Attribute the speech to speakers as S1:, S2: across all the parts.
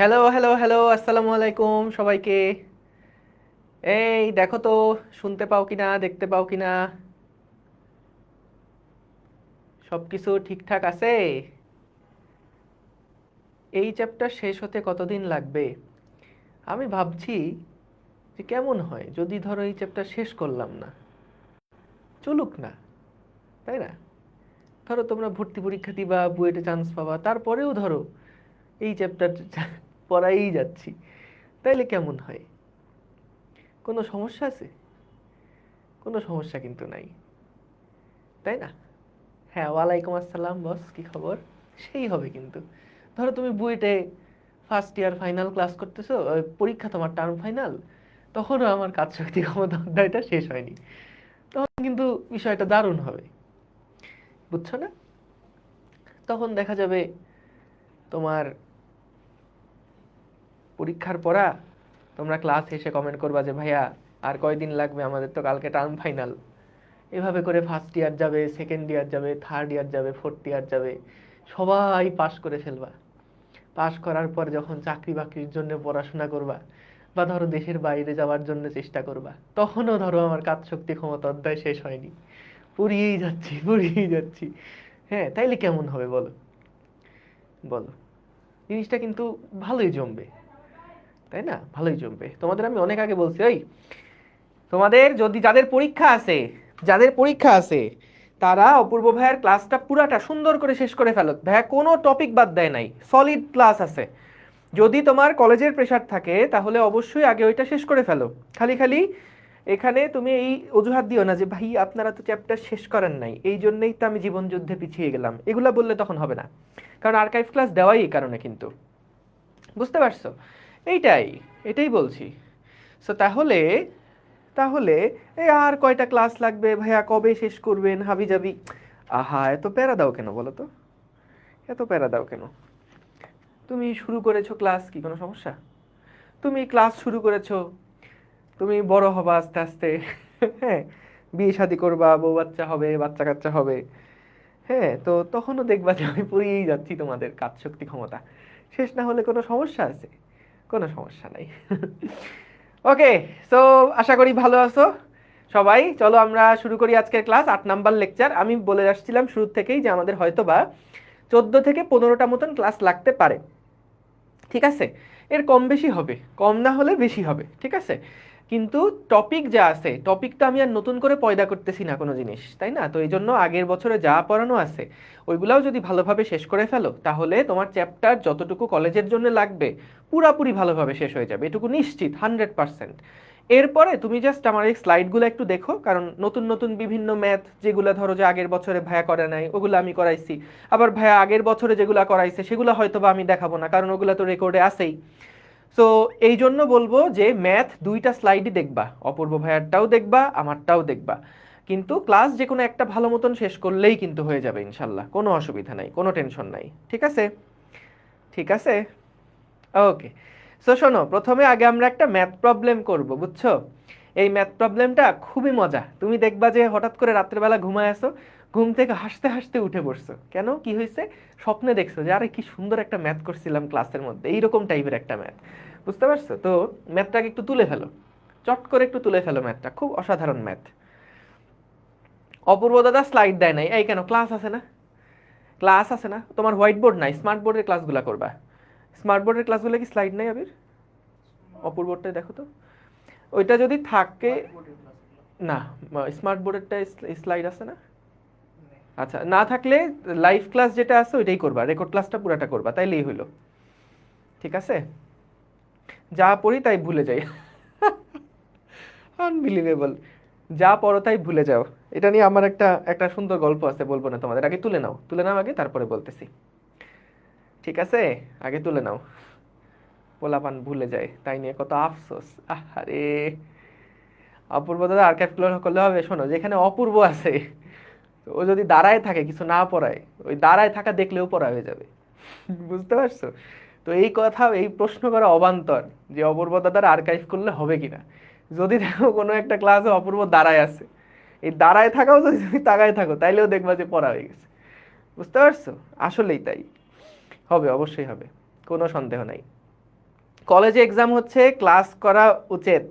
S1: Hello hello hello, আসসালামু আলাইকুম সবাইকে। এই দেখো তো, শুনতে পাও কিনা, দেখতে পাও কিনা, সব কিছু ঠিকঠাক আছে? এই চ্যাপ্টার শেষ হতে কতদিন লাগবে? আমি ভাবছি যে কেমন হয় যদি ধরো এই চ্যাপ্টার শেষ করলাম না, চলুক না, তাই না? ধরো তোমরা ভর্তি পরীক্ষা দিবা, বুয়েটে চান্স পাবা, তারপরেও ধরো এই চ্যাপ্টার পড়াই যাচ্ছি, তাইলে কেমন হয়? কোনো সমস্যা আছে? কোনো সমস্যা কিন্তু নাই, তাই না? হ্যাঁ, ওয়ালাইকুম আসসালাম বস, কি খবর? সেই হবে কিন্তু। ধরো তুমি বুয়েটে ফার্স্ট ইয়ার ফাইনাল ক্লাস করতেছো, পরীক্ষা তোমার টার্ম ফাইনাল, তখনও আমার কাজ শক্তি ক্ষমতা অধ্যায়টা শেষ হয়নি, তখন কিন্তু বিষয়টা দারুণ হবে, বুঝছো না? তখন দেখা যাবে তোমার পরীক্ষার পড়া, তোমরা ক্লাস এসে কমেন্ট করবা যে ভাইয়া আর কয়দিন লাগবে, আমাদের তো কালকে টার্ম ফাইনাল। এভাবে করে ফার্স্ট ইয়ার যাবে, সেকেন্ড ইয়ার যাবে, থার্ড ইয়ার যাবে, ফোর্থ ইয়ার যাবে, সবাই পাশ করে ফেলবা। পাশ করার পর যখন চাকরি বাকরির জন্য পড়াশোনা করবা, বা ধরো দেশের বাইরে যাওয়ার জন্য চেষ্টা করবা, তখনও ধরো আমার কাজ শক্তি ক্ষমতা অধ্যায় শেষ হয়নি, পড়িয়েই যাচ্ছি পড়িয়েই যাচ্ছি। হ্যাঁ, তাইলে কেমন হবে বলো? বলো, জিনিসটা কিন্তু ভালোই জমবে, তাই না? ভালোই জমবে। তোমাদের আমি অনেক আগে বলছি, ওই তোমাদের যদি যাদের পরীক্ষা আছে, যাদের পরীক্ষা আছে, তারা অপূর্ব ভাইয়ের ক্লাসটা পুরাটা সুন্দর করে শেষ করে ফেলো। ভাইয়া কোনো টপিক বাদ দেয় নাই, সলিড ক্লাস আছে। যদি তোমার কলেজের প্রেশার থাকে তাহলে অবশ্যই আগে ওইটা শেষ করে ফেলো। খালি খালি এখানে তুমি এই অজুহাত দিও না যে ভাই আপনারা তো চ্যাপ্টার শেষ করেন নাই, এই জন্যই তো আমি জীবন যুদ্ধে পিছিয়ে গেলাম, এগুলা বললে তখন হবে না। কারণ আর্কাইভ ক্লাস দেওয়াই এই কারণে কিন্তু, বুঝতে পারছো? এইটাই, এটাই বলছি। সো তাহলে, তাহলে এই আর কয়টা ক্লাস লাগবে ভাইয়া, কবে শেষ করবেন হাবি যাবি? আহা, এত প্যারা দাও কেন বলো তো? এত প্যারা দাও কেন? তুমি শুরু করেছো ক্লাস, কি কোনো সমস্যা? তুমি ক্লাস শুরু করেছো, তুমি বড় হবা আস্তে আস্তে, হ্যাঁ, বিয়ে শাদী করবা, বউ বাচ্চা হবে, বাচ্চা কাচ্চা হবে, হ্যাঁ, তো তখনও দেখবা যে আমি পড়িয়েই যাচ্ছি, তোমাদের কাজ শক্তি ক্ষমতা শেষ না হলে কোনো সমস্যা আছে? কোনো সমস্যা নাই। ওকে, সো আশা করি ভালো আছো সবাই। চলো আমরা শুরু করি আজকের ক্লাস, 8 নাম্বার লেকচার। আমি বলে আসছিলাম শুরু থেকেই যে আমাদের হয়তো বা 14 থেকে 15টা মতন ক্লাস লাগতে পারে, ঠিক আছে? এর কম বেশি হবে, কম না হলে বেশি হবে, ঠিক আছে? কিন্তু টপিক যা আছে, টপিক তো আমি আর নতুন করে পয়দা করতেছি না কোনো জিনিস, তাই না? তো এই জন্য আগের বছরে যা পড়ানো আছে ওইগুলাও যদি ভালোভাবে শেষ করে ফেলো, তাহলে তোমার চ্যাপ্টার যতটুকু কলেজের জন্য লাগবে পুরাপুরি ভালোভাবে শেষ হয়ে যাবে, এটুকু নিশ্চিত 100%। এরপরে তুমি জাস্ট আমার এই স্লাইডগুলো একটু দেখো, কারণ নতুন নতুন বিভিন্ন ম্যাথ যেগুলো ধরো যে আগের বছরে ভাইয়া করে নাই ওগুলো আমি করাইছি, আবার ভাইয়া আগের বছরে যেগুলো করাইছে সেগুলো হয়তো বা আমি দেখাবো না, কারণ ওগুলো তো রেকর্ডে আছেই। সো এই জন্য বলবো যে ম্যাথ দুইটা স্লাইডই দেখবা, অপূর্ব ভাইয়ারটাও দেখবা, আমারটাও দেখবা। কিন্তু ক্লাস যে কোনো একটা ভালো মতন শেষ করলেই কিন্তু হয়ে যাবে ইনশাল্লাহ, কোনো অসুবিধা নাই, কোনো টেনশন নাই, ঠিক আছে? ঠিক আছে, ওকে। সো শোনো, প্রথমে আগে আমরা একটা ম্যাথ প্রবলেম করব, বুঝছো? এই ম্যাথ প্রবলেমটা খুবই মজা, তুমি দেখবা যে হঠাৎ করে রাত্রেবেলা ঘুমায় আসো, ঘুম থেকে হাসতে হাসতে উঠে পড়ছো, কেন, কি হয়েছে? স্বপ্নে দেখছো যে আরে কি সুন্দর একটা ম্যাথ করছিলাম ক্লাসের মধ্যে, এইরকম টাইপের একটা ম্যাথ, বুঝতে পারছো? তো ম্যাথটাকে একটু তুলে ফেলো, চট করে একটু তুলে ফেলো, ম্যাথটা খুব অসাধারণ ম্যাথ। অপূর্ব দাদা স্লাইড দেয় নাই, এই কেন, ক্লাস আছে না? ক্লাস আছে না তোমার? হোয়াইট বোর্ড নাই, স্মার্ট বোর্ডের ক্লাসগুলো করবা। স্মার্ট বোর্ডের ক্লাসগুলো কি স্লাইড নাই আবির? অপূর্বটাই দেখো তো, ওইটা যদি থাকে। না, স্মার্ট বোর্ডেরটা স্লাইড আছে না? আচ্ছা, না থাকলে লাইভ ক্লাস যেটা আছে ওইটাই করবা, রেকর্ড ক্লাসটা পুরাটা করবা, তাইলেই হইলো, ঠিক আছে? যা পড়ি তাই ভুলে যাই, আনবিলিভেবল। যা পড়ো তাই ভুলে যাও, এটা নিয়ে আমার একটা একটা সুন্দর গল্প আছে, বলবো না তোমাদের, আগে তুলে নাও, তুলে নাও আগে, তারপরে বলতেছি, ঠিক আছে? আগে তুলে নাও। পোলাপান ভুলে যায়, তাই নিয়ে কত আফসোস, আরে। অপূর্ব দাদা আর্কাইভ করলে হবে, শোনো, যেখানে অপূর্ব আছে, তো ও যদি দাঁড়ায় থাকে কিছু না পড়ায়, ওই দাঁড়ায় থাকা দেখলেও পড়া হয়ে যাবে, বুঝতে পারছো? তো এই কথা, এই প্রশ্ন করা অবান্তর যে অপূর্ব দাদার আর্কাইভ করলে হবে কিনা। যদি দেখো কোনো একটা ক্লাসে অপূর্ব দাঁড়ায় আছে, এই দাঁড়ায় থাকাও যদি তুমি তাকায় থাকো, তাইলেও দেখবা যে পড়া হয়ে গেছে, বুঝতে পারছো? আসলেই তাই, হবে, অবশ্যই হবে, কোনো সন্দেহ নাই। কলেজে এক্সাম হচ্ছে, ক্লাস করা উচিত।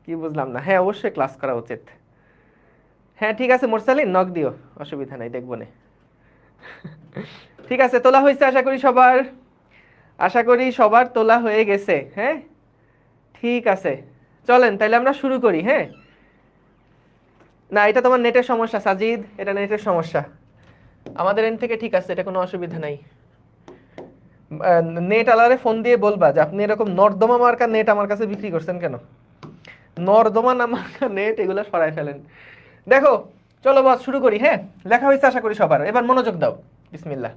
S1: কি বুঝলাম না? হ্যাঁ অবশ্যই ক্লাস করা উচিত। হ্যাঁ ঠিক আছে মোরসালিন, নক দিও, অসুবিধা নাই, দেখবো না। ঠিক আছে, তোলা হয়েছে আশা করি সবার, আশা করি সবার তোলা হয়ে গেছে। হ্যাঁ ঠিক আছে, চলেন তাহলে আমরা শুরু করি। হ্যাঁ, না এটা তোমার নেটের সমস্যা সাজিদ, এটা নেটের সমস্যা। আমাদের এন্ড থেকে ঠিক আছে, এটা কোনো অসুবিধা নাই। নেট আলারে ফোন দিয়ে বলবা যে আপনি এরকম নর্দমা মার্কা নেট আমার কাছে বিক্রি করছেন কেন, নর্দমা না মার্কা নেট, এগুলো সরাই ফেলেন। দেখো চলো বস শুরু করি। হ্যাঁ, লেখা হয়েছে আশা করি সবার, এবার মনোযোগ দাও। বিসমিল্লাহ।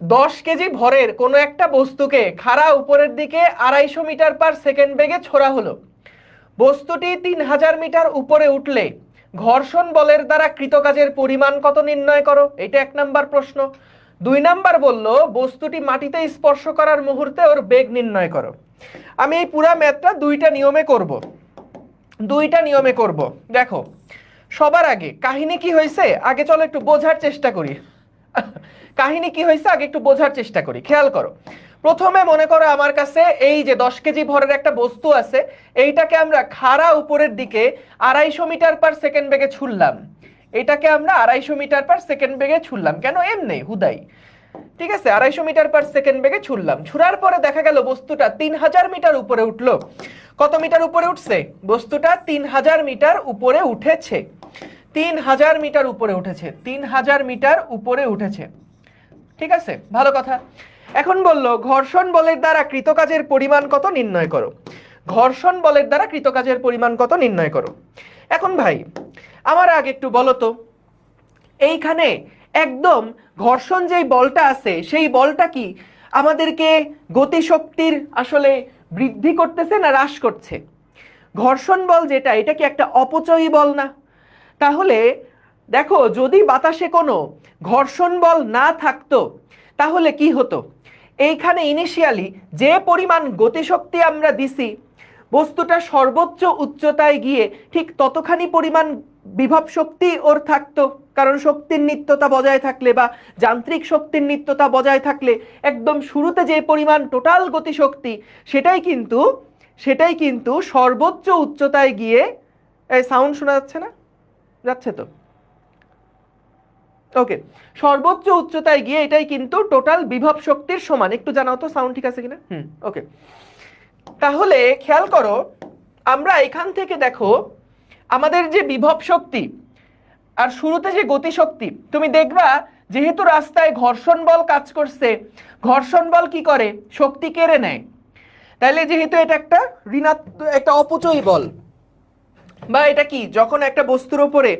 S1: 10 কেজি ভরের কোনো একটা বস্তুকে খাড়া উপরের দিকে 250 মিটার/সেকেন্ড বেগে ছোড়া হলো। বস্তুটি 3000 মিটার উপরে উঠলে ঘর্ষণ বলের দ্বারা কৃতকাজের পরিমাণ কত নির্ণয় করো। এটা 1 নাম্বার প্রশ্ন। 2 নাম্বার বলল বস্তুটি মাটিতে স্পর্শ করার মুহূর্তে ওর বেগ নির্ণয় করো। আমি এই পুরা ম্যাথটা দুইটা নিয়মে করব। দেখো সবার আগে কাহিনী কি হয়েছে আগে চলো একটু বোঝার চেষ্টা করি। কাহিনী কি হয়েছে আগে একটু বোঝার চেষ্টা করি, খেয়াল করো। প্রথমে মনে করো আমার কাছে এই যে 10 কেজি ভরের একটা বস্তু আছে, এইটাকে আমরা খাড়া উপরের দিকে 250 মিটার/সেকেন্ড বেগে ছুড়লাম। এটাকে আমরা 250 মিটার/সেকেন্ড বেগে ছুড়লাম, কেন এমনি হুদাই। ঠিক আছে, 250 মিটার/সেকেন্ড বেগে ছুড়লাম। ছুড়ার পরে দেখা গেল বস্তুটা 3000 মিটার উপরে উঠলো। কত মিটার উপরে উঠছে? বস্তুটা 3000 মিটার উপরে উঠেছে। 3000 মিটার উপরে উঠেছে, 3000 মিটার উপরে উঠেছে। ঠিক আছে, ভালো কথা। এখন বললো ঘর্ষণ বলের দ্বারা কৃতকাজের পরিমাণ কত নির্ণয় করো। ঘর্ষণ বলের দ্বারা কৃতকাজের পরিমাণ কত নির্ণয় করো। এখন ভাই আমার আগে একটু বলো তো, এইখানে একদম ঘর্ষণ যেই বলটা আছে সেই বলটা কি আমাদেরকে গতিশক্তির আসলে বৃদ্ধি করতেছে না হ্রাস করছে? ঘর্ষণ বল যেটা, এটা কি একটা অপচয়ী বল না? তাহলে দেখো যদি বাতাসে কোনো ঘর্ষণ বল না থাকতো তাহলে কি হতো? এইখানে ইনিশিয়ালি যে পরিমাণ গতিশক্তি আমরা দিছি, বস্তুটা সর্বোচ্চ উচ্চতায় গিয়ে ঠিক ততখানি পরিমাণ বিভব শক্তি ওর থাকতো। কারণ শক্তির নিত্যতা বজায় থাকলে বা যান্ত্রিক শক্তির নিত্যতা বজায় থাকলে একদম শুরুতে যে পরিমাণ টোটাল গতিশক্তি সেটাই কিন্তু সর্বোচ্চ উচ্চতায় গিয়ে, এই সাউন্ড শোনা যাচ্ছে না? যাচ্ছে তো, ওকে। সর্বোচ্চ উচ্চতায় গিয়ে এটাই কিন্তু টোটাল বিভব শক্তির সমান। একটু জানাও তো সাউন্ড ঠিক আছে কিনা। ওকে। তাহলে খেয়াল করো, আমরা এখান থেকে দেখো আমাদের যে বিভব শক্তি আর শুরুতে যে গতিশক্তি, তুমি দেখবা যেহেতু রাস্তায় ঘর্ষণ বল কাজ করছে, ঘর্ষণ বল কি করে? শক্তি কেড়ে নেয়। তাহলে যেহেতু এটা একটা অপচয়ী বল, বা এটা কি যখন একটা বস্তুর উপরে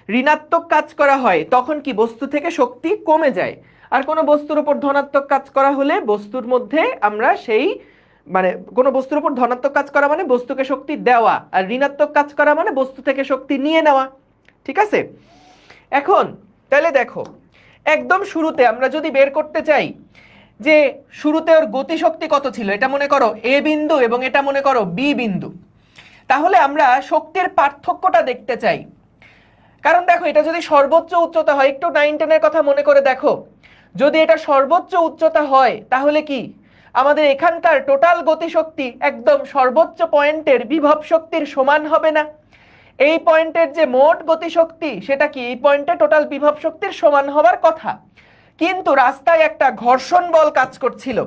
S1: ঋণাত্মক কাজ করা হয় তখন কি বস্তু থেকে শক্তি কমে যায়। আর কোনো বস্তুর উপর ধনাত্মক কাজ করা হলে বস্তুর মধ্যে আমরা সেই মানে কোনো বস্তুর উপর ধনাত্মক কাজ করা মানে বস্তুকে শক্তি দেওয়া, আর ঋণাত্মক কাজ করা মানে বস্তু থেকে শক্তি নিয়ে নেওয়া। ঠিক আছে, এখন তাহলে দেখো একদম শুরুতে আমরা যদি বের করতে চাই যে শুরুতে ওর গতিশক্তি কত ছিল, এটা মনে করো এ বিন্দু এবং এটা মনে করো বি বিন্দু, তাহলে আমরা শক্তির পার্থক্যটা দেখতে চাই। কারণ দেখো এটা যদি সর্বোচ্চ উচ্চতা হয়, একটু 9-10-এর কথা মনে করে দেখো, যদি এটা সর্বোচ্চ উচ্চতা হয় তাহলে কি আমাদের এখানকার টোটাল গতিশক্তি একদম সর্বোচ্চ পয়েন্টের বিভব শক্তির সমান হবে না? এই পয়েন্টের যে মোট গতিশক্তি সেটা কি এই পয়েন্টে টোটাল বিভব শক্তির সমান হবার কথা। কিন্তু রাস্তায় একটা ঘর্ষণ বল কাজ করছিল।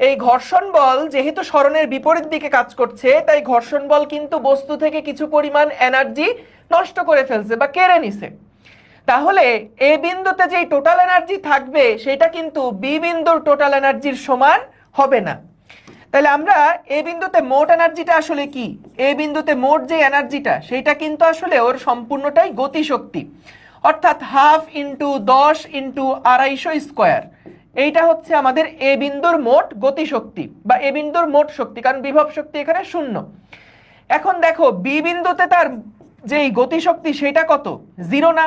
S1: এই ঘর্ষণ বল যেহেতু সরণের বিপরীত দিকে কাজ করছে, তাই ঘর্ষণ বল কিন্তু বস্তু থেকে কিছু পরিমাণ এনার্জি নষ্ট করে ফেলছে বা কেড়ে নিছে। তাহলে এ বিন্দুতে যেই টোটাল এনার্জি থাকবে সেটা কিন্তু বি বিন্দুর টোটাল এনার্জির সমান হবে না। তাহলে আমরা এ বিন্দুতে মোট এনার্জিটা আসলে কি, এ বিন্দুতে মোট যে এনার্জিটা সেটা কিন্তু আসলে ওর সম্পূর্ণটাই গতিশক্তি, অর্থাৎ 1/2 × 10 × 250 স্কয়ার। এইটা হচ্ছে আমাদের এ বিন্দুর মোট গতিশক্তি বা এ বিন্দুর মোট শক্তি, কারণ বিভব শক্তি এখানে 0। এখন দেখো বি বিন্দুতে তার যেই গতিশক্তি সেটা কত? 0 না?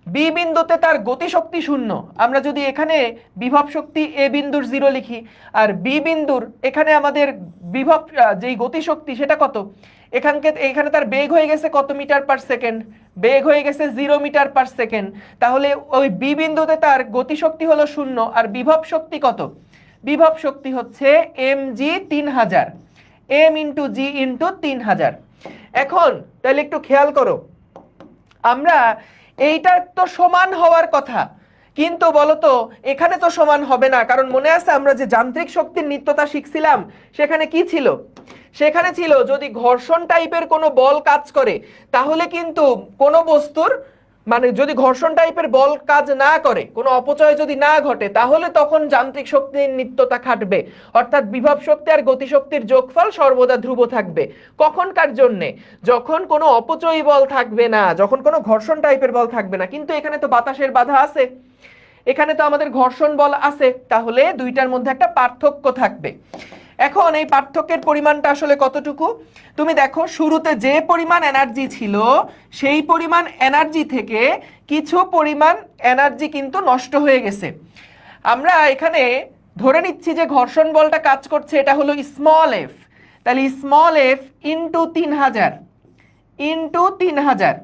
S1: বি বিন্দুতে তার গতিশক্তি 0। আমরা যদি এখানে বিভব শক্তি এ বিন্দুর 0 লিখি আর বি বিন্দুর এখানে আমাদের বিভব যেই গতিশক্তি সেটা কত, এখানে তার বেগ হয়ে গেছে কত মিটার/সেকেন্ড? বেগ হয়ে গেছে 0 মিটার/সেকেন্ড। তাহলে ওই বি বিন্দুতে তার গতিশক্তি হলো 0 আর বিভব শক্তি কত? বিভব শক্তি হচ্ছে mg 3000, m ইন্টু জি ইন্টু 3000। এখন তাহলে একটু খেয়াল করো, আমরা এইটার তো সমান হওয়ার কথা, কিন্তু বলতো এখানে তো সমান হবে না, কারণ মনে আছে আমরা যে যান্ত্রিক শক্তির নিত্যতা শিখছিলাম সেখানে কি ছিল? সেখানে ছিল যদি ঘর্ষণ টাইপের কোনো বল কাজ করে তাহলে কিন্তু কোনো বস্তুর মানে যদি ঘর্ষণ টাইপের বল কাজ না করে, কোনো অপচয় যদি না ঘটে, তাহলে তখন যান্ত্রিক শক্তির নিত্যতা খাটবে, অর্থাৎ বিভব শক্তি আর গতিশক্তির যোগফল সর্বদা ধ্রুব থাকবে। কখনকার জন্যে? যখন কোনো অপচয়ী বল থাকবে না, যখন কোনো ঘর্ষণ টাইপের বল থাকবে না। কিন্তু এখানে তো বাতাসের বাধা আছে, এখানে তো আমাদের ঘর্ষণ বল আছে, তাহলে দুইটার মধ্যে একটা পার্থক্য থাকবে। এখন এই পার্থক্যের পরিমাণটা আসলে কতটুকু? তুমি দেখো শুরুতে যে পরিমাণ এনার্জি ছিল সেই পরিমাণ এনার্জি থেকে কিছু পরিমাণ এনার্জি কিন্তু নষ্ট হয়ে গেছে। আমরা এখানে ধরে নিচ্ছি যে ঘর্ষণ বলটা কাজ করছে, এটা হলো স্মল এফ, তাহলে স্মল এফ ইন্টু 3000 ইন্টু 3000,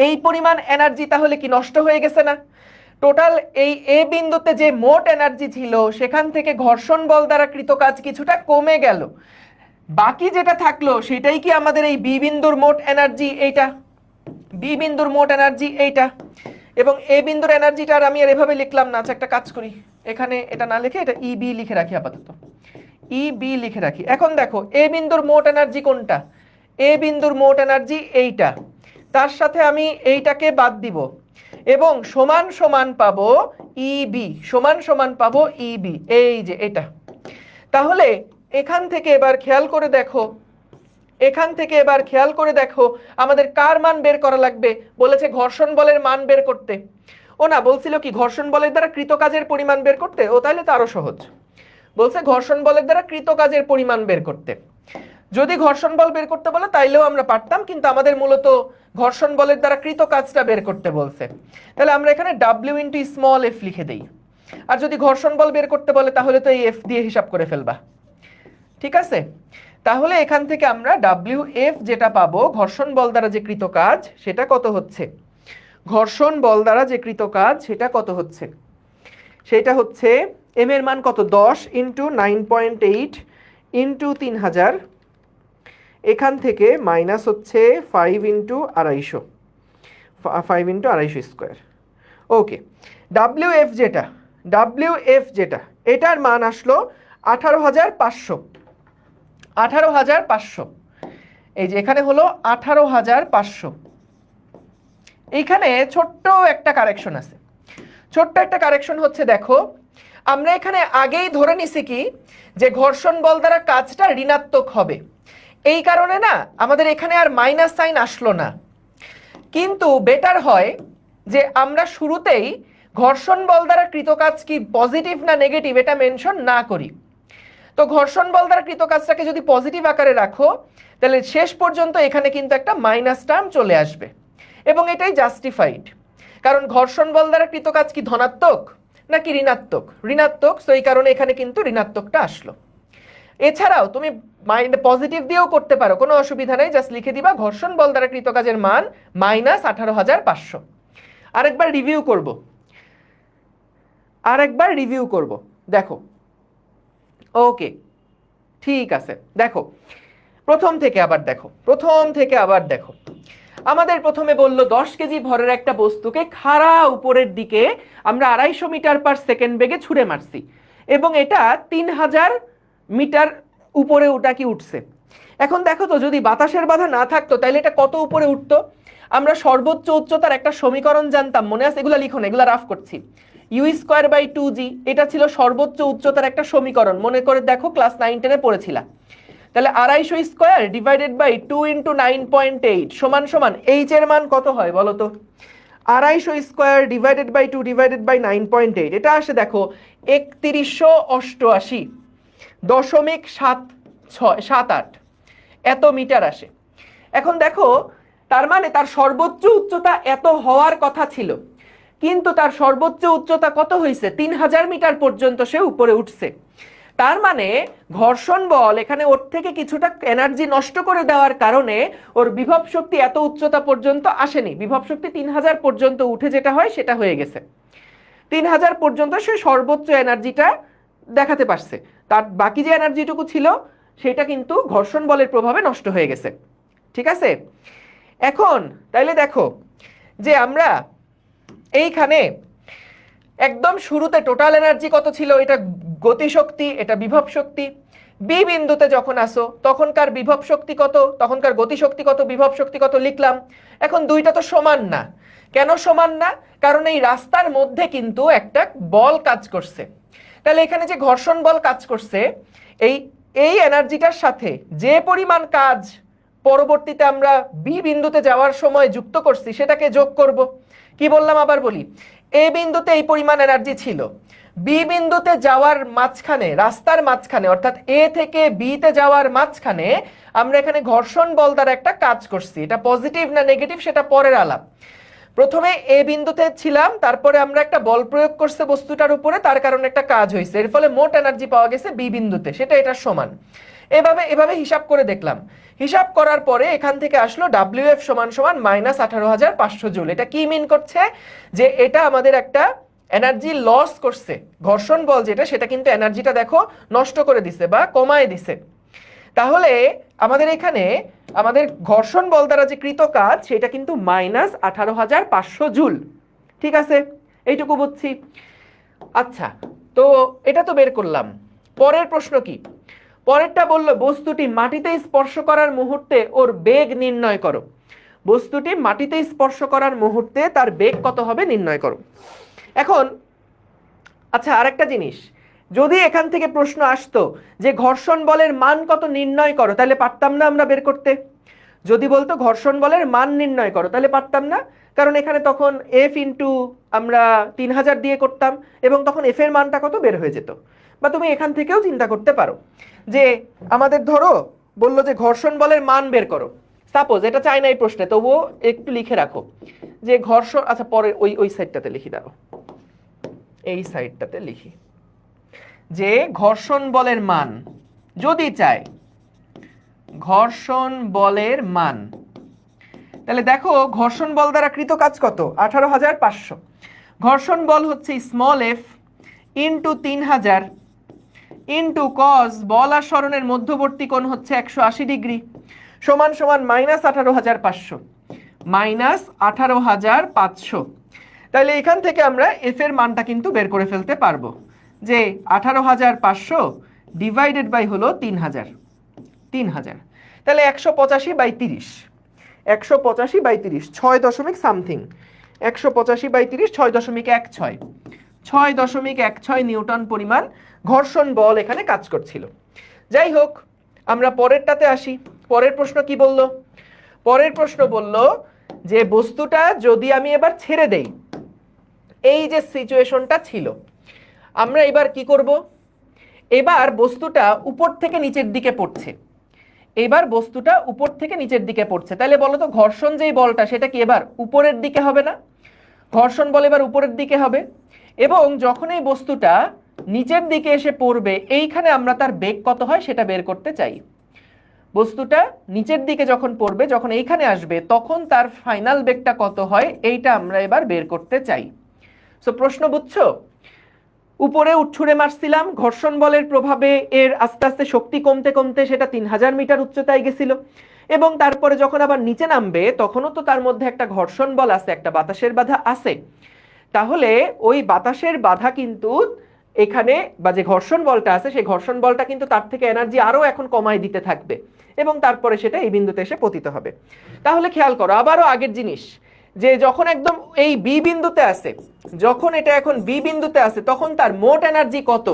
S1: এই পরিমাণ এনার্জি তাহলে কি নষ্ট হয়ে গেছে না? টোটাল এই এ বিন্দুতে যে মোট এনার্জি ছিল সেখান থেকে ঘর্ষণ বল দ্বারা কৃত কাজ কিছুটা কমে গেল, বাকি যেটা থাকলো সেটাই কি আমাদের এই বি বিন্দুর মোট এনার্জি? এইটা বি বিন্দুর মোট এনার্জি এইটা, এবং এ বিন্দুর এনার্জিটা আর আমি আর এভাবে লিখলাম না। আচ্ছা একটা কাজ করি, এখানে এটা না লিখে এটা ই বি লিখে রাখি, আপাতত ই বি লিখে রাখি। এখন দেখো এ বিন্দুর মোট এনার্জি কোনটা? এ বিন্দুর মোট এনার্জি এইটা, তার সাথে আমি এইটাকে বাদ দিব এবং সমান সমান পাবো ইবি, সমান সমান পাবো ইবি, এই যে এটা। তাহলে এখান থেকে এবার খেয়াল করে দেখো, এখান থেকে এবার খেয়াল করে দেখো আমাদের কার মান বের করা লাগবে? বলেছে ঘর্ষণ বলের মান বের করতে। ও না, বলছিল কি ঘর্ষণ বলের দ্বারা কৃত কাজের পরিমাণ বের করতে। ও তাহলে তো আরো সহজ, বলছে ঘর্ষণ বলের দ্বারা কৃত কাজের পরিমাণ বের করতে। যদি ঘর্ষণ বল বের করতে বলে তাইলেও আমরা পারতাম, কিন্তু আমাদের মূলত ঘর্ষণ বলের দ্বারা কৃত কাজটা বের করতে বলছে। তাহলে আমরা এখানে ডাব্লিউ ইন্টু স্মল এফ লিখে দেই। আর যদি ঘর্ষণ বল বের করতে বলে তাহলে তো এই এফ দিয়ে হিসাব করে ফেলবা, ঠিক আছে? তাহলে এখান থেকে আমরা ডাব্লিউ এফ যেটা পাবো ঘর্ষণ বল দ্বারা যে কৃত কাজ সেটা কত হচ্ছে, ঘর্ষণ বল দ্বারা যে কৃত কাজ সেটা কত হচ্ছে, সেটা হচ্ছে এম এর মান কত? 10 ইন্টু 9.8 ইন্টু 3000, এখান থেকে মাইনাস হচ্ছে 5 ইন্টু 250, 5 ইন্টু 250 স্কোয়ার। ওকে, ডাব্লিউ এফ যেটা, ডাব্লিউ এফ যেটা, এটার মান আসলো 18,500, 18,500। এই যে এখানে হলো 18,500। এইখানে ছোট্ট একটা কারেকশন আছে, ছোট্ট একটা কারেকশন হচ্ছে, দেখো আমরা এখানে আগেই ধরে নিছি কি যে ঘর্ষণ বল দ্বারা কাজটা ঋণাত্মক হবে, এই কারণে না আমাদের এখানে আর মাইনাস সাইন আসলো না। কিন্তু বেটার হয় যে আমরা শুরুতেই ঘর্ষণ বল দ্বারা কৃত কাজ কি পজিটিভ না নেগেটিভ এটা মেনশন না করি। তো ঘর্ষণ বল দ্বারা কৃত কাজটাকে যদি পজিটিভ আকারে রাখো তাহলে শেষ পর্যন্ত এখানে কিন্তু একটা মাইনাস টার্ম চলে আসবে, এবং এটাই জাস্টিফাইড, কারণ ঘর্ষণ বল দ্বারা কৃত কাজ কি ধনাত্মক নাকি ঋণাত্মক? ঋণাত্মক, তো এই কারণে এখানে কিন্তু ঋণাত্মকটা আসলো। এছাড়াও তুমি পজিটিভ দিয়েও করতে পারো, কোনো অসুবিধা নেই, জাস্ট লিখে দিবা ঘর্ষণ বল দ্বারা কৃত কাজের মান -18,500। আরেকবার রিভিউ করব, আরেকবার রিভিউ করব, দেখো। ওকে ঠিক আছে, দেখো প্রথম থেকে আবার দেখো, প্রথম থেকে আবার দেখো। আমাদের প্রথমে বললো 10 কেজি ভরের একটা বস্তুকে খাড়া উপরের দিকে আমরা 250 মিটার পার সেকেন্ড বেগে ছুঁড়ে মারছি, এবং এটা 3000 মিটার উপরে ওটা কি উঠছে। এখন দেখো তো যদি বাতাসের বাধা না থাকতো তাহলে এটা কত উপরে উঠতো? আমরা সর্বোচ্চ উচ্চতার একটা সমীকরণ জানতাম, মনে আছে? এগুলা লিখো না, এগুলা রাফ করছি। u²/2g, এটা ছিল সর্বোচ্চ উচ্চতার একটা সমীকরণ, মনে করে দেখো ক্লাস 9-10 এ পড়েছিলাম। তাহলে 250 স্কোয়ার ডিভাইডেড বাই 2 ইন্টু 9.8 সমান সমান এইচ এর মান কত হয় বলো তো? 250 square divided by 2 divided by 9.8, এটা আসে দেখো 3188.78 এত মিটার আসে। এখন দেখো তার মানে তার সর্বোচ্চ উচ্চতা এত হওয়ার কথা ছিল, কিন্তু তার সর্বোচ্চ উচ্চতা কত হয়েছে? 3000 মিটার পর্যন্ত সে উপরে উঠছে। তার মানে ঘর্ষণ বল এখানে ওর থেকে কিছুটা এনার্জি নষ্ট করে দেওয়ার কারণে ওর বিভব শক্তি এত উচ্চতা পর্যন্ত আসেনি, বিভব শক্তি 3000 পর্যন্ত উঠে যেটা হয় সেটা হয়ে গেছে। 3000 পর্যন্ত সে সর্বোচ্চ এনার্জিটা দেখাতে পারছে, তার বাকি যে এনার্জিটুকু ছিল সেটা কিন্তু ঘর্ষণ বলের প্রভাবে নষ্ট হয়ে গেছে। ঠিক আছে, এখন তাইলে দেখো যে আমরা এইখানে একদম শুরুতে টোটাল এনার্জি কত ছিল, এটা গতিশক্তি, এটা বিভব শক্তি। বি বিন্দুতে যখন আসো তখনকার বিভব শক্তি কত, তখনকার গতিশক্তি কত, বিভব শক্তি কত লিখলাম। এখন দুইটা তো সমান না। কেন সমান না? কারণ এই রাস্তার মধ্যে কিন্তু একটা বল কাজ করছে। তাহলে এখানে যে ঘর্ষণ বল কাজ করছে, এই এই এনার্জিটার সাথে যে পরিমাণ কাজ পরবর্তীতে আমরা বি বিন্দুতে যাওয়ার সময় যুক্ত করছি সেটাকে যোগ করব। কি বললাম আবার বলি, এ বিন্দুতে এই পরিমাণ এনার্জি ছিল, বি বিন্দুতে যাওয়ার মাঝখানে, রাস্তার মাঝখানে অর্থাৎ এ থেকে বি তে যাওয়ার মাঝখানে আমরা এখানে ঘর্ষণ বল দ্বারা একটা কাজ করছি। এটা পজিটিভ না নেগেটিভ সেটা পরের আলাপ। প্রথমে এ বিন্দুতে ছিলাম, তারপরে আমরা একটা বল প্রয়োগ করছে বস্তুটার উপরে, তার কারণে একটা কাজ হয়েছে, এর ফলে মোট এনার্জি পাওয়া গেছে বি বিন্দুতে, সেটা এটার সমান। এভাবে এভাবে হিসাব করে দেখলাম। হিসাব করার পরে এখান থেকে আসলো WF সমান সমান -18,500 জুল। এটা কি মিন করছে? যে এটা আমাদের একটা এনার্জি লস করছে, ঘর্ষণ বল যেটা সেটা কিন্তু এনার্জিটা দেখো নষ্ট করে দিছে বা কমায় দিছে। তাহলে আমাদের এখানে আমাদের ঘর্ষণ বল দ্বারা যে কৃত কাজ সেটা কিন্তু -18,500 জুল। ঠিক আছে, এইটুকু বুঝছি। আচ্ছা, তো এটা তো বের করলাম। পরের প্রশ্ন কি? পরেরটা বললো বস্তুটি মাটিতে স্পর্শ করার মুহূর্তে ওর বেগ নির্ণয় করো। বস্তুটি মাটিতে স্পর্শ করার মুহূর্তে তার বেগ কত হবে নির্ণয় করো। এখন আচ্ছা, আরেকটা জিনিস, যদি এখান থেকে প্রশ্ন আসতো যে ঘর্ষণ বলের মান কত নির্ণয় করো, তাহলে পারতাম না আমরা বের করতে? যদি বলতো ঘর্ষণ বলের মান নির্ণয় করো তাহলে পারতাম না, কারণ এখানে তখন F ইন্টু আমরা 3000 দিয়ে করতাম এবং তখন F এর মানটা কত বের হয়ে যেত। বা তুমি এখান থেকেও চিন্তা করতে পারো যে আমাদের ধরো বললো যে ঘর্ষণ বলের মান বের করো, সাপোজ, এটা চাই না এই প্রশ্নে, তবুও একটু লিখে রাখো যে ঘর্ষণ, আচ্ছা পরে ওই সাইডটাতে লিখি, দাও এই সাইডটাতে লিখি যে ঘর্ষণ বলের মান যদি চাই, ঘর্ষণ বলের মান, তাহলে দেখো ঘর্ষণ বল দ্বারা কৃত কাজ কত, 18,500। ঘর্ষণ বল হচ্ছে small f into 3000 into cos বল আর সরণের মধ্যবর্তী কোণ হচ্ছে 180 ডিগ্রি সমান সমান -18,500 -18,500। তাহলে এখান থেকে আমরা f এর মানটা কিন্তু বের করে ফেলতে পারবো যে 18,500 ডিভাইডেড বাই হলো 3000। তাহলে 185/30, 185/30 6 দশমিক সামথিং, 185/30 6.16, 6.16 নিউটন পরিমাণ ঘর্ষণ বল এখানে কাজ করছিল। যাই হোক, আমরা পরেরটাতে আসি। পরের প্রশ্ন কি বলল? পরের প্রশ্ন বলল যে বস্তুটা যদি আমি এবার ছেড়ে দেই, এই যে সিচুয়েশনটা ছিল, আমরা এবার কি করব? এবার বস্তুটা উপর থেকে নিচের দিকে পড়ছে, এবার বস্তুটা উপর থেকে নিচের দিকে পড়ছে। তাহলে বলো তো ঘর্ষণ যেই বলটা সেটা কি এবার উপরের দিকে হবে না? ঘর্ষণ বল এবার উপরের দিকে হবে, এবং যখন এই বস্তুটা নিচের দিকে এসে পড়বে এইখানে আমরা তার বেগ কত হয় সেটা বের করতে চাই। বস্তুটা নিচের দিকে যখন পড়বে, যখন এইখানে আসবে তখন তার ফাইনাল বেগটা কত হয় এইটা আমরা এবার বের করতে চাই। সো প্রশ্ন বুঝছো? উপরে উৎছুড়ে মারছিলাম, ঘর্ষণ বলের প্রভাবে এর আস্তে আস্তে শক্তি কমতে কমতে সেটা 3000 মিটার উচ্চতায় গেছিল, এবং তারপরে যখন আবার নিচে নামবে তখনও তো তার মধ্যে একটা ঘর্ষণ বল আছে, একটা বাতাসের বাধা আছে। তাহলে ওই বাতাসের বাধা কিন্তু এখানে, বা যে ঘর্ষণ বলটা আছে সেই ঘর্ষণ বলটা কিন্তু তার থেকে এনার্জি আরো এখন কমায় দিতে থাকবে, এবং তারপরে সেটা এই বিন্দুতে এসে পতিত হবে। তাহলে খেয়াল করো আবারও আগের জিনিস, যে যখন একদম এই বি বিন্দুতে আছে, যখন এটা এখন বি বিন্দুতে আছে তখন তার মোট এনার্জি কত?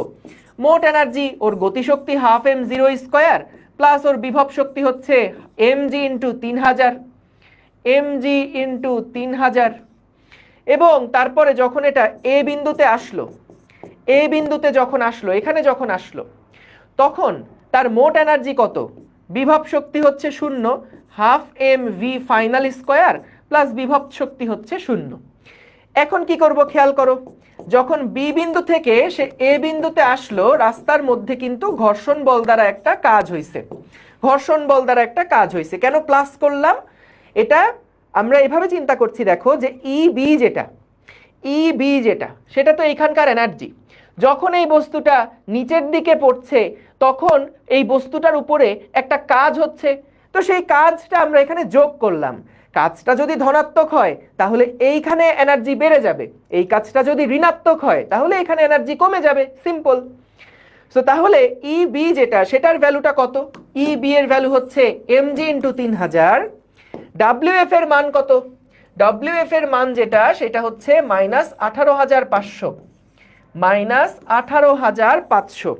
S1: মোট এনার্জি ওর গতিশক্তি ½ m0² প্লাস ওর বিভব শক্তি হচ্ছে mg ইন্টু 3000, mg ইন্টু 3000। এবং তারপরে যখন এটা এ বিন্দুতে আসলো, এ বিন্দুতে যখন আসলো, এখানে যখন আসলো, তখন তার মোট এনার্জি কত? বিভব শক্তি হচ্ছে 0, ½ mv ফাইনাল স্কয়ার প্লাস বিভব শক্তি হচ্ছে 0। এখন কি করব খেয়াল করো, যখন বি বিন্দু থেকে সে এ বিন্দুতে আসলো রাস্তার মধ্যে কিন্তু ঘর্ষণ বল দ্বারা একটা কাজ হয়েছে, ঘর্ষণ বল দ্বারা একটা কাজ হয়েছে। কেন প্লাস করলাম? এটা আমরা এভাবে চিন্তা করছি, দেখো যে ইবি যেটা সেটা তো এখানকার এনার্জি। যখন এই বস্তুটা নিচের দিকে পড়ছে তখন এই বস্তুটার উপরে একটা কাজ হচ্ছে, তো সেই কাজটা আমরা এখানে যোগ করলাম। কাজটা যদি ধনাত্মক হয় তাহলে এইখানে এনার্জি বেড়ে যাবে, এই কাজটা যদি ঋণাত্মক হয় তাহলে এখানে এনার্জি কমে যাবে, সিম্পল। সো তাহলে ই বি যেটা, সেটার ভ্যালুটা কত? ই বি এর ভ্যালু হচ্ছে mg ইন্টু 3000। WF এর মান কত? WF এর মান যেটা, সেটা হচ্ছে -18,500, -18,500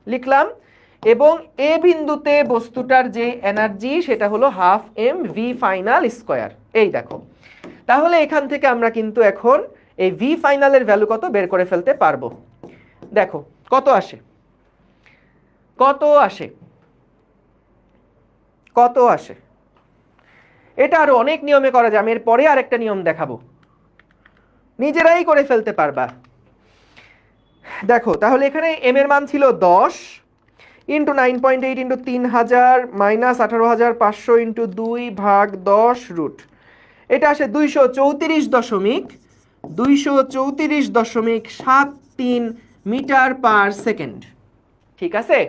S1: লিখলাম। এবং এ বিন্দুতে বস্তুটার যে এনার্জি সেটা হলো 12 mv ফাইনাল স্কয়ার। এই দেখো, তাহলে এখান থেকে আমরা কিন্তু এখন এই ভি ফাইনালের ভ্যালু কত বের করে ফেলতে পারবো। দেখো কত আসে, কত আসে, কত আসে। এটা আরো অনেক নিয়মে করা যায়, আমি এর পরে আরেকটা নিয়ম দেখাবো, নিজেরাই করে ফেলতে পারবা। দেখো তাহলে এখানে এম এর মান ছিল 10 ইন্টু 9.8 ইন্টু 3000 মাইনাস 18,500 ইন্টু 2/10 √ এটা আসে 234.73 মিটার পার সেকেন্ড। ঠিক আছে,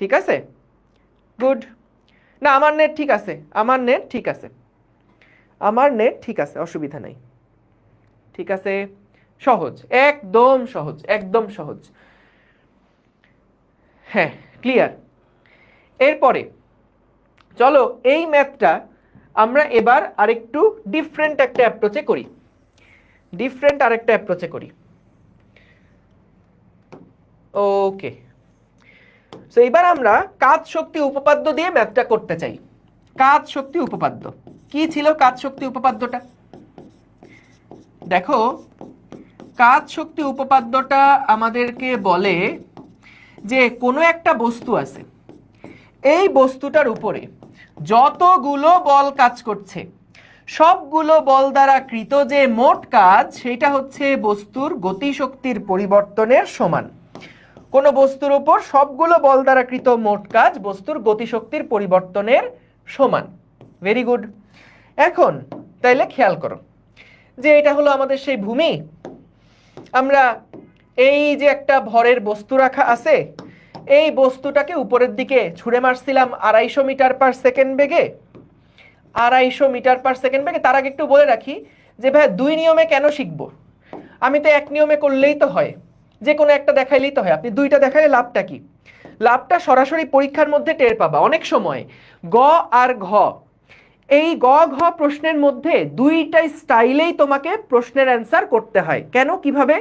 S1: ঠিক আছে, গুড। না আমার নেট ঠিক আছে, আমার নেট ঠিক আছে, আমার নেট ঠিক আছে, অসুবিধা নাই। ঠিক আছে, সহজ, একদম সহজ, একদম সহজ। হ্যাঁ, ক্লিয়ার। এরপরে চলো এই ম্যাথটা আমরা এবার আরেকটু ডিফারেন্ট একটা অ্যাপ্রোচে করি, ডিফারেন্ট আরেকটা অ্যাপ্রোচে করি। ওকে, সো এবার আমরা কাজ শক্তি উপপাদ্য দিয়ে ম্যাথটা করতে চাই। কাজ শক্তি উপপাদ্য কি ছিল? কাজ শক্তি উপপাদ্যটা দেখো, কাজ শক্তি উপপাদ্যটা আমাদেরকে বলে যে কোনো একটা বস্তু আছে, এই বস্তুটার উপরে যতগুলো বল কাজ করছে সবগুলো বল দ্বারা কৃত যে মোট কাজ সেটা হচ্ছে বস্তুর গতিশক্তির পরিবর্তনের সমান। কোনো বস্তুর উপর সবগুলো বল দ্বারা কৃত মোট কাজ বস্তুর গতিশক্তির পরিবর্তনের সমান। Very good. এখন তাইলে খেয়াল করো যে এটা হলো আমাদের সেই ভূমি। আমরা এই যে একটা ভরের বস্তু রাখা আছে, এই বস্তুটাকে উপরের দিকে ছুঁড়ে মারছিলাম 250 মিটার পার সেকেন্ড বেগে, 250 মিটার পার সেকেন্ড বেগে। তার আগে একটু বলে রাখি যে ভাই দুই নিয়মে কেন শিখবো, আমি তো এক নিয়মে করলেই তো হয়, যে কোনো একটা দেখাইলেই তো হয়। আপনি দুইটা দেখাইলে লাভটা কি? লাভটা সরাসরি পরীক্ষার মধ্যে টের পাবা। অনেক সময় গ আর ঘ, এই গ ঘ প্রশ্নের মধ্যে দুইটা স্টাইলেই তোমাকে প্রশ্নের অ্যান্সার করতে হয়। কেন, কিভাবে?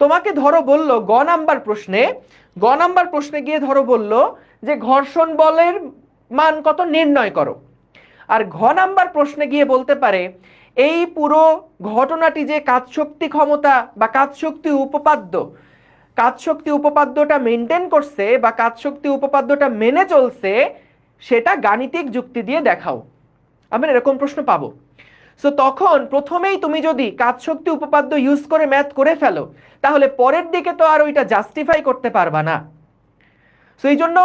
S1: তোমাকে ধরো বলল গ নাম্বার প্রশ্নে গিয়ে ধরো বলল যে ঘর্ষণ বলের মান কত নির্ণয় করো, আর ঘ নাম্বার প্রশ্নে গিয়ে বলতে পারে এই পুরো ঘটনাটি যে কাজ শক্তি ক্ষমতা বা কাজ শক্তি উপপাদ্যটা মেনটেন করছে বা কাজ শক্তি উপপাদ্যটা মেনে চলছে সেটা গাণিতিক যুক্তি দিয়ে দেখাও। আমরা এরকম প্রশ্ন পাবো। সো তখন প্রথমেই তুমি যদি কাজ শক্তি উপপাদ্য ইউজ করে ম্যাথ করে ফেলো তাহলে পরের দিকে তো আর ওইটা জাস্টিফাই করতে পারবা না। সো এই জন্য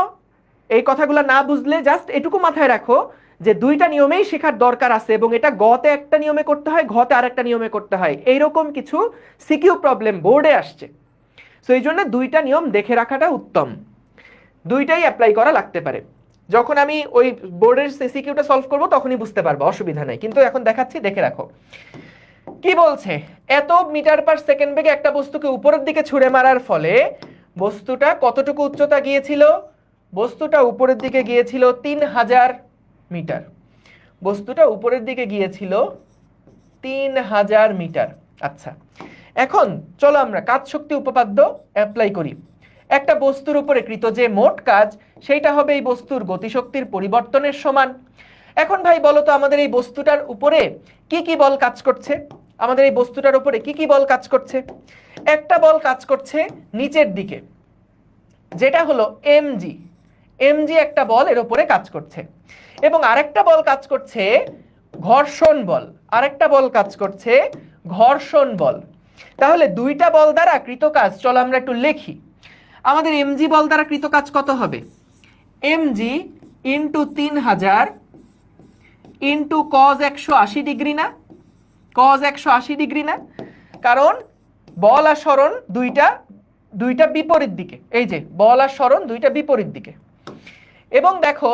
S1: এই কথাগুলো না বুঝলে জাস্ট এটুকু মাথায় রাখো যে দুইটা নিয়মেই শেখার দরকার আছে, এবং এটা গতে একটা নিয়মে করতে হয়, ঘতে আরেকটা নিয়মে করতে হয়। এইরকম কিছু সিকিউ প্রবলেম বোর্ডে আসছে। সো এই জন্য দুইটা নিয়ম দেখে রাখাটা উত্তম, দুইটাই অ্যাপ্লাই করা লাগতে পারে। যখন আমি ওই বোর্ডের সিকিউটা সলভ করব তখনই বুঝতে পারবো, অসুবিধা নেই, কিন্তু এখন দেখাচ্ছি, দেখে রাখো। কি বলছে? এত মিটার পার সেকেন্ড বেগে একটা বস্তুকে উপরের দিকে ছুঁড়ে মারার ফলে বস্তুটা কতটুকু উচ্চতা গিয়েছিল? বস্তুটা উপরের দিকে গিয়েছিল 3000 মিটার। বস্তুটা উপরের দিকে গিয়েছিল 3000 মিটার। আচ্ছা, এখন চলো আমরা কাজ শক্তি উপপাদ্য অ্যাপ্লাই করি। একটা বস্তুর উপরে কৃত যে মোট কাজ সেইটা হবে এই বস্তুর গতিশক্তির পরিবর্তনের সমান। এখন ভাই বলো তো আমাদের এই বস্তুটার উপরে কি কি বল কাজ করছে? আমাদের এই বস্তুটার উপরে কি কি বল কাজ করছে? একটা বল কাজ করছে নিচের দিকে, যেটা হলো এমজি। এমজি একটা বল এর উপরে কাজ করছে, এবং আরেকটা বল কাজ করছে ঘর্ষণ বল। আরেকটা বল কাজ করছে ঘর্ষণ বল। তাহলে দুইটা বল দ্বারা কৃত কাজ চলো আমরা একটু লিখি। আমাদের এমজি বল দ্বারা কৃত কাজ কত হবে? MG into 3000 into cos 180 degree না? কজ 180 ডিগ্রি না? কারণ বল আর সরণ দুইটা দুইটা বিপরীত দিকে, এই যে বল আর সরণ দুইটা বিপরীত দিকে। এবং দেখো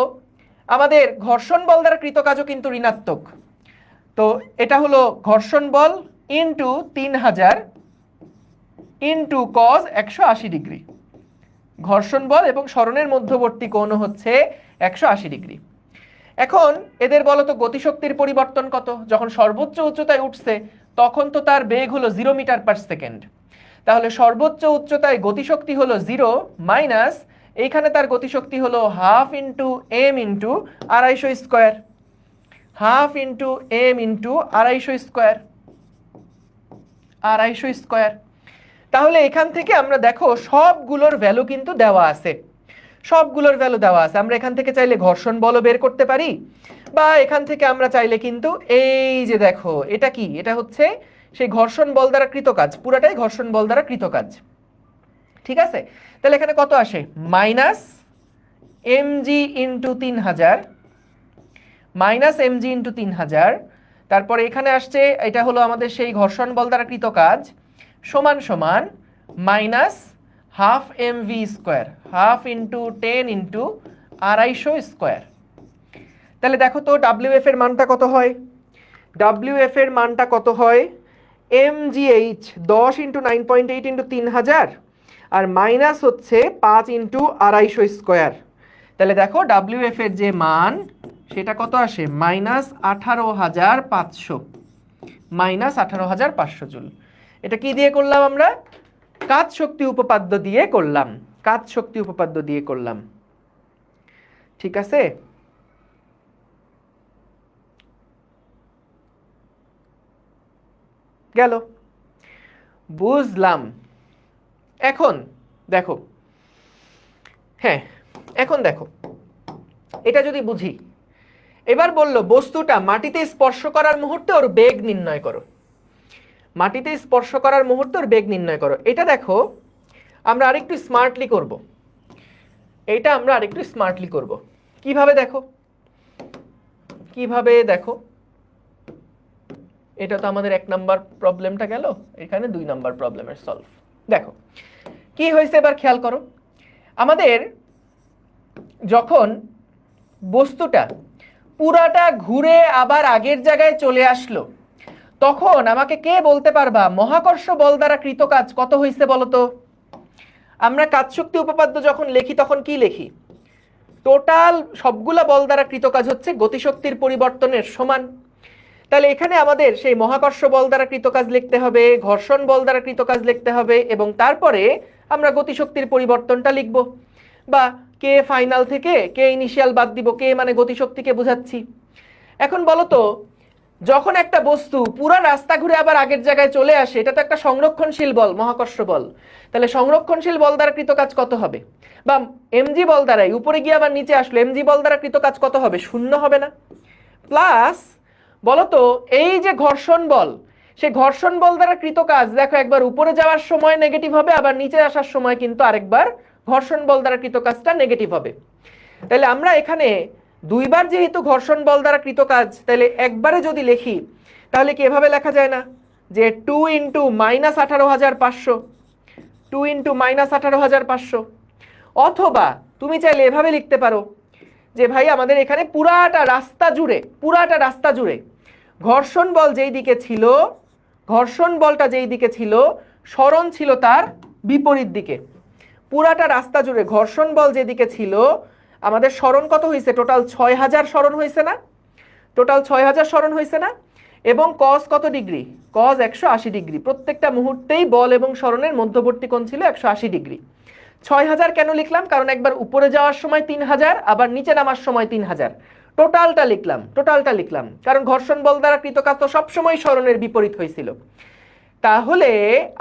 S1: আমাদের ঘর্ষণ বল দ্বারা কৃত কাজও কিন্তু ঋণাত্মক। তো এটা হলো ঘর্ষণ বল ইন্টু 3000 ইন্টু কজ 180 ডিগ্রি। ঘর্ষণ বল এবং সরণের মধ্যবর্তী কোণ হচ্ছে 180 ডিগ্রি। এখন এদের বলো তো গতিশক্তির পরিবর্তন কত? যখন সর্বোচ্চ উচ্চতায় উঠছে তখন তো তার বেগ হলো 0 মিটার পার সেকেন্ড। তাহলে সর্বোচ্চ উচ্চতায় গতিশক্তি হলো 0 মাইনাস এইখানে তার গতিশক্তি হলো half into M into 250 square, half into M into 250 square, 250 square. তাহলে এখান থেকে আমরা দেখো সবগুলোর ভ্যালু কিন্তু দেওয়া আছে, সবগুলোর ভ্যালু দেওয়া আছে। আমরা এখান থেকে চাইলে ঘর্ষণ বলও বের করতে পারি, বা এখান থেকে আমরা চাইলে কিন্তু এই যে দেখো এটা কি, এটা হচ্ছে সেই ঘর্ষণ বল দ্বারা কৃত কাজ, পুরাটাই ঘর্ষণ বল দ্বারা কৃত কাজ। ঠিক আছে, তাহলে এখানে কত আসে? Minus MG into 3000, minus MG into 3000। তারপরে এখানে আসছে এটা হলো আমাদের সেই ঘর্ষণ বল দ্বারা কৃত কাজ, সমান সমান minus half M V square, half into 10 into 250 square. তাহলে দেখো তো ডাব্লিউএফ এর মানটা কত হয়? ডাব্লিউএফ এর মানটা কত হয়? এমজিএইচ 10 ইন্টু 9.8 ইন্টু 3000 আর মাইনাস হচ্ছে 5 ইন্টু 250 স্কোয়ার। তাহলে দেখো ডাব্লিউএফ এর যে মান সেটা কত আসে? Minus 18,500, minus 18,500 joule. এটা কি দিয়ে করলাম আমরা? কাজ শক্তি উপপাদ্য দিয়ে করলাম, কাজ শক্তি উপপাদ্য দিয়ে করলাম। ঠিক আছে, গেল, বুঝলাম। এখন দেখো, হ্যাঁ এখন দেখো এটা যদি বুঝি, এবার বললো বস্তুটা মাটিতে স্পর্শ করার মুহূর্তে ওর বেগ নির্ণয় করো, মাটিতে স্পর্শ করার মুহূর্তে ওর বেগ নির্ণয় করো। এটা দেখো আমরা আরেকটু স্মার্টলি করব, এইটা আমরা আরেকটু স্মার্টলি করব। কিভাবে দেখো, কিভাবে দেখো, এটা তো আমাদের 1 নাম্বার প্রবলেমটা গেল, এখানে 2 নাম্বার প্রবলেমের সলভ। দেখো কি হয়েছে এবার খেয়াল করো, আমাদের যখন বস্তুটা পুরাটা ঘুরে আবার আগের জায়গায় চলে আসলো তখন আমাকে কে বলতে পারবা মহাকর্ষ বল দ্বারা কৃত কাজ কত হয়েছে বলো তো? আমরা কাজ শক্তি উপপাদ্য যখন লিখি তখন কি লিখি? টোটাল সবগুলা বল দ্বারা কৃত কাজ হচ্ছে গতিশক্তির পরিবর্তনের সমান। তাহলে এখানে আমাদের সেই মহাকর্ষ বল দ্বারা কৃত কাজ লিখতে হবে, ঘর্ষণ বল দ্বারা কৃত কাজ লিখতে হবে, এবং তারপরে আমরা গতিশক্তির পরিবর্তনটা লিখব, বা কে ফাইনাল থেকে কে ইনিশিয়াল বাদ দিব, কে মানে গতিশক্তিকে বোঝাচ্ছি। এখন বলো তো যখন একটা বস্তু পুরো রাস্তা ঘুরে আবার আগের জায়গায় চলে আসে এটা তো একটা সংরক্ষণশীল বল, মহাকর্ষ বল। তাহলে সংরক্ষণশীল বল দ্বারা কৃত কাজ কত হবে? বা এমজি বল দ্বারাই উপরে গিয়ে আবার নিচে আসলো, এমজি বল দ্বারা কৃত কাজ কত হবে? 0 হবে না? প্লাস বলতো এই যে ঘর্ষণ বল, সেই ঘর্ষণ বল দ্বারা কৃত কাজ দেখো একবার উপরে যাওয়ার সময় নেগেটিভ হবে, আবার নিচে আসার সময় কিন্তু আরেকবার ঘর্ষণ বল দ্বারা কৃত কাজটা নেগেটিভ হবে। তাহলে আমরা এখানে দুইবার যেহেতু ঘর্ষণ বল দ্বারা কৃত কাজ, তাহলে একবারে যদি লিখি তাহলে কি এভাবে লেখা যায় না যে 2 ইন্টু মাইনাস 18,500, 2 ইন্টু মাইনাস 18,500? অথবা তুমি চাইলে এভাবে লিখতে পারো যে ভাই আমাদের এখানে পুরাটা রাস্তা জুড়ে ঘর্ষণ বল যেই দিকে ছিল, ঘর্ষণ বলটা যেই দিকে ছিল সরণ ছিল তার বিপরীত দিকে। পুরাটা রাস্তা জুড়ে ঘর্ষণ বল যেদিকে ছিল আমাদের সরণ কত হয়েছে? টোটাল 6,000 সরণ হয়েছে না? টোটাল 6,000 সরণ হয়েছে না? এবং কস কত ডিগ্রি? কস 180 ডিগ্রি। প্রত্যেকটা মুহূর্তেই বল এবং সরণের মধ্যবর্তী কোণ ছিল 180 ডিগ্রি। 6,000 কেন লিখলাম? কারণ একবার উপরে যাওয়ার সময় 3,000, আবার নিচে নামার সময় 3,000। টোটালটা লিখলাম কারণ ঘর্ষণ বল দ্বারা কৃত কাজ তো সবসময় সরণের বিপরীত হয়েছিল। তাহলে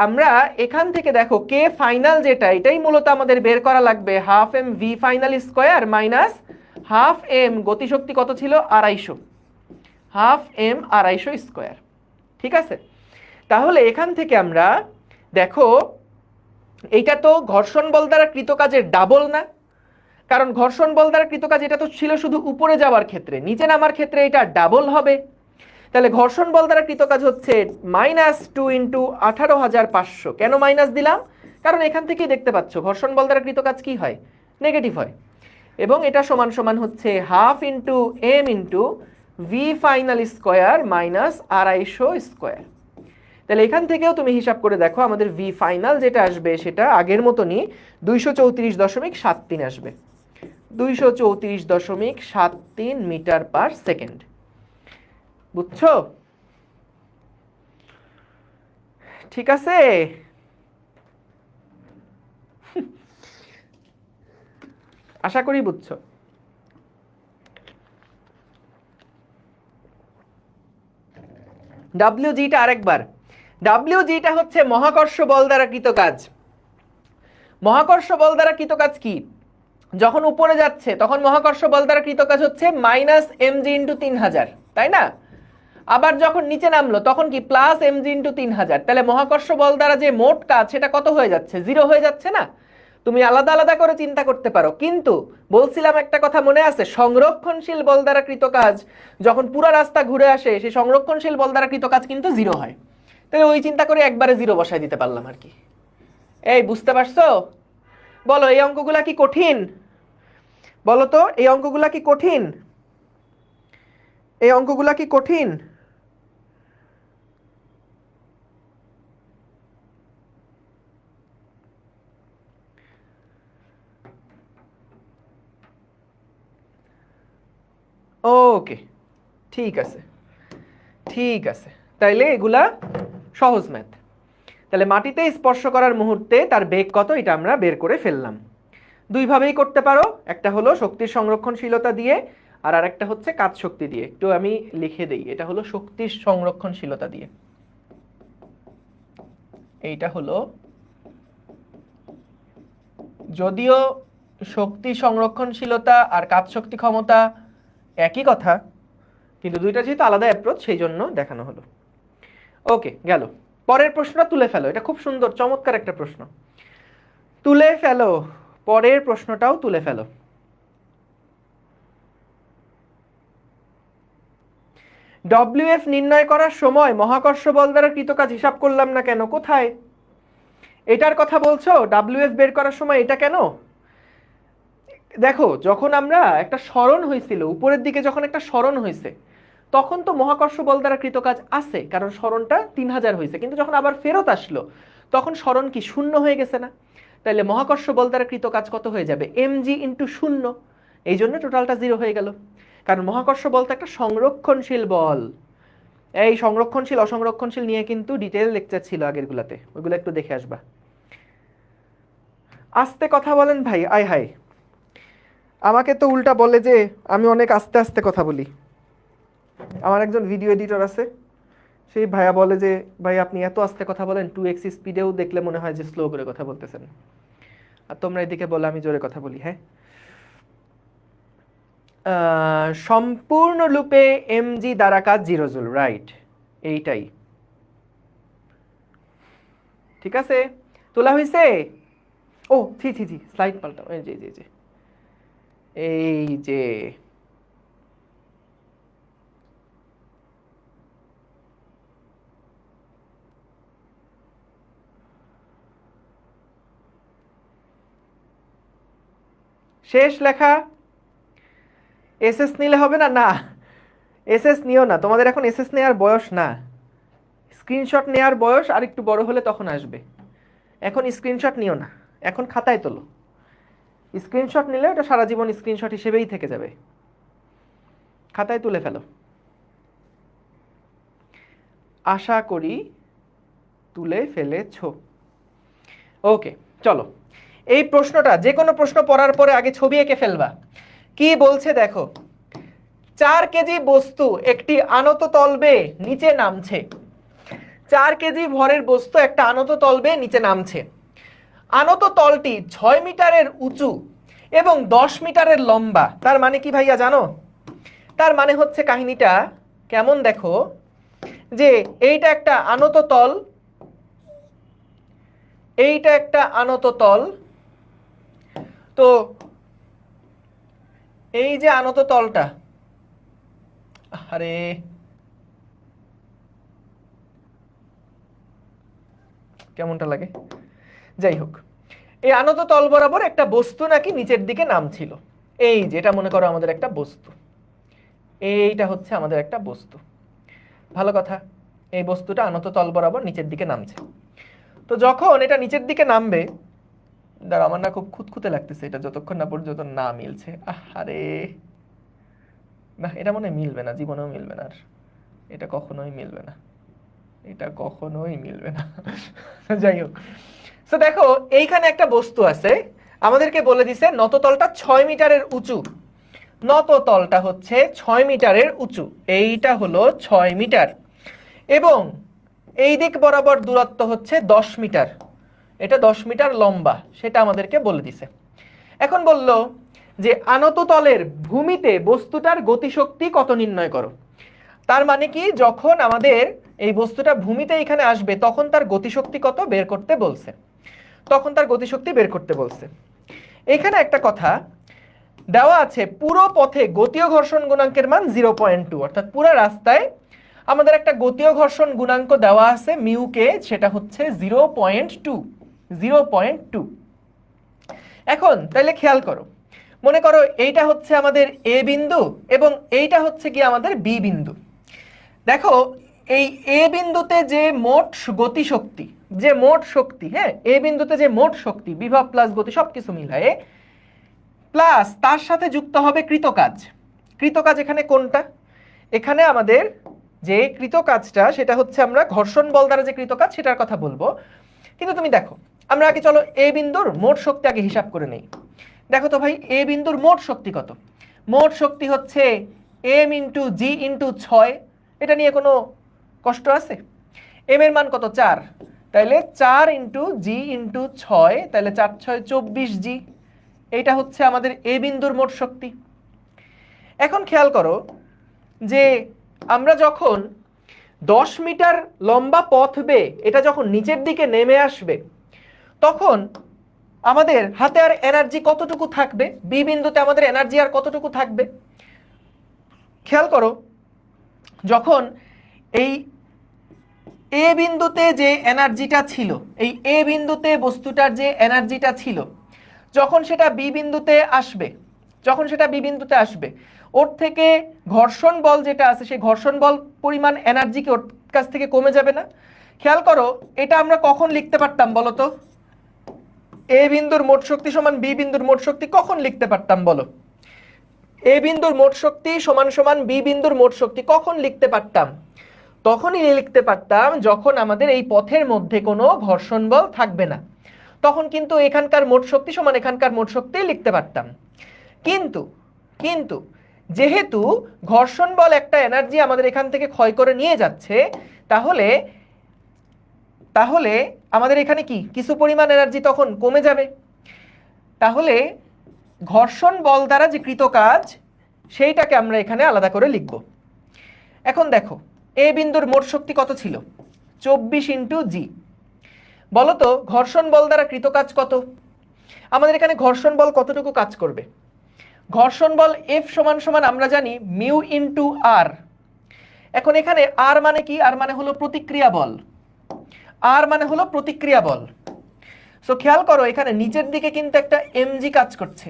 S1: আমরা এখান থেকে দেখো কে ফাইনাল যেটা, এটাই মূলত আমাদের বের করা লাগবে, half M V final square minus half M গতিশক্তি কত ছিল? 250, হাফ এম 250 স্কোয়ার। ঠিক আছে, তাহলে এখান থেকে আমরা দেখো এইটা তো ঘর্ষণ বল দ্বারা কৃত কাজের ডাবল না, কারণ ঘর্ষণ বল দ্বারা কৃত কাজ এটা তো ছিল শুধু উপরে যাওয়ার ক্ষেত্রে, নিচে নামার ক্ষেত্রে এটা ডাবল হবে। তাহলে ঘর্ষণ বল দ্বারা কৃত কাজ হচ্ছে -2 ইন্টু 18,500। কেন মাইনাস দিলাম? কারণ এখান থেকেই দেখতে পাচ্ছ ঘর্ষণ বল দ্বারা কৃত কাজ কি হয়, নেগেটিভ হয়। এবং এটা সমান সমান হচ্ছে half into M into V final square minus 250 square. তাহলে এখান থেকেও তুমি হিসাব করে দেখো আমাদের ভি ফাইনাল যেটা আসবে সেটা আগের মতনই 234.73 আসবে, 234.73 মিটার পার সেকেন্ড। বুঝছো? ঠিক আছে, আশা করি বুঝছো। ডাব্লিউজিটা আরেকবার, ডাব্লিউজিটা হচ্ছে মহাকর্ষ বল দ্বারা কৃত কাজ। মহাকর্ষ বল দ্বারা কৃত কাজ কি, যখন উপরে যাচ্ছে তখন মহাকর্ষ বল দ্বারা কৃত কাজ হচ্ছে মাইনাস এমজি ইন্টু 3000, তাই না? আবার যখন নিচে নামলো তখন কি প্লাস এমজি ইন্টু 3000। তাহলে মহাকর্ষ বল দ্বারা যে মোট কাজ সেটা কত হয়ে যাচ্ছে, 0 হয়ে যাচ্ছে না? তুমি আলাদা আলাদা করে চিন্তা করতে পারো, কিন্তু বলছিলাম একটা কথা মনে আছে, সংরক্ষণশীল বল দ্বারা কৃত কাজ যখন পুরো রাস্তা ঘুরে আসে সেই সংরক্ষণশীল বল দ্বারা কৃত কাজ কিন্তু 0 হয়। তাই ওই চিন্তা করে একবারে 0 বসাই দিতে পারলাম আর কি। এই বুঝতে পারছো? বলো এই অঙ্কগুলা কি কঠিন? বলো তো এই অঙ্কগুলা কি কঠিন? এই অঙ্কগুলা কি কঠিন? ওকে, ঠিক আছে, ঠিক আছে, তাইলে এগুলা সহজ ম্যাথ। তাহলে মাটিতে স্পর্শ করার মুহূর্তে তার বেগ কত এটা আমরা বের করে ফেললাম। দুইভাবেই করতে পারো, একটা হলো শক্তির সংরক্ষণশীলতা দিয়ে, আর আরেকটা হচ্ছে কাজ শক্তি দিয়ে। একটু আমি লিখে দেই, এটা হলো শক্তির সংরক্ষণশীলতা দিয়ে, এইটা হলো, যদিও শক্তি সংরক্ষণশীলতা আর কাজ শক্তি ক্ষমতা একই কথা, কিন্তু দুইটা যেহেতু আলাদা অ্যাপ্রোচ সেই জন্য দেখানো হলো। ওকে, গেল। পরের প্রশ্নটা তুলে ফেলো, এটা খুব সুন্দর চমৎকার একটা প্রশ্ন, তুলে ফেলো, পরের প্রশ্নটাও তুলে ফেলো। ডব্লিউএফ নির্ণয় করার সময় মহাকর্ষ বল দ্বারা কৃত কাজ হিসাব করলাম না কেন, কোথায়? এটার কথা বলছো? ডব্লিউএফ বের করার সময় এটা কেন? দেখো যখন আমরা একটা সরণ হয়েছিল উপরের দিকে, যখন একটা সরণ হয়েছে তখন তো মহাকর্ষ বল দ্বারা কৃত কাজ আছে, কারণ সরণটা 3000 হয়েছে। কিন্তু যখন আবার ফেরত আসলো তখন সরণ কি শূন্য হয়ে গেছে না? তাইলে মহাকর্ষ বল দ্বারা কৃত কাজ কত হয়ে যাবে, এমজি ইন্টু 0। এই জন্য টোটালটা 0 হয়ে গেল, কারণ মহাকর্ষ বল তো একটা সংরক্ষণশীল বল। এই সংরক্ষণশীল অসংরক্ষণশীল নিয়ে কিন্তু ডিটেইল লেকচার ছিল আগের গুলাতে, ওইগুলো একটু দেখে আসবা। আস্তে কথা বলেন ভাই, আয় হায়, আমাকে তো উল্টা বলে যে আমি অনেক আস্তে আস্তে কথা বলি। আমার একজন ভিডিও এডিটর আছে, সেই ভাইয়া বলে যে ভাই আপনি এত আস্তে কথা বলেন, 2x স্পিডেও দেখলে মনে হয় যে স্লো করে কথা বলতেছেন, আর তোমরা এদিকে বলে আমি জোরে কথা বলি। হ্যাঁ, সম্পূর্ণ লুপে এমজি দ্বারা কাজ 0 জুল, রাইট, এইটাই ঠিক আছে। তোলা হয়েছে? ও ছি ছি ছি, স্লাইড পাল্টাও, এই যে যে এই যে শেষ লেখা। এসএস নিলে হবে না? না, এসএস নিও না, তোমাদের এখন এসএস নেওয়ার বয়স না, স্ক্রিনশট নেওয়ার বয়স আর একটু বড় হলে তখন আসবে। এখন স্ক্রিনশট নিও না, এখন খাতায় তোলো। স্ক্রিনশট নিলে ওটা সারা জীবন স্ক্রিনশট হিসেবেই থেকে যাবে, খাতায় তুলে ফেলো। আশা করি তুলে ফেলেছো। ওকে, চলো এই প্রশ্নটা, যে কোনো প্রশ্ন পড়ার পরে আগে ছবি এঁকে ফেলবা। কি বলছে দেখো, 4 কেজি বস্তু একটি আনত তলবে নিচে নামছে। 4 কেজি ভরের বস্তু একটা আনত তলবে নিচে নামছে। আনত তলটি 6 মিটারের উঁচু এবং 10 মিটারের লম্বা। তার মানে কি ভাইয়া জানো? তার মানে হচ্ছে কাহিনীটা কেমন দেখো, যে এইটা একটা আনত তল, এইটা একটা আনত তল, তো এই যে আনত তলটা, আরে কেমনটা লাগে, যাই হোক, এই আনত তল বরাবর একটা বস্তু নাকি নিচের দিকে নামছিল। এই যেটা মনে করো আমাদের একটা বস্তু, এইটা হচ্ছে আমাদের একটা বস্তু। ভালো কথা, এই বস্তুটা আনত তল বরাবর নিচের দিকে নামছে। তো যখন এটা নিচের দিকে নামবে, দাঁড়া আমার না খুব খুঁতখুঁতে লাগতেছে এটা যতক্ষণ না পর্যন্ত না মিলছে। আরে না, এটা মনে হয় মিলবে না, জীবনেও মিলবে না, আর এটা কখনোই মিলবে না, এটা কখনোই মিলবে না। যাই হোক, তো দেখো এইখানে একটা বস্তু আছে, আমাদেরকে বলে দিছে নততলটা 6 মিটারের উঁচু। নততলটা হচ্ছে 6 মিটারের উঁচু, এইটা হলো 6 মিটার, এবং এই দিক বরাবর দূরত্ব হচ্ছে 10 মিটার, এটা 10 মিটার লম্বা, সেটা আমাদেরকে বলে দিছে। এখন বলল যে আনত তলের ভূমিতে বস্তুটার গতিশক্তি কত নির্ণয় করো। তার মানে কি, যখন আমাদের এই বস্তুটা ভূমিতে এখানে আসবে তখন তার গতিশক্তি কত বের করতে বলছে, তখন তার গতিশক্তি বের করতে বলছে। এখানে একটা কথা দেওয়া আছে, পুরো পথে গতীয় ঘর্ষণ গুণাঙ্কের মান 0.2, অর্থাৎ পুরো রাস্তায় আমাদের একটা গতীয় ঘর্ষণ গুণাঙ্ক দেওয়া আছে মিউকে, সেটা হচ্ছে 0.2। 0.2। এখন তাইলে খেয়াল করো, মনে করো এইটা হচ্ছে আমাদের এ বিন্দু এবং এইটা হচ্ছে কি আমাদের বি বিন্দু। দেখো এই এ বিন্দুতে যে মোট গতিশক্তি, যে মোট শক্তি, হ্যাঁ এ বিন্দুতে যে মোট শক্তি, বিভব প্লাস গতি সবকিছু মিলায়ে, প্লাস তার সাথে যুক্ত হবে কৃতকাজ। কৃতকাজ এখানে কোনটা, এখানে আমাদের যে কৃতকাজটা সেটা হচ্ছে আমরা ঘর্ষণ বল দ্বারা যে কৃতকাজ সেটার কথা বলবো। কিন্তু তুমি দেখো, আমরা আগে চলো এ বিন্দুর মোট শক্তি আগে হিসাব করে নেই। দেখো তো ভাই, এ বিন্দুর মোট শক্তি কত? মোট শক্তি হচ্ছে এম ইন্টু জি ইন্টু 6। এটা নিয়ে কোনো কষ্ট আছে? এম এর মান কত? 4, তাইলে 4 ইন্টু জি ইন্টু 6, তাহলে 4 6 24 জি। এইটা হচ্ছে আমাদের এ বিন্দুর মোট শক্তি। এখন খেয়াল করো যে আমরা যখন 10 মিটার লম্বা পথ বেয়ে এটা যখন নিচের দিকে নেমে আসবে, তখন আমাদের হাতে আর এনার্জি কতটুকু থাকবে, বি বিন্দুতে আমাদের এনার্জি আর কতটুকু থাকবে? খেয়াল করো, যখন এই এ বিন্দুতে যে এনার্জিটা ছিল, এই এ বিন্দুতে বস্তুটার যে এনার্জিটা ছিল, যখন সেটা বি বিন্দুতে আসবে, যখন সেটা বি বিন্দুতে আসবে, ওর থেকে ঘর্ষণ বল যেটা আছে সেই ঘর্ষণ বল পরিমাণ এনার্জি কি ওর কাছ থেকে কমে যাবে না? খেয়াল করো, এটা আমরা কখন লিখতে পারতাম বলো তো? এ বিন্দুর মোট শক্তি সমান বি বিন্দুর মোট শক্তি কখন লিখতে পারতাম বলো? এ বিন্দুর মোট শক্তি সমান সমান বি বিন্দুর মোট শক্তি কখন লিখতে পারতাম? তখনই লিখতে পারতাম যখন আমাদের এই পথের মধ্যে কোনো ঘর্ষণ বল থাকবে না, তখন কিন্তু এখানকার মোট শক্তি সমান এখানকার মোট শক্তি লিখতে পারতাম। কিন্তু কিন্তু যেহেতু ঘর্ষণ বল একটা এনার্জি আমাদের এখান থেকে ক্ষয় করে নিয়ে যাচ্ছে, তাহলে তাহলে আমাদের এখানে কি কিছু পরিমাণ এনার্জি তখন কমে যাবে। তাহলে ঘর্ষণ বল দ্বারা যে কৃত কাজ সেইটাকে আমরা এখানে আলাদা করে লিখব। এখন দেখো, এ বিন্দুর মোট শক্তি কত ছিল? 24 ইন্টু জি। বলো তো ঘর্ষণ বল দ্বারা কৃত কাজ কত? আমাদের এখানে ঘর্ষণ বল কতটুকু কাজ করবে? ঘর্ষণ বল এফ সমান সমান আমরা জানি মিউ ইন্টু আর। এখন এখানে আর মানে কি? আর মানে হলো প্রতিক্রিয়া বল, আর মানে হলো প্রতিক্রিয়া বল। সো খেয়াল করো, এখানে নিচের দিকে কিন্তু একটা এমজি কাজ করছে।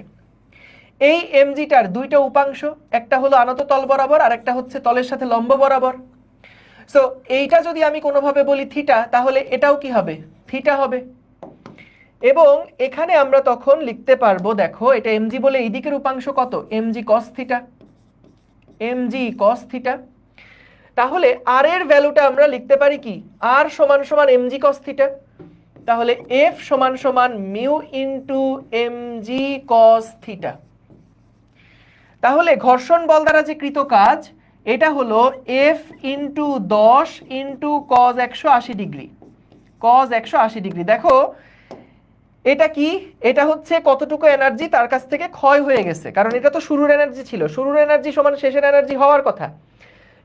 S1: এই এমজিটার দুইটা উপাংশ, একটা হলো আনত তল বরাবর আর একটা হচ্ছে তলের সাথে লম্ব বরাবর। সো এইটা যদি আমি কোনোভাবে বলি থিটা, তাহলে এটাও কি হবে? থিটা হবে। এবং এখানে আমরা তখন লিখতে পারবো, দেখো এটা এমজি বলে এই দিকের উপাংশ কত? MG cos theta, MG cos theta. তাহলে আর এর ভ্যালুটা আমরা লিখতে পারি কি? আর সমান সমান এমজি কস থিটা। তাহলে এফ সমান সমান mu into MG cos theta. তাহলে ঘর্ষণ বল দ্বারা যে কৃত কাজ এটা হলো F into 10 into cos 180 degree, cos 180 degree. দেখো এটা কি? এটা হচ্ছে কতটুকু এনার্জি তার কাছ থেকে ক্ষয় হয়ে গেছে, কারণ এটা তো শুরুর এনার্জি ছিল, শুরুর এনার্জি সমান শেষের এনার্জি হওয়ার কথা,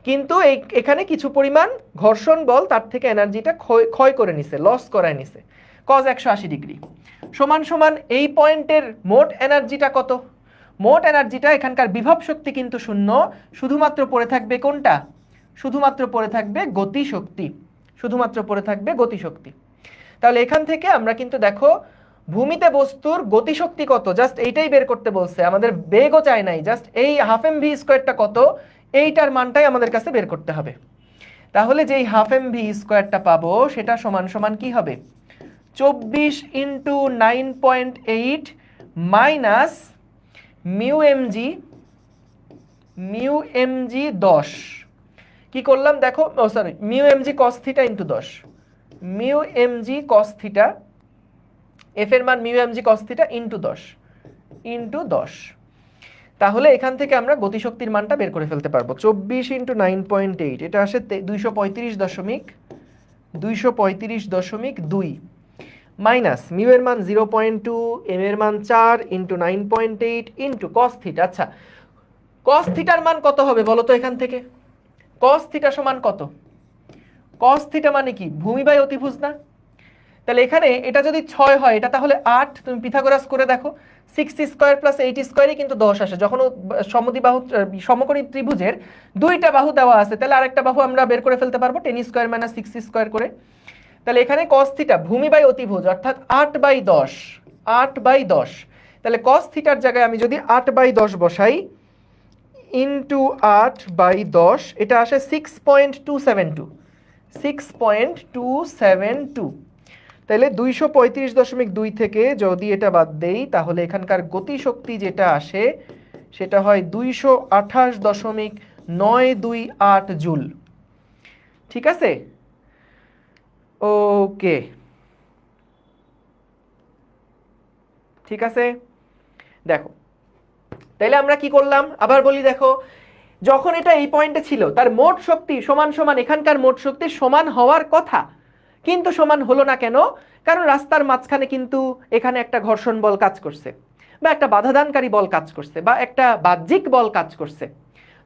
S1: কিন্তু এখানে কিছু পরিমাণ ঘর্ষণ বল তার থেকে এনার্জিটা ক্ষয় করে নিছে, লস করায় নিছে। কজ 180 ডিগ্রি সমান সমান এই পয়েন্টের মোট এনার্জিটা কত? মোট এনার্জিটা, এখানকার বিভব শক্তি কিন্তু শূন্য, শুধুমাত্র পড়ে থাকবে কোনটা? শুধুমাত্র পড়ে থাকবে গতিশক্তি, শুধুমাত্র পড়ে থাকবে গতিশক্তি। তাহলে এখান থেকে আমরা কিন্তু দেখো ভূমিতে বস্তুর গতিশক্তি কত, জাস্ট এইটাই বের করতে বলছে, আমাদের বেগও চাই নাই, জাস্ট এই হাফ এম ভি স্কোয়ারটা কত এইটার মানটাই আমাদের কাছে বের করতে হবে। তাহলে যেই হাফ এম ভি স্কোয়ারটা পাবো সেটা সমান সমান কি হবে, 24 ইন্টু 9.8 মাইনাস মিউ এমজি 10। কি করলাম দেখো, ও sorry, mu m g cos theta into 10, mu m g cos theta, f এর মান mu m g cos theta into 10। তাহলে এখান থেকে আমরা গতিশক্তির মানটা বের করে ফেলতে পারবো। 24 ইন্টু 9.8, এটা আসে 235.2 মাইনাস মিউ এর মান 0.2, এম এর মান 4 ইন্টু 9.8 ইন্টু কস থিটা। আচ্ছা, কস থিটার মান কত হবে বলো তো এখান থেকে? কস থিটা সমান কত? কস থিটা মানে কি, ভূমি বাই অতিভুজ না? তাহলে এখানে এটা যদি 6 হয়, এটা তাহলে 8। তুমি পিথাগোরাস করে দেখো, 6 স্কোয়ার প্লাস 8 স্কোয়ারই কিন্তু 10 আসে। যখন সমদ্বিবাহু সমকোণী ত্রিভুজের দুইটা বাহু দেওয়া আছে, তাহলে আরেকটা বাহু আমরা বের করে ফেলতে পারবো 10 স্কোয়ার মাইনাস 6 স্কোয়ার করে। তাহলে এখানে কস থিটা ভূমি বাই অতিভুজ অর্থাৎ 8/10, 8/10। তাহলে কস থিটার জায়গায় আমি যদি 8/10 বসাই ইন্টু 8/10, এটা আসে 6.272, 6.272। তাহলে 235.2 থেকে যদি এটা বাদ দেই, তাহলে এখানকার গতিশক্তি যেটা আসে সেটা হয় 228.928 জুল। ঠিক আছে, ওকে, ঠিক আছে। দেখো তাইলে আমরা কি করলাম আবার বলি, দেখো যখন এটা এই পয়েন্টে ছিল তার মোট শক্তি সমান সমান এখানকার মোট শক্তির সমান হওয়ার কথা, কিন্তু সমান হলো না কেন? কারণ রাস্তার মাঝখানে কিন্তু এখানে একটা ঘর্ষণ বল কাজ করছে, বা একটা বাধাদানকারী বল কাজ করছে, বা একটা বাহ্যিক বল কাজ করছে।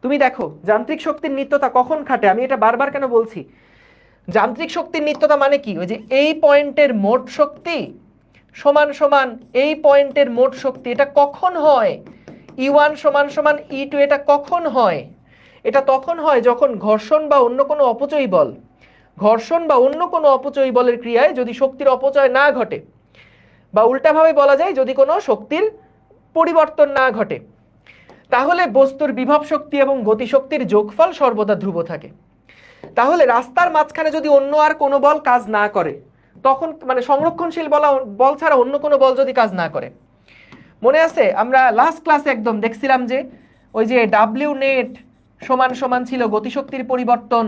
S1: তুমি দেখো যান্ত্রিক শক্তির নিত্যতা কখন খাটে, আমি এটা বারবার কেন বলছি, যান্ত্রিক শক্তির নিত্যতা মানে কি, ওই যে এই পয়েন্টের মোট শক্তি সমান সমান এই পয়েন্টের মোট শক্তি। এটা কখন হয়? E1 সমান সমান E2। এটা কখন হয়? এটা তখন হয় যখন ঘর্ষণ বা অন্য কোনো অপচয়ী বল, ঘর্ষণ বা অন্য কোনো অপচয়ী বলের ক্রিয়ায় যদি শক্তির অপচয় না ঘটে, বা উল্টাভাবে বলা যায় যদি কোনো শক্তির পরিবর্তন না ঘটে, তাহলে বস্তুর বিভব শক্তি এবং গতিশক্তির যোগফল সর্বদা ধ্রুব থাকে। তাহলে রাস্তার মাঝখানে যদি অন্য আর কোনো বল কাজ না করে, তখন মানে সংরক্ষণশীল বল ছাড়া অন্য কোনো বল যদি কাজ না করে, মনে আছে আমরা লাস্ট ক্লাসে একদম দেখছিলাম যে ওই যে ডাব্লিউ নেট সমান সমান ছিল গতিশক্তির পরিবর্তন।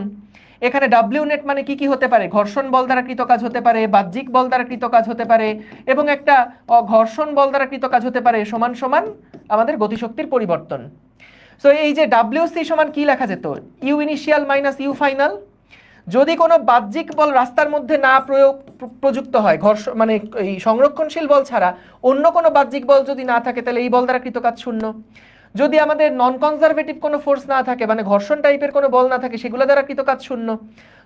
S1: এখানে ডাব্লিউ নেট মানে কি কি হতে পারে, ঘর্ষণ বল দ্বারা কৃত কাজ হতে পারে, বাহ্যিক বল দ্বারা কৃত কাজ হতে পারে, এবং একটা ঘর্ষণ বল দ্বারা কৃত কাজ হতে পারে সমান সমান আমাদের গতিশক্তির পরিবর্তন। সো এই যে ডাব্লিউসি সমান কি লেখা যেত, U initial minus U final. যদি কোনো বাহ্যিক বল রাস্তার মধ্যে না প্রযুক্ত হয়, ঘর্ষণ মানে এই সংরক্ষণশীল বল ছাড়া অন্য কোনো বাহ্যিক বল যদি না থাকে, তাহলে এই বল দ্বারা কৃত কাজ শূন্য। যদি আমাদের নন কনজারভেটিভ কোনো ফোর্স না থাকে, মানে ঘর্ষণ টাইপের কোনো বল না থাকে, সেগুলো দ্বারা কৃত কাজ শূন্য।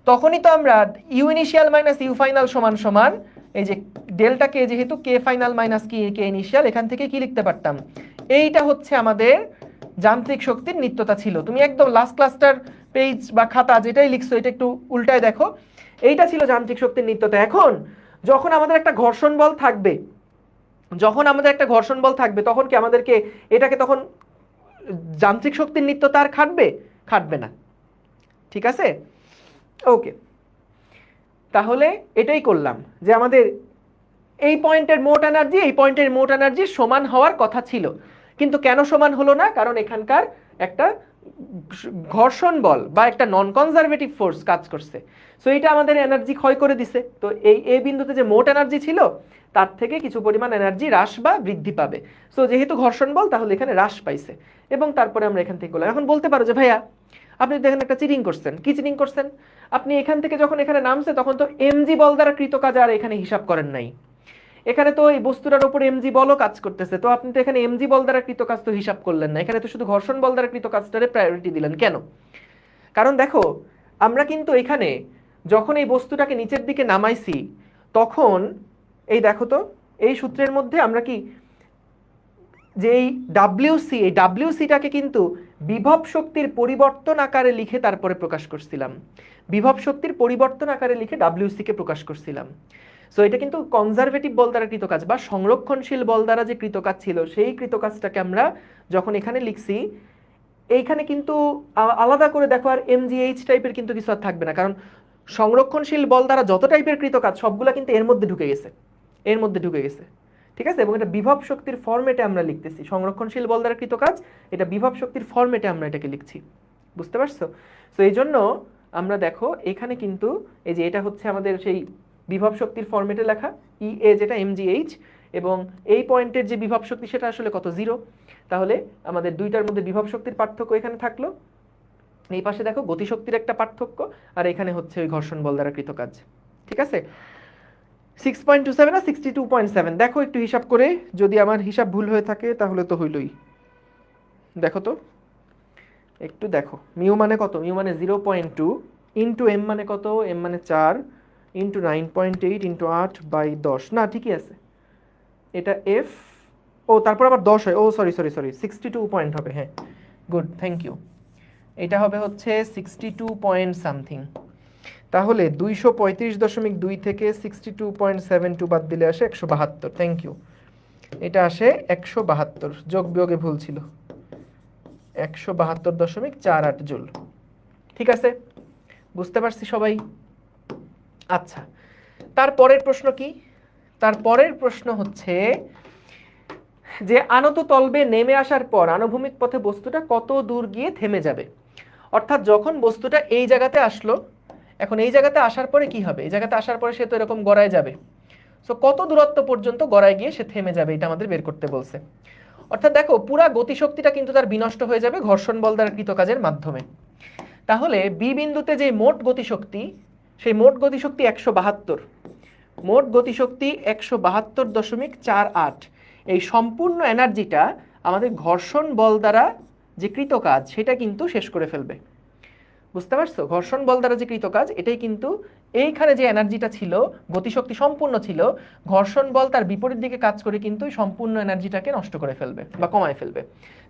S1: তখনই তো আমরা U initial minus U final সমান সমান এই যে ডেল্টা কে, যেহেতু K final minus K initial, এখান থেকে কি লিখতে পারতাম, এইটা হচ্ছে আমাদের যান্ত্রিক শক্তির নিত্যতা ছিল। তুমি একদম লাস্ট ক্লাসটার পেজ বা খাতা যেটাই লিখছো এটা একটু উল্টায় দেখো, এইটা ছিল যান্ত্রিক শক্তির নিত্যতা। এখন যখন আমাদের একটা ঘর্ষণ বল থাকবে, যখন আমাদের একটা ঘর্ষণ বল থাকবে, তখন কি আমাদেরকে এটাকে তখন যান্ত্রিক শক্তির নিত্যতা আর খাটবে? খাটবে না। ঠিক আছে, ওকে। তাহলে এটাই করলাম যে আমাদের এই পয়েন্টের মোট এনার্জি এই পয়েন্টের মোট এনার্জি সমান হওয়ার কথা ছিল, কিন্তু কেন সমান হলো না? কারণ এখানকার একটা ঘর্ষণ বল বা একটা নন কনজারভেটিভ ফোর্স কাজ করছে। সো এটা আমাদের এনার্জি ক্ষয় করে দিছে। তো এই বিন্দুতে যে মোট এনার্জি ছিল তার থেকে কিছু পরিমাণ এনার্জি হ্রাস বা বৃদ্ধি পাবে। সো যেহেতু ঘর্ষণ বল, তাহলে এখানে হ্রাস পাইছে, এবং তারপরে আমরা এখান থেকে করলাম। এখন বলতে পারো যে ভাইয়া আপনি দেখেন একটা চিটিং করছেন। কি চিটিং করছেন? আপনি এখান থেকে যখন এখানে নামছে তখন তো এমজি বল দ্বারা কৃত কাজ আর এখানে হিসাব করেন নাই। এখানে তো এই বস্তুটার উপর এমজি বলও কাজ করতেছে, তো আপনি তো এখানে এমজি বল দ্বারা কৃত কাজ তো হিসাব করলেন না, এখানে তো শুধু ঘর্ষণ বল দ্বারা কৃত কাজটারে প্রায়োরিটি দিলেন কেন? কারণ দেখো আমরা কিন্তু এখানে যখন এই বস্তুটাকে নিচের দিকে নামাইছি, তখন এই দেখো তো এই সূত্রের মধ্যে আমরা কি যে এই ডাব্লিউসিটাকে কিন্তু বিভব শক্তির পরিবর্তন আকারে লিখে তারপরে প্রকাশ করছিলাম। বিভব শক্তির পরিবর্তন আকারে লিখে ডাব্লিউসি কে প্রকাশ করছিলাম। সো এটা কিন্তু কনজারভেটিভ বল দ্বারা কৃত কাজ বা সংরক্ষণশীল বল দ্বারা যে কৃত কাজ ছিল সেই কৃত কাজটাকে আমরা যখন এখানে লিখছি, এইখানে কিন্তু আলাদা করে দেখো আর এমজিএইচ টাইপের কিন্তু কিছু আর থাকবে না, কারণ সংরক্ষণশীল বল দ্বারা যত টাইপের কৃত কাজ সবগুলো কিন্তু এর মধ্যে ঢুকে গেছে, এর মধ্যে ঢুকে গেছে। ঠিক আছে, এবং এটা বিভব শক্তির ফরম্যাটে আমরা লিখতেছি। সংরক্ষণশীল বল দ্বারা কৃত কাজ এটা বিভব শক্তির ফরম্যাটে আমরা এটাকে লিখছি, বুঝতে পারছো? তো এই জন্য আমরা দেখো এখানে কিন্তু এই যে এটা হচ্ছে আমাদের সেই বিভব শক্তির ফরম্যাটে লেখা ইএ যেটা এমজিএইচ, এবং এই পয়েন্টের যে বিভব শক্তি সেটা আসলে কত, 0। তাহলে আমাদের দুইটার মধ্যে বিভব শক্তির পার্থক্য এখানে থাকলো। এই পাশে দেখো গতিশক্তির একটা পার্থক্য, আর এখানে হচ্ছে ওই ঘর্ষণ বল দ্বারা কৃত কাজ। ঠিক আছে, 6.27 আর 62.7 দেখো একটু হিসাব করে, যদি আমার হিসাব ভুল হয়ে থাকে তাহলে তো হইলই। দেখো তো একটু দেখো, মিউ মানে কত, মিউ মানে 0.2 ইন্টু এম মানে কত, এম মানে 4 ইন্টু 9.8 ইন্টু 8/10, না ঠিকই আছে, এটা এফ, ও তারপর আবার 10 হয়, ও সরি 62 পয়েন্ট হবে, হ্যাঁ গুড, থ্যাংক ইউ। এটা হবে হচ্ছে 62 পয়েন্ট সামথিং। তাহলে 235.2 থেকে 62.72 বাদ দিলে আসে 172, থ্যাংক ইউ। এটা আসে 172, যোগ বিয়োগে ভুল ছিল, 172.48 জুল। ঠিক আছে, বুঝতে পারছি সবাই? আচ্ছা, তারপরের প্রশ্ন কি? তারপরের প্রশ্ন হচ্ছে যে আনত তলবে নেমে আসার পর আনুভূমিক পথে বস্তুটা কত দূর গিয়ে থেমে যাবে। অর্থাৎ যখন বস্তুটা এই জায়গাতে আসলো, এখন এই জায়গাতে আসার পরে কি হবে, এই জায়গাতে আসার পরে সে তো এরকম গড়ায় যাবে, সো কত দূরত্ব পর্যন্ত গড়ায় গিয়ে সে থেমে যাবে, এটা আমাদের বের করতে বলছে। অর্থাৎ দেখো পুরা গতিশক্তিটা কিন্তু তার বিনষ্ট হয়ে যাবে ঘর্ষণ বল দ্বারা কৃত কাজের মাধ্যমে। তাহলে বি বিন্দুতে যে মোট গতিশক্তি, সেই মোট গতিশক্তি 172, মোট গতিশক্তি 172.48, এই সম্পূর্ণ এনার্জিটা আমাদের ঘর্ষণ বল দ্বারা যে কৃত কাজ সেটা কিন্তু শেষ করে ফেলবে, বুঝতে পারছো? ঘর্ষণ বল দ্বারা যে কৃত কাজ এটাই কিন্তু, এইখানে যে এনার্জিটা ছিল, গতিশক্তি সম্পূর্ণ ছিল, ঘর্ষণ বল তার বিপরীত দিকে কাজ করে কিন্তু সম্পূর্ণ এনার্জিটাকে নষ্ট করে ফেলবে বা কমায় ফেলবে।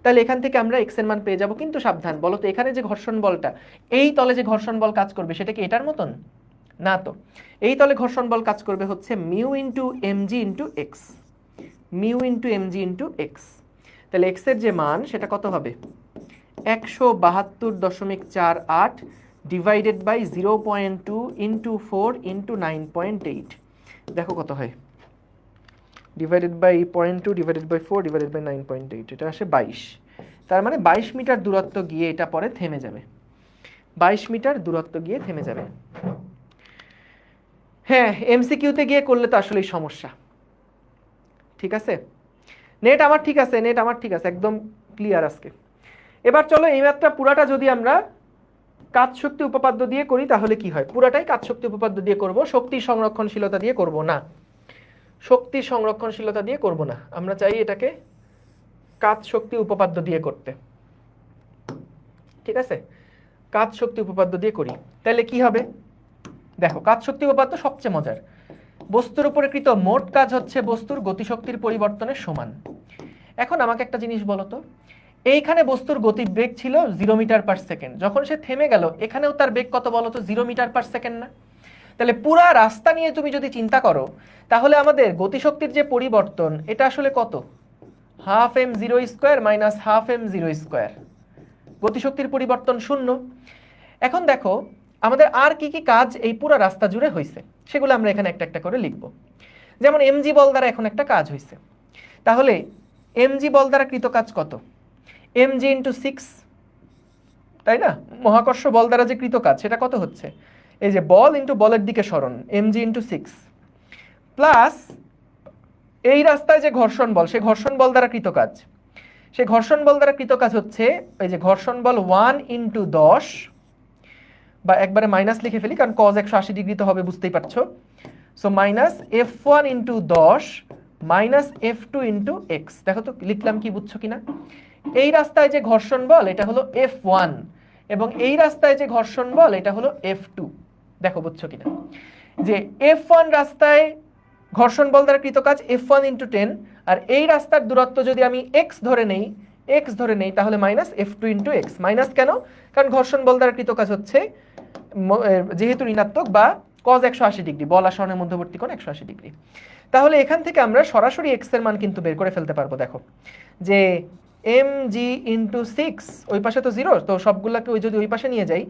S1: তাহলে এখান থেকে আমরা এক্স এর মান পেয়ে যাব, কিন্তু সাবধান, বলো তো এখানে যে ঘর্ষণ বলটা, এই তলে যে ঘর্ষণ বল কাজ করবে সেটা কি এটার মতন? না তো, এই তলে ঘর্ষণ বল কাজ করবে হচ্ছে mu into MG into x, mu into MG into X. তাহলে এক্স এর যে মান সেটা কত হবে, 172.48 ডিভাইডেড বাই 0.2 ইন্টু 4 ইন্টু 9.8, দেখো কত হয়, divided by 0.2 divided by 4 divided by 9.8, এটা আসে 22। তার মানে 22 মিটার দূরত্ব গিয়ে এটা পরে থেমে যাবে, 22 মিটার দূরত্ব গিয়ে থেমে যাবে। হ্যাঁ, এমসিকিউতে গিয়ে করলে তো আসলেই সমস্যা। ঠিক আছে, নেট আমার ঠিক আছে, নেট আমার ঠিক আছে, একদম ক্লিয়ার আজকে। এবার চলো এই ম্যাথটা পুরাটা যদি আমরা কাজ শক্তি উপপাদ্য দিয়ে করি তাহলে কি হয়, পুরাটাই কাজ শক্তি উপপাদ্য দিয়ে করব, শক্তি সংরক্ষণশীলতা দিয়ে করব না, শক্তি সংরক্ষণশীলতা দিয়ে করব না, আমরা চাই এটাকে কাজ শক্তি উপপাদ্য দিয়ে করতে। ঠিক আছে, কাজ শক্তি উপপাদ্য দিয়ে করি, তাহলে কি হবে দেখো, কাজ শক্তি উপপাদ্য সবচেয়ে মজার। বস্তুর উপরে কৃত মোট কাজ হচ্ছে বস্তুর গতিশক্তির পরিবর্তনের সমান। এখন আমাকে একটা জিনিস বলো তো, এইখানে বস্তুর গতিবেগ ছিল 0 মিটার পার সেকেন্ড, যখন সে থেমে গেল এখানেও তার বেগ কত বলো তো, 0 মিটার পার সেকেন্ড না? তাহলে পুরা রাস্তা নিয়ে তুমি যদি চিন্তা করো তাহলে আমাদের গতিশক্তির যে পরিবর্তন এটা আসলে কত, half m zero square minus half m zero square, গতিশক্তির পরিবর্তন 0। এখন দেখো আমাদের আর কি কি কাজ এই পুরো রাস্তা জুড়ে হয়েছে সেগুলো আমরা এখানে একটা একটা করে লিখব। যেমন এমজি বল দ্বারা এখন একটা কাজ হয়েছে, তাহলে এমজি বল দ্বারা কৃত কাজ কত, এমজি ইন্টু 6, তাই না? মহাকর্ষ বল দ্বারা যে কৃত কাজ সেটা কত হচ্ছে, এই যে বল ইন্টু বলের দিকে সরণ, এমজি ইন্টু 6, প্লাস এই রাস্তায় যে ঘর্ষণ বল, সেই ঘর্ষণ বল দ্বারা কৃত কাজ, সেই ঘর্ষণ বল দ্বারা কৃত কাজ হচ্ছে এই যে ঘর্ষণ বল 1 ইন্টু 10, বা একবারে মাইনাস লিখে ফেলি কারণ cos 180 ডিগ্রি তো হবে, বুঝতেই পারছো। So minus f1 into 10 minus f2 into X. দেখো তো লিখলাম কি, বুঝছো কিনা? এই রাস্তায় যে ঘর্ষণ বল এটা হলো f1, এবং এই রাস্তায় যে ঘর্ষণ বল এটা হলো f2। দেখো বুঝছো কিনা, যে f1 রাস্তায় ঘর্ষণ বল দ্বারা কৃত কাজ f1 ইন্টু 10, আর এই রাস্তার দূরত্ব যদি আমি x ধরে নেই তাহলে minus f2 into x. Minus কেন? কারণ ঘর্ষণ বল দ্বারা কৃত কাজ হচ্ছে যেহেতু ঋণাত্মক বা কজ 180 ডিগ্রি, বল আর সরণের মধ্যবর্তী কোণ 180 ডিগ্রি। তাহলে এখান থেকে আমরা সরাসরি এক্স এর মান কিন্তু বের করে ফেলতে পারবো। দেখো যে mg ইন্টু 6, ওই পাশে তো 0, তো সবগুলোকে যদি ওই পাশে নিয়ে যাই,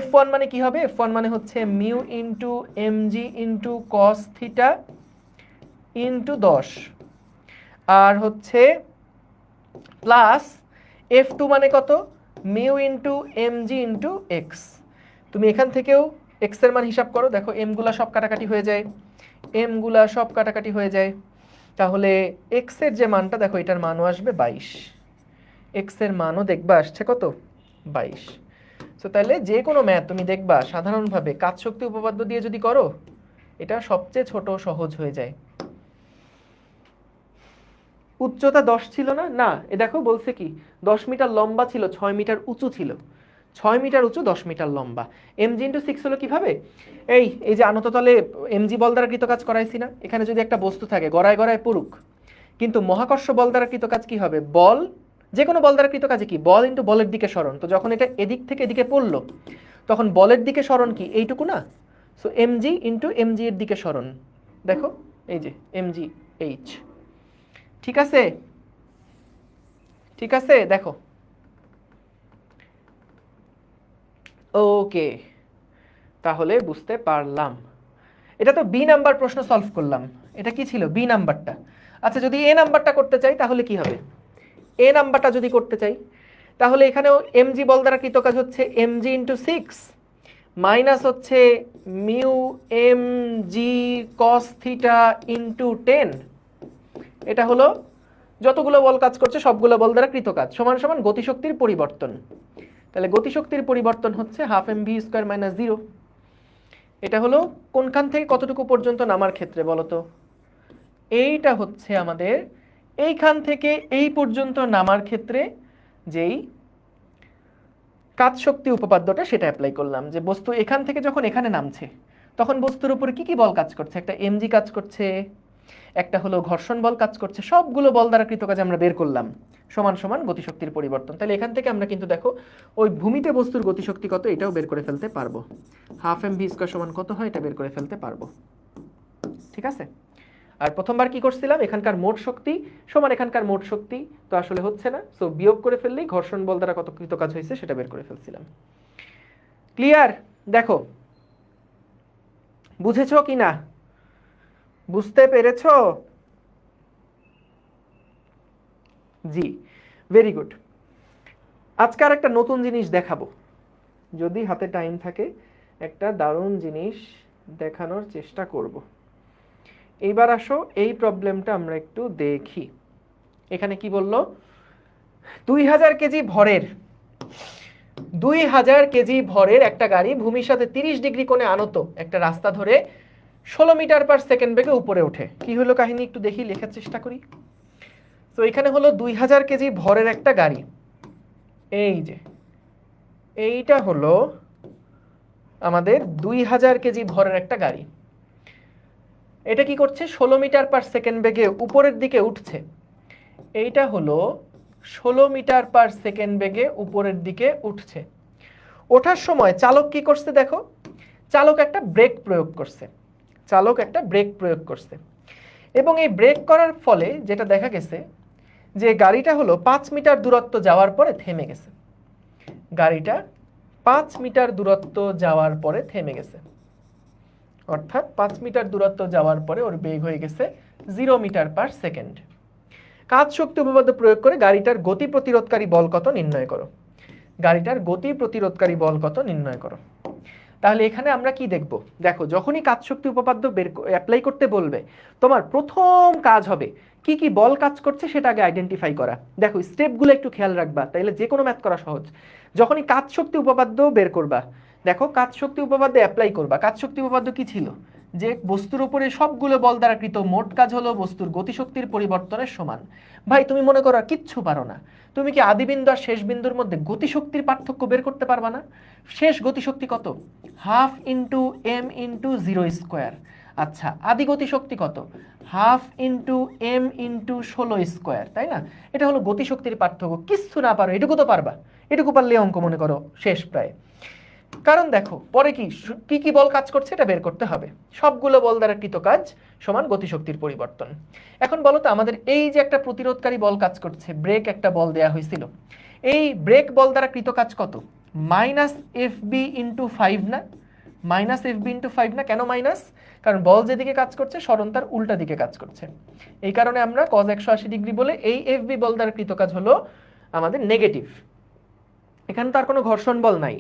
S1: f1 মানে কি হবে? f1 মানে হচ্ছে mu into mg into cos theta into 10, আর হচ্ছে প্লাস f2 মানে কত? Mu into mg into x. তুমি এখান থেকেও এক্স এর মান হিসাব করো, দেখো m গুলা সব কাটাকাটি হয়ে যায়, m গুলা সব কাটাকাটি হয়ে যায়। তাহলে এক্স এর যে মানটা দেখো, এটার মানও আসবে 22, এক্স এর মানও দেখবা আসছে কত? 22। সো তাহলে যে কোনো ম্যাথ তুমি দেখবা সাধারণভাবে কাজ শক্তি উপপাদ্য দিয়ে যদি করো, এটা সবচেয়ে ছোট সহজ হয়ে যায়। উচ্চতা 10 ছিল না, না এ দেখো বলছে কি 10 মিটার লম্বা ছিল, 6 মিটার উঁচু ছিল, 6 মিটার উঁচু 10 মিটার লম্বা। mg ইন্টু 6 হলো কিভাবে? এই যে আনততলে mg বল দ্বারা কৃত কাজ করাইছি না, এখানে যদি একটা বস্তু থাকে গড়ায় গড়ায় পড়ুক, কিন্তু মহাকর্ষ বল দ্বারা কৃত কাজ কি হবে? বল, যে কোনো বল দ্বারা কৃত কাজে কি? বল ইন্টু বলের দিকে সরণ। তো যখন এটা এদিক থেকে এদিকে পড়লো, তখন বলের দিকে সরণ কি এইটুকু না? সো mg ইন্টু mg এর দিকে সরণ, দেখো এই যে mg h। ঠিক আছে, ঠিক আছে, দেখো ওকে, তাহলে বুঝতে পারলাম। এটা তো বি নাম্বার প্রশ্ন সলভ করলাম, এটা কি ছিল? বি নাম্বারটা। আচ্ছা যদি এ নাম্বারটা করতে চাই তাহলে কি হবে? এ নাম্বারটা যদি করতে চাই তাহলে এখানেও mg বল দ্বারা কৃত কাজ হচ্ছে mg ইন্টু 6 মাইনাস হচ্ছে mu mg cos theta into 10, এটা হলো যতগুলো বল কাজ করছে সবগুলো বল দ্বারা কৃত কাজ, সমান সমান গতিশক্তির পরিবর্তন। তাহলে গতিশক্তির পরিবর্তন হচ্ছে হাফ mv স্কয়ার মাইনাস 0। এটা হলো কোনখান থেকে কতটুকু পর্যন্ত নামার ক্ষেত্রে বলো তো? এইটা হচ্ছে আমাদের এইখান থেকে এই পর্যন্ত নামার ক্ষেত্রে যেই কাজ শক্তি উপপাদ্যটা, সেটা অ্যাপ্লাই করলাম। যে বস্তু এখান থেকে যখন এখানে নামছে, তখন বস্তুর উপরে কি কি বল কাজ করছে? একটা mg কাজ করছে, একটা হলো ঘর্ষণ বল কাজ করছে, সবগুলো বল দ্বারা কৃত কাজ আমরা বের করলাম, সমান সমান গতিশক্তির পরিবর্তন। তাহলে এখান থেকে আমরা কিন্তু দেখো ওই ভূমিতে বস্তুর গতিশক্তি কত এটাও বের করে ফেলতে পারবো, হাফ mv স্কয়ার সমান কত হয় এটা বের করে ফেলতে পারবো। ঠিক আছে, আর প্রথমবার কি করছিলাম? এখানকার মোট শক্তি সমান এখানকার মোট শক্তি, তো আসলে হচ্ছে না, সো বিয়োগ করে ফেললেই ঘর্ষণ বল দ্বারা কত কৃত কাজ হয়েছে সেটা বের করে ফেলছিলাম। ক্লিয়ার? দেখো বুঝেছো কি না? বুঝতে পেরেছো? জি, ভেরি গুড। আজকে আর একটা নতুন জিনিস দেখাবো, যদি হাতে টাইম থাকে একটা দারুণ জিনিস দেখানোর চেষ্টা করব। এইবার আসো এই প্রবলেমটা আমরা একটু দেখি। এখানে কি বললো? 2000 কেজি ভরের 2000 কেজি ভরের একটা গাড়ি ভূমির সাথে 30 ডিগ্রি কোণে আনত একটা রাস্তা ধরে 16 মিটার পার সেকেন্ড বেগে উপরে ওঠে। কি হলো কাহিনী একটু দেখি, লেখার চেষ্টা করি। তো এখানে হলো 2000 কেজি ভরের একটা গাড়ি, এই যে এইটা হলো আমাদের 2000 কেজি ভরের একটা গাড়ি। এটা কি করছে? 16 মিটার পার সেকেন্ড বেগে উপরের দিকে উঠছে। এইটা হলো 16 মিটার পার সেকেন্ড বেগে উপরের দিকে উঠছে। ওঠার সময় চালক কি করছে দেখো, চালক একটা ব্রেক প্রয়োগ করছে, চালক একটা ব্রেক প্রয়োগ করছে, এবং এই ব্রেক করার ফলে যেটা দেখা গেছে যে গাড়িটা হলো 5 মিটার দূরত্ব যাওয়ার পরে থেমে গেছে। গাড়িটা 5 মিটার দূরত্ব যাওয়ার পরে থেমে গেছে, অর্থাৎ 5 মিটার দূরত্ব যাওয়ার পরে ওর বেগ হয়ে গেছে 0 মিটার পার সেকেন্ড। কাজ শক্তি উপপাদ্য প্রয়োগ করে গাড়িটার গতি প্রতিরোধকারী বল কত নির্ণয় করো। গাড়িটার গতি প্রতিরোধকারী বল কত নির্ণয় করো। তাহলে এখানে আমরা কি দেখব? দেখো যখনই কাজ শক্তি উপপাদ্য অ্যাপ্লাই করতে বলবে, তোমার প্রথম কাজ হবে কি কি বল কাজ করছে সেটা আগে আইডেন্টিফাই করা। দেখো স্টেপগুলো একটু খেয়াল রাখবা, তাইলে যে কোনো ম্যাথ করা সহজ। যখনই কাজ শক্তি উপপাদ্য বের করবা, দেখো কাজ শক্তি উপপাদ্য অ্যাপ্লাই করবা। কাজ শক্তি উপপাদ্য কি ছিল? যে বস্তুর উপরে সবগুলো বল দ্বারা কৃত মোট কাজ হলো বস্তুর গতিশক্তির পরিবর্তনের সমান। ভাই তুমি মনে করো কিচ্ছু পারো না, তুমি কি আদি বিন্দু আর শেষ বিন্দুর মধ্যে গতিশক্তির পার্থক্য বের করতে পারবা না? শেষ গতিশক্তি কত? Half into M into 0 square. আচ্ছা আদি গতিশক্তি কত? Half into M into 16 square, তাই না? এটা হলো গতিশক্তির পার্থক্য। কিচ্ছু না পারো, এটুকু তো পারবা, এটুকু পারলে অঙ্ক মনে করো শেষ প্রায়। কারণ দেখো পরে কি কি বল কাজ করছে এটা বের করতে হবে। সবগুলো বল দ্বারা কৃত কাজ সমান গতিশক্তির পরিবর্তন। এখন বলো তো আমাদের এই যে একটা প্রতিরোধকারী বল কাজ করছে, ব্রেক একটা বল দেয়া হয়েছিল, এই ব্রেক বল দ্বারা কৃত কাজ কত? মাইনাস এফ বি ইন্টু 5 না? মাইনাস এফ বি ইন্টু 5 না? কেন মাইনাস? কারণ বল যেদিকে কাজ করছে সরণ তার উল্টা দিকে কাজ করছে। এই কারণে আমরা cos 180 ডিগ্রি বলে এই এফ বি বল দ্বারা কৃত কাজ হলো আমাদের নেগেটিভ। এখানে তো আর কোনো ঘর্ষণ বল নাই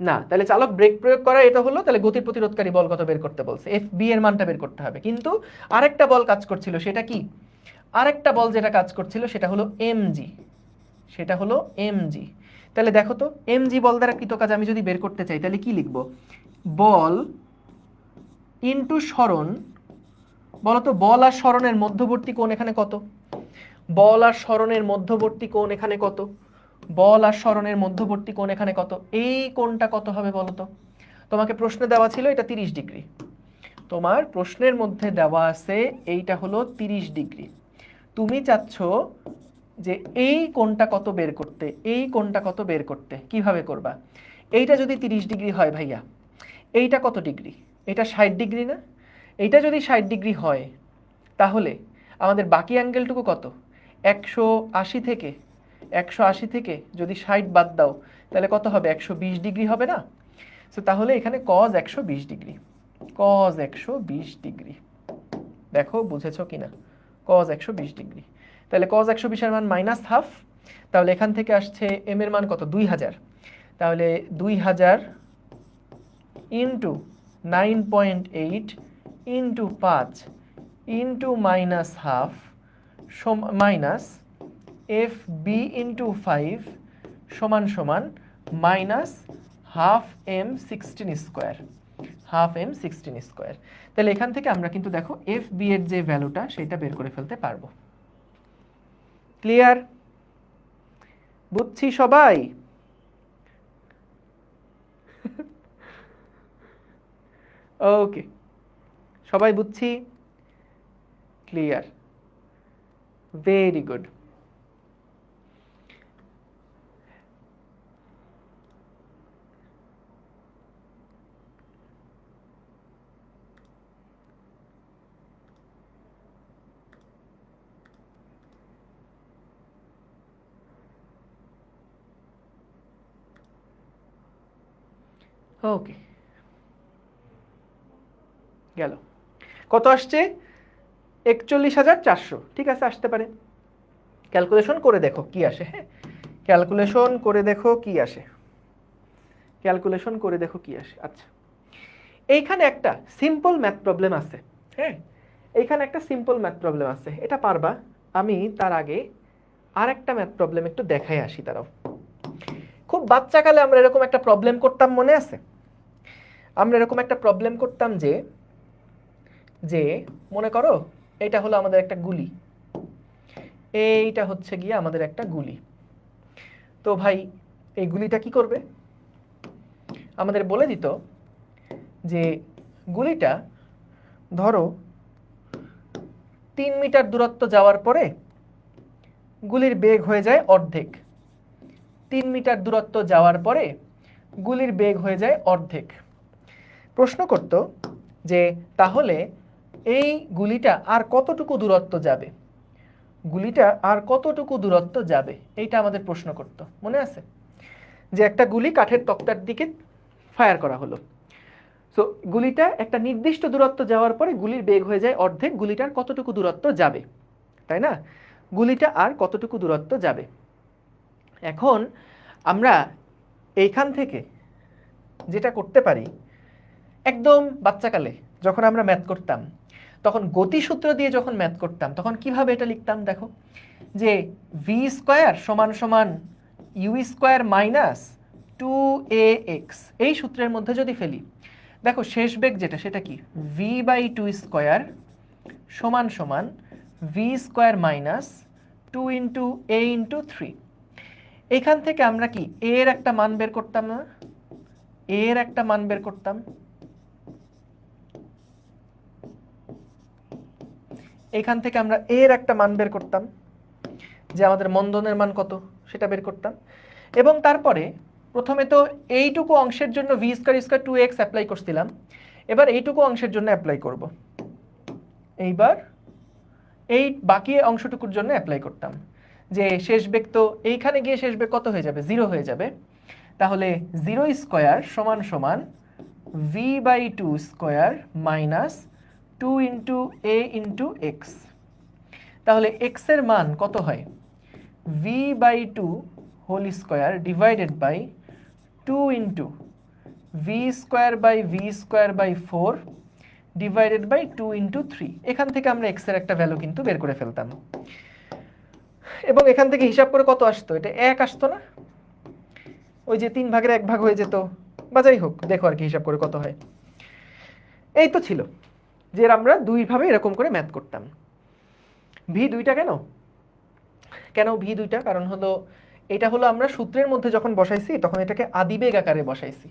S1: না, তাহলে চালক ব্রেক প্রয়োগ করা এটা হলো, তাহলে গতির প্রতিরোধকারী বল কত বের করতে বলছে? এফ বি এর মানটা বের করতে হবে। কিন্তু আরেকটা বল কাজ করছিল, সেটা কি? আরেকটা বল যেটা কাজ করছিল সেটা হলো এমজি, সেটা হলো এমজি। তাহলে দেখো তো এমজি বল দ্বারা কৃত কাজ আমি যদি বের করতে চাই তাহলে কি লিখবো? বল ইনটু সরণ। বলতো বল আর সরণের মধ্যবর্তী কোণ এখানে কত? বল আর সরণের মধ্যবর্তী কোণ এখানে কত? বল আর সরণের মধ্যবর্তী কোণ এখানে কত? এই কোণটা কত হবে বলো তো? তোমাকে প্রশ্নে দেওয়া ছিল এটা 30 ডিগ্রি, তোমার প্রশ্নের মধ্যে দেওয়া আছে এইটা হলো 30 ডিগ্রি। তুমি চাচ্ছ যে এই কোণটা কত বের করতে, এই কোণটা কত বের করতে। কিভাবে করবা? এইটা যদি 30 ডিগ্রি হয় ভাইয়া, এইটা কত ডিগ্রি? এটা 60 ডিগ্রি না? এইটা যদি 60 ডিগ্রি হয় তাহলে আমাদের বাকি অ্যাঙ্গেলটুকু কত? 180 থেকে 180 থেকে যদি 60 বাদ দাও তাহলে কত হবে? 120 ডিগ্রি হবে না? সো তাহলে এখানে cos 120 ডিগ্রি, cos 120 ডিগ্রি। দেখো বুঝেছো কিনা? cos 120 degree. তাহলে cos 120 এর মান মাইনাস হাফ, তাহলে এখান থেকে আসছে m এর মান কত? 2000। তাহলে 2000 into 9.8 into 5 into minus half minus F B into 5 সমান সমান minus half M 16 square, half M 16 square. তাহলে এখান থেকে আমরা কিন্তু দেখো এফ বি এর যে ভ্যালুটা সেটা বের করে ফেলতে পারবো। ক্লিয়ার? বুঝছি সবাই? ওকে, সবাই বুঝছি? Clear, very good. ওকে, গেল। কত আসছে? 41,400। ঠিক আছে, আসতে পারে। ক্যালকুলেশন করে দেখো কি আসে। হ্যাঁ, ক্যালকুলেশন করে দেখো কি আসে, ক্যালকুলেশন করে দেখো কি আসে। আচ্ছা, এইখানে একটা সিম্পল ম্যাথ প্রবলেম আছে। হ্যাঁ, এইখানে একটা সিম্পল ম্যাথ প্রবলেম আছে, এটা পারবা। আমি তার আগে আরেকটা ম্যাথ প্রবলেম একটু দেখাই আসি। তারাও খুব বাচ্চাকালে আমরা এরকম একটা প্রবলেম করতাম, মনে আছে? আমরা এরকম একটা প্রবলেম করতাম যে যে মনে করো এটা হলো আমাদের একটা গুলি, এইটা হচ্ছে গিয়ে আমাদের একটা গুলি। তো ভাই এই গুলিটা কি করবে? আমাদের বলে দিত যে গুলিটা ধরো 3 মিটার দূরত্ব যাওয়ার পরে গুলির বেগ হয়ে যায় অর্ধেক। 3 মিটার দূরত্ব যাওয়ার পরে গুলির বেগ হয়ে যায় অর্ধেক। প্রশ্ন করত যে তাহলে এই গুলিটা আর কতটুকু দূরত্ব যাবে, গুলিটা আর কতটুকু দূরত্ব যাবে, এইটা আমাদের প্রশ্ন করত, মনে আছে? যে একটা গুলি কাঠের তক্তার দিকে ফায়ার করা হলো, সো গুলিটা একটা নির্দিষ্ট দূরত্ব যাওয়ার পরে গুলির বেগ হয়ে যায় অর্ধেক, গুলিটার কতটুকু দূরত্ব যাবে, তাই না? গুলিটা আর কতটুকু দূরত্ব যাবে। এখন আমরা এইখান থেকে যেটা করতে পারি, একদম বাচ্চাকালে যখন আমরা ম্যাথ করতাম তখন গতিসূত্র দিয়ে যখন ম্যাথ করতাম তখন কিভাবে এটা লিখতাম দেখো, যে ভি স্কোয়ার সমান সমান ইউ স্কোয়ার মাইনাস 2ax, এই সূত্রের মধ্যে যদি ফেলি, দেখো শেষ বেগ যেটা সেটা কি? ভি বাই 2 স্কোয়ার সমান সমান V square minus 2 into A into 3। এখান থেকে আমরা কি এর একটা মান বের করতাম না? এর একটা মান বের করতাম। এখান থেকে আমরা এর একটা মান বের করতাম, যে আমাদের মন্দনের মান কত সেটা বের করতাম। এবং তারপরে প্রথমে তো এইটুকু অংশের জন্য V square square 2x apply করছিলাম, এবার এইটুকু অংশের জন্য অ্যাপ্লাই করব। এইবার এই বাকি অংশটুকুর জন্য অ্যাপ্লাই করতাম, যে শেষ বেগ তো এইখানে গিয়ে শেষ বেগ কত হয়ে যাবে, 0 হয়ে যাবে। তাহলে 0 স্কোয়ার সমান সমান V by 2 square minus 2 into A into X. তাহলে x এর মান কত হয়, V by 2 whole square divided by 2 into V square by 4 divided by 2 into 3। এখান থেকে আমরা x এর একটা ভ্যালু কিন্তু বের করে ফেলতাম, এবং এখান থেকে হিসাব করে কত আসতো, এটা 1 আসতো না, ওই যে 3 ভাগের 1 ভাগ হয়ে যেত, বা যাই হোক, দেখো আর কি হিসাব করে কত হয়। এই তো ছিল যে আমরা দুইভাবে এরকম করে ম্যাথ করতাম। ভি দুইটা কেন কেন ভি দুইটা, কারণ হলো এটা হলো আমরা সূত্রের মধ্যে যখন বসাইছি তখন এটাকে আদিবেগ আকারে বসাইছি।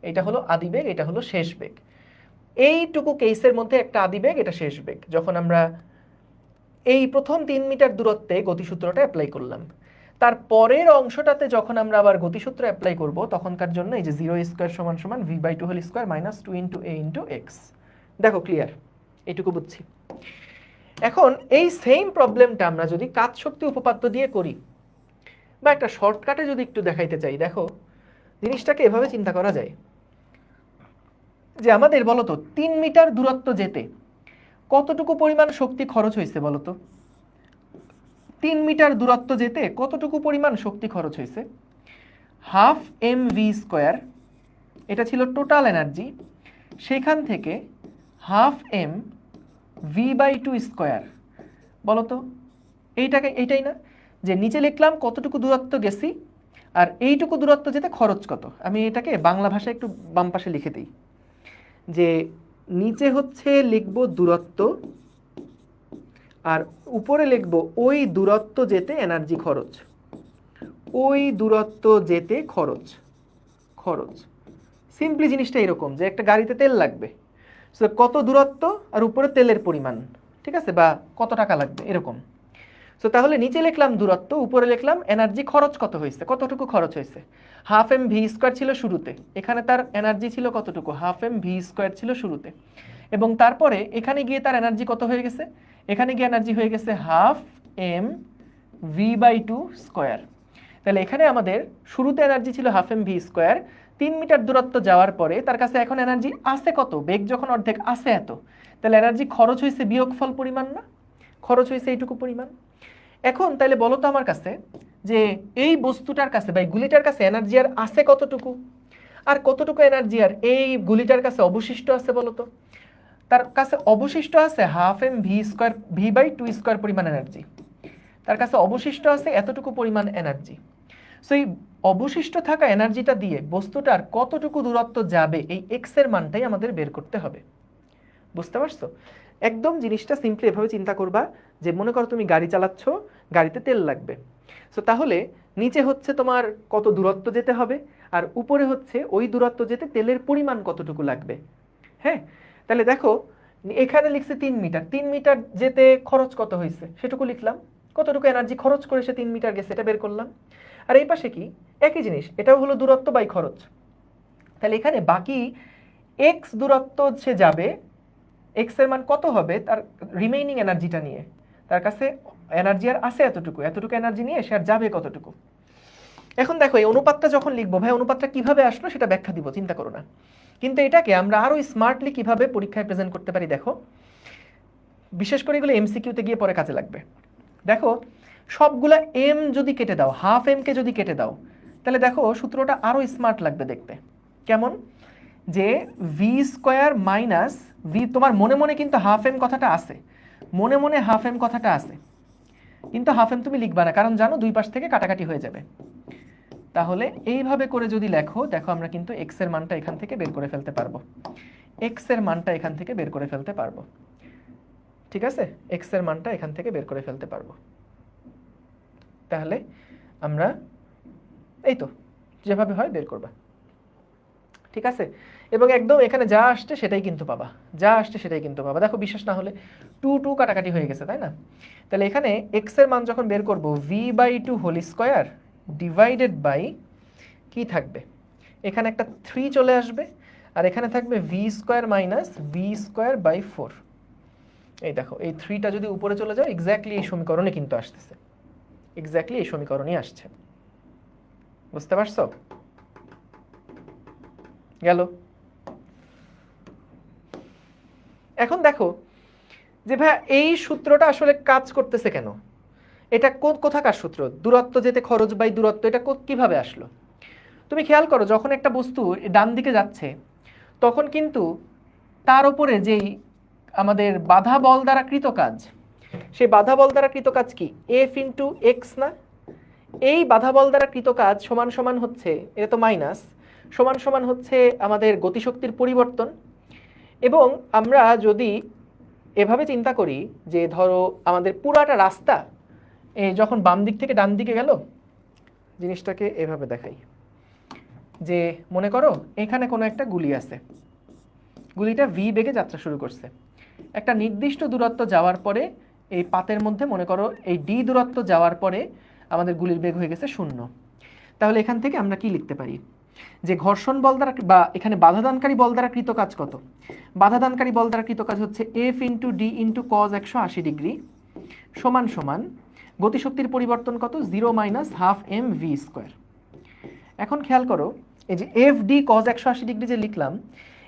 S1: এটা হলো আদিবেগ, এটা হলো শেষ বেগ। এইটুকু কেসের মধ্যে একটা আদিবেগ, এটা শেষ বেগ। যখন আমরা এই প্রথম 3 মিটার দূরত্বে গতিসূত্রটা অ্যাপ্লাই করলাম, তার পরের অংশটাতে যখন আমরা আবার গতিসূত্র অ্যাপ্লাই করব, তখনকার জন্য এই যে 0 স্কোয়ার সমান সমান V by 2 whole square minus 2 into A into X. দেখো ক্লিয়ার, এইটুকু বুঝছি। এখন এই সেম প্রবলেমটা আমরা যদি কাজ শক্তি উপপাদ্য দিয়ে করি, বা একটা শর্টকাটে যদি একটু দেখাইতে চাই, দেখো জিনিসটাকে এভাবে চিন্তা করা যায় যে আমাদের বলতো 3 মিটার দূরত্ব যেতে কতটুকু পরিমাণ শক্তি খরচ হয়েছে বলতো। 3 মিটার দূরত্ব যেতে কতটুকু পরিমাণ শক্তি খরচ হয়েছে, হাফ এম ভি স্কোয়ার, এটা ছিল টোটাল এনার্জি। সেখান থেকে half M V by 2 square, বলতো এইটাই না, যে নিচে লিখলাম কতটুকু দূরত্ব গেছি আর এইটুকু দূরত্ব যেতে খরচ কত। আমি এটাকে বাংলা ভাষায় একটু বাম পাশে লিখে দিই, যে নিচে হচ্ছে লিখব দূরত্ব, আর উপরে লিখব ওই দূরত্ব যেতে এনার্জি খরচ, ওই দূরত্ব যেতে খরচ। সিম্পলি জিনিসটা এরকম যে একটা গাড়িতে তেল লাগবে, সো কত দূরত্ব আর উপরে তেলের পরিমাণ, ঠিক আছে, বা কত টাকা লাগবে এরকম। সো তাহলে নিচে লিখলাম দূরত্ব, উপরে লিখলাম এনার্জি খরচ কত হয়েছে, কতটুকু খরচ হয়েছে। হাফ এম ভি স্কোয়ার ছিল শুরুতে, এখানে তার এনার্জি ছিল কতটুকু, হাফ এম ভি স্কোয়ার ছিল শুরুতে, এবং তারপরে এখানে গিয়ে তার এনার্জি কত হয়ে গেছে, এখানে গিয়ে এনার্জি হয়ে গেছে half M V by 2 square. তাহলে এখানে আমাদের শুরুতে এনার্জি ছিল half M V square, 3 metre দূরত্ব যাওয়ার পরে তার কাছে এখন এনার্জি আছে কত, বেগ যখন অর্ধেক আছে এত, তাহলে এনার্জি খরচ হয়েছে বিয়োগফল পরিমাণ না, খরচ হয়েছে এইটুকু পরিমাণ। এখন তাহলে বলো তো আমার কাছে যে এই বস্তুটার কাছে বা এই গুলিটার কাছে এনার্জি আর আছে কতটুকু, আর কতটুকু এনার্জি আর এই গুলিটার কাছে অবশিষ্ট আছে বলো তো। তার কাছে অবশিষ্ট আছে half M V square V by 2 square পরিমাণ এনার্জি, তার কাছে অবশিষ্ট আছে এতটুকু পরিমাণ এনার্জি। সো এই অবশিষ্ট থাকা এনার্জিটা দিয়ে বস্তুটার কতটুকু দূরত্ব যাবে, এই এক্স এর মানটাই আমাদের বের করতে হবে। বুঝতে পারছো? একদম জিনিসটা সিম্পলি এভাবে চিন্তা করবা যে মনে করো তুমি গাড়ি চালাচ্ছ, গাড়িতে তেল লাগবে। সো তাহলে নিচে হচ্ছে তোমার কত দূরত্ব যেতে হবে, আর উপরে হচ্ছে ওই দূরত্ব যেতে তেলের পরিমাণ কতটুকু লাগবে। হ্যাঁ, তাহলে দেখো এখানে লিখছে 3 মিটার, 3 মিটার যেতে খরচ কত হয়েছে সেটুকু লিখলাম, কতটুকু এনার্জি খরচ করে সে 3 মিটার গেছে এটা বের করলাম। আর এই পাশে কি একই জিনিস, এটাও হলো দূরত্ব বাই খরচ। তাহলে এখানে বাকি এক্স দূরত্ব সে যাবে, এক্স এর মান কত হবে তার রিমেইনিং এনার্জিটা নিয়ে, তার কাছে এনার্জি আর আছে এতটুকু, এতটুকু এনার্জি নিয়ে সে আর যাবে কতটুকু। এখন দেখো এই অনুপাতটা যখন লিখবো, ভাই অনুপাতটা কিভাবে আসলো সেটা ব্যাখ্যা দিব, চিন্তা করো না। কিন্তু এটাকে আমরা আরো স্মার্টলি কিভাবে পরীক্ষায় প্রেজেন্ট করতে পারি দেখো, বিশেষ করে এগুলো এমসিকিউতে গিয়ে পরে কাজে লাগবে। দেখো সবগুলা এম যদি কেটে দাও, হাফ এম কে যদি কেটে দাও, তাহলে দেখো সূত্রটা আরো স্মার্ট লাগবে দেখতে। কেমন, যে ভি স্কোয়ার মাইনাস ভি, তোমার মনে মনে কিন্তু হাফ এম কথাটা আছে, মনে মনে হাফ এম কথাটা আছে, কিন্তু হাফ এম তুমি লিখবা না, কারণ জানো দুই পাশ থেকে কাটাকাটি হয়ে যাবে। তাহলে এইভাবে করে যদি লেখো, দেখো আমরা কিন্তু এক্স এর মানটা এখান থেকে বের করে ফেলতে পারবো, এক্স এর মানটা এখান থেকে বের করে ফেলতে পারবো, ঠিক আছে, এক্স এর মানটা এখান থেকে বের করে ফেলতে পারবো। তাহলে আমরা এই তো যেভাবে হয় বের করবা, ঠিক আছে, এবং একদম এখানে যা আসছে সেটাই কিন্তু পাবা, যা আসছে সেটাই কিন্তু পাবা। দেখো বিশ্বাস না হলে 2 2 কাটাকাটি হয়ে গেছে তাই না। তাহলে এখানে এক্স এর মান যখন বের করব V by 2 whole square divided by কি থাকবে, এখানে একটা 3 চলে আসবে, আর এখানে থাকবে V square minus V square by 4। এই দেখো, এই 3টা যদি উপরে চলে যায় এক্স্যাক্টলি এই সমীকরণে কিন্তু আসতেছে, এক্স্যাক্টলি এই সমীকরণই আসছে। বুঝতে পারছো? গেল। এখন দেখো যে ভাই এই সূত্রটা আসলে কাজ করতেছে কেন, এটা কোথাকার সূত্র, দূরত্ব যেতে খরচ বাই দূরত্ব, এটা কিভাবে আসলো? তুমি খেয়াল করো, যখন একটা বস্তু ডান দিকে যাচ্ছে তখন কিন্তু তার উপরে যেই আমাদের বাধা বল দ্বারা কৃত কাজ, সেই বাধা বল দ্বারা কৃত কাজ কি, এফ ইন্টু এক্স না? এই বাধা বল দ্বারা কৃত কাজ সমান সমান হচ্ছে, এটা তো মাইনাস, সমান সমান হচ্ছে আমাদের গতিশক্তির পরিবর্তন। এবং আমরা যদি এভাবে চিন্তা করি যে ধরো আমাদের পুরাটা রাস্তা যখন বাম দিক থেকে ডান দিকে গেল, জিনিসটাকে এভাবে দেখাই, যে মনে করো এখানে কোনো একটা গুলি আছে, গুলিটা ভি বেগে যাত্রা শুরু করছে, একটা নির্দিষ্ট দূরত্ব যাওয়ার পরে এই পাতের মধ্যে মনে করো এই ডি দূরত্ব যাওয়ার পরে আমাদের গুলির বেগ হয়ে গেছে 0। তাহলে এখান থেকে আমরা কি লিখতে পারি, যে ঘর্ষণ বল দ্বারা বা এখানে বাধাদানকারী বল দ্বারা কৃত কাজ কত, বাধাদানকারী বল দ্বারা কৃত কাজ হচ্ছে F into D into cos 180 degree সমান সমান গতিশক্তির পরিবর্তন কত, 0 minus half M V square. এখন খেয়াল করো, এই যে এফ ডি কজ 180 ডিগ্রি যে লিখলাম,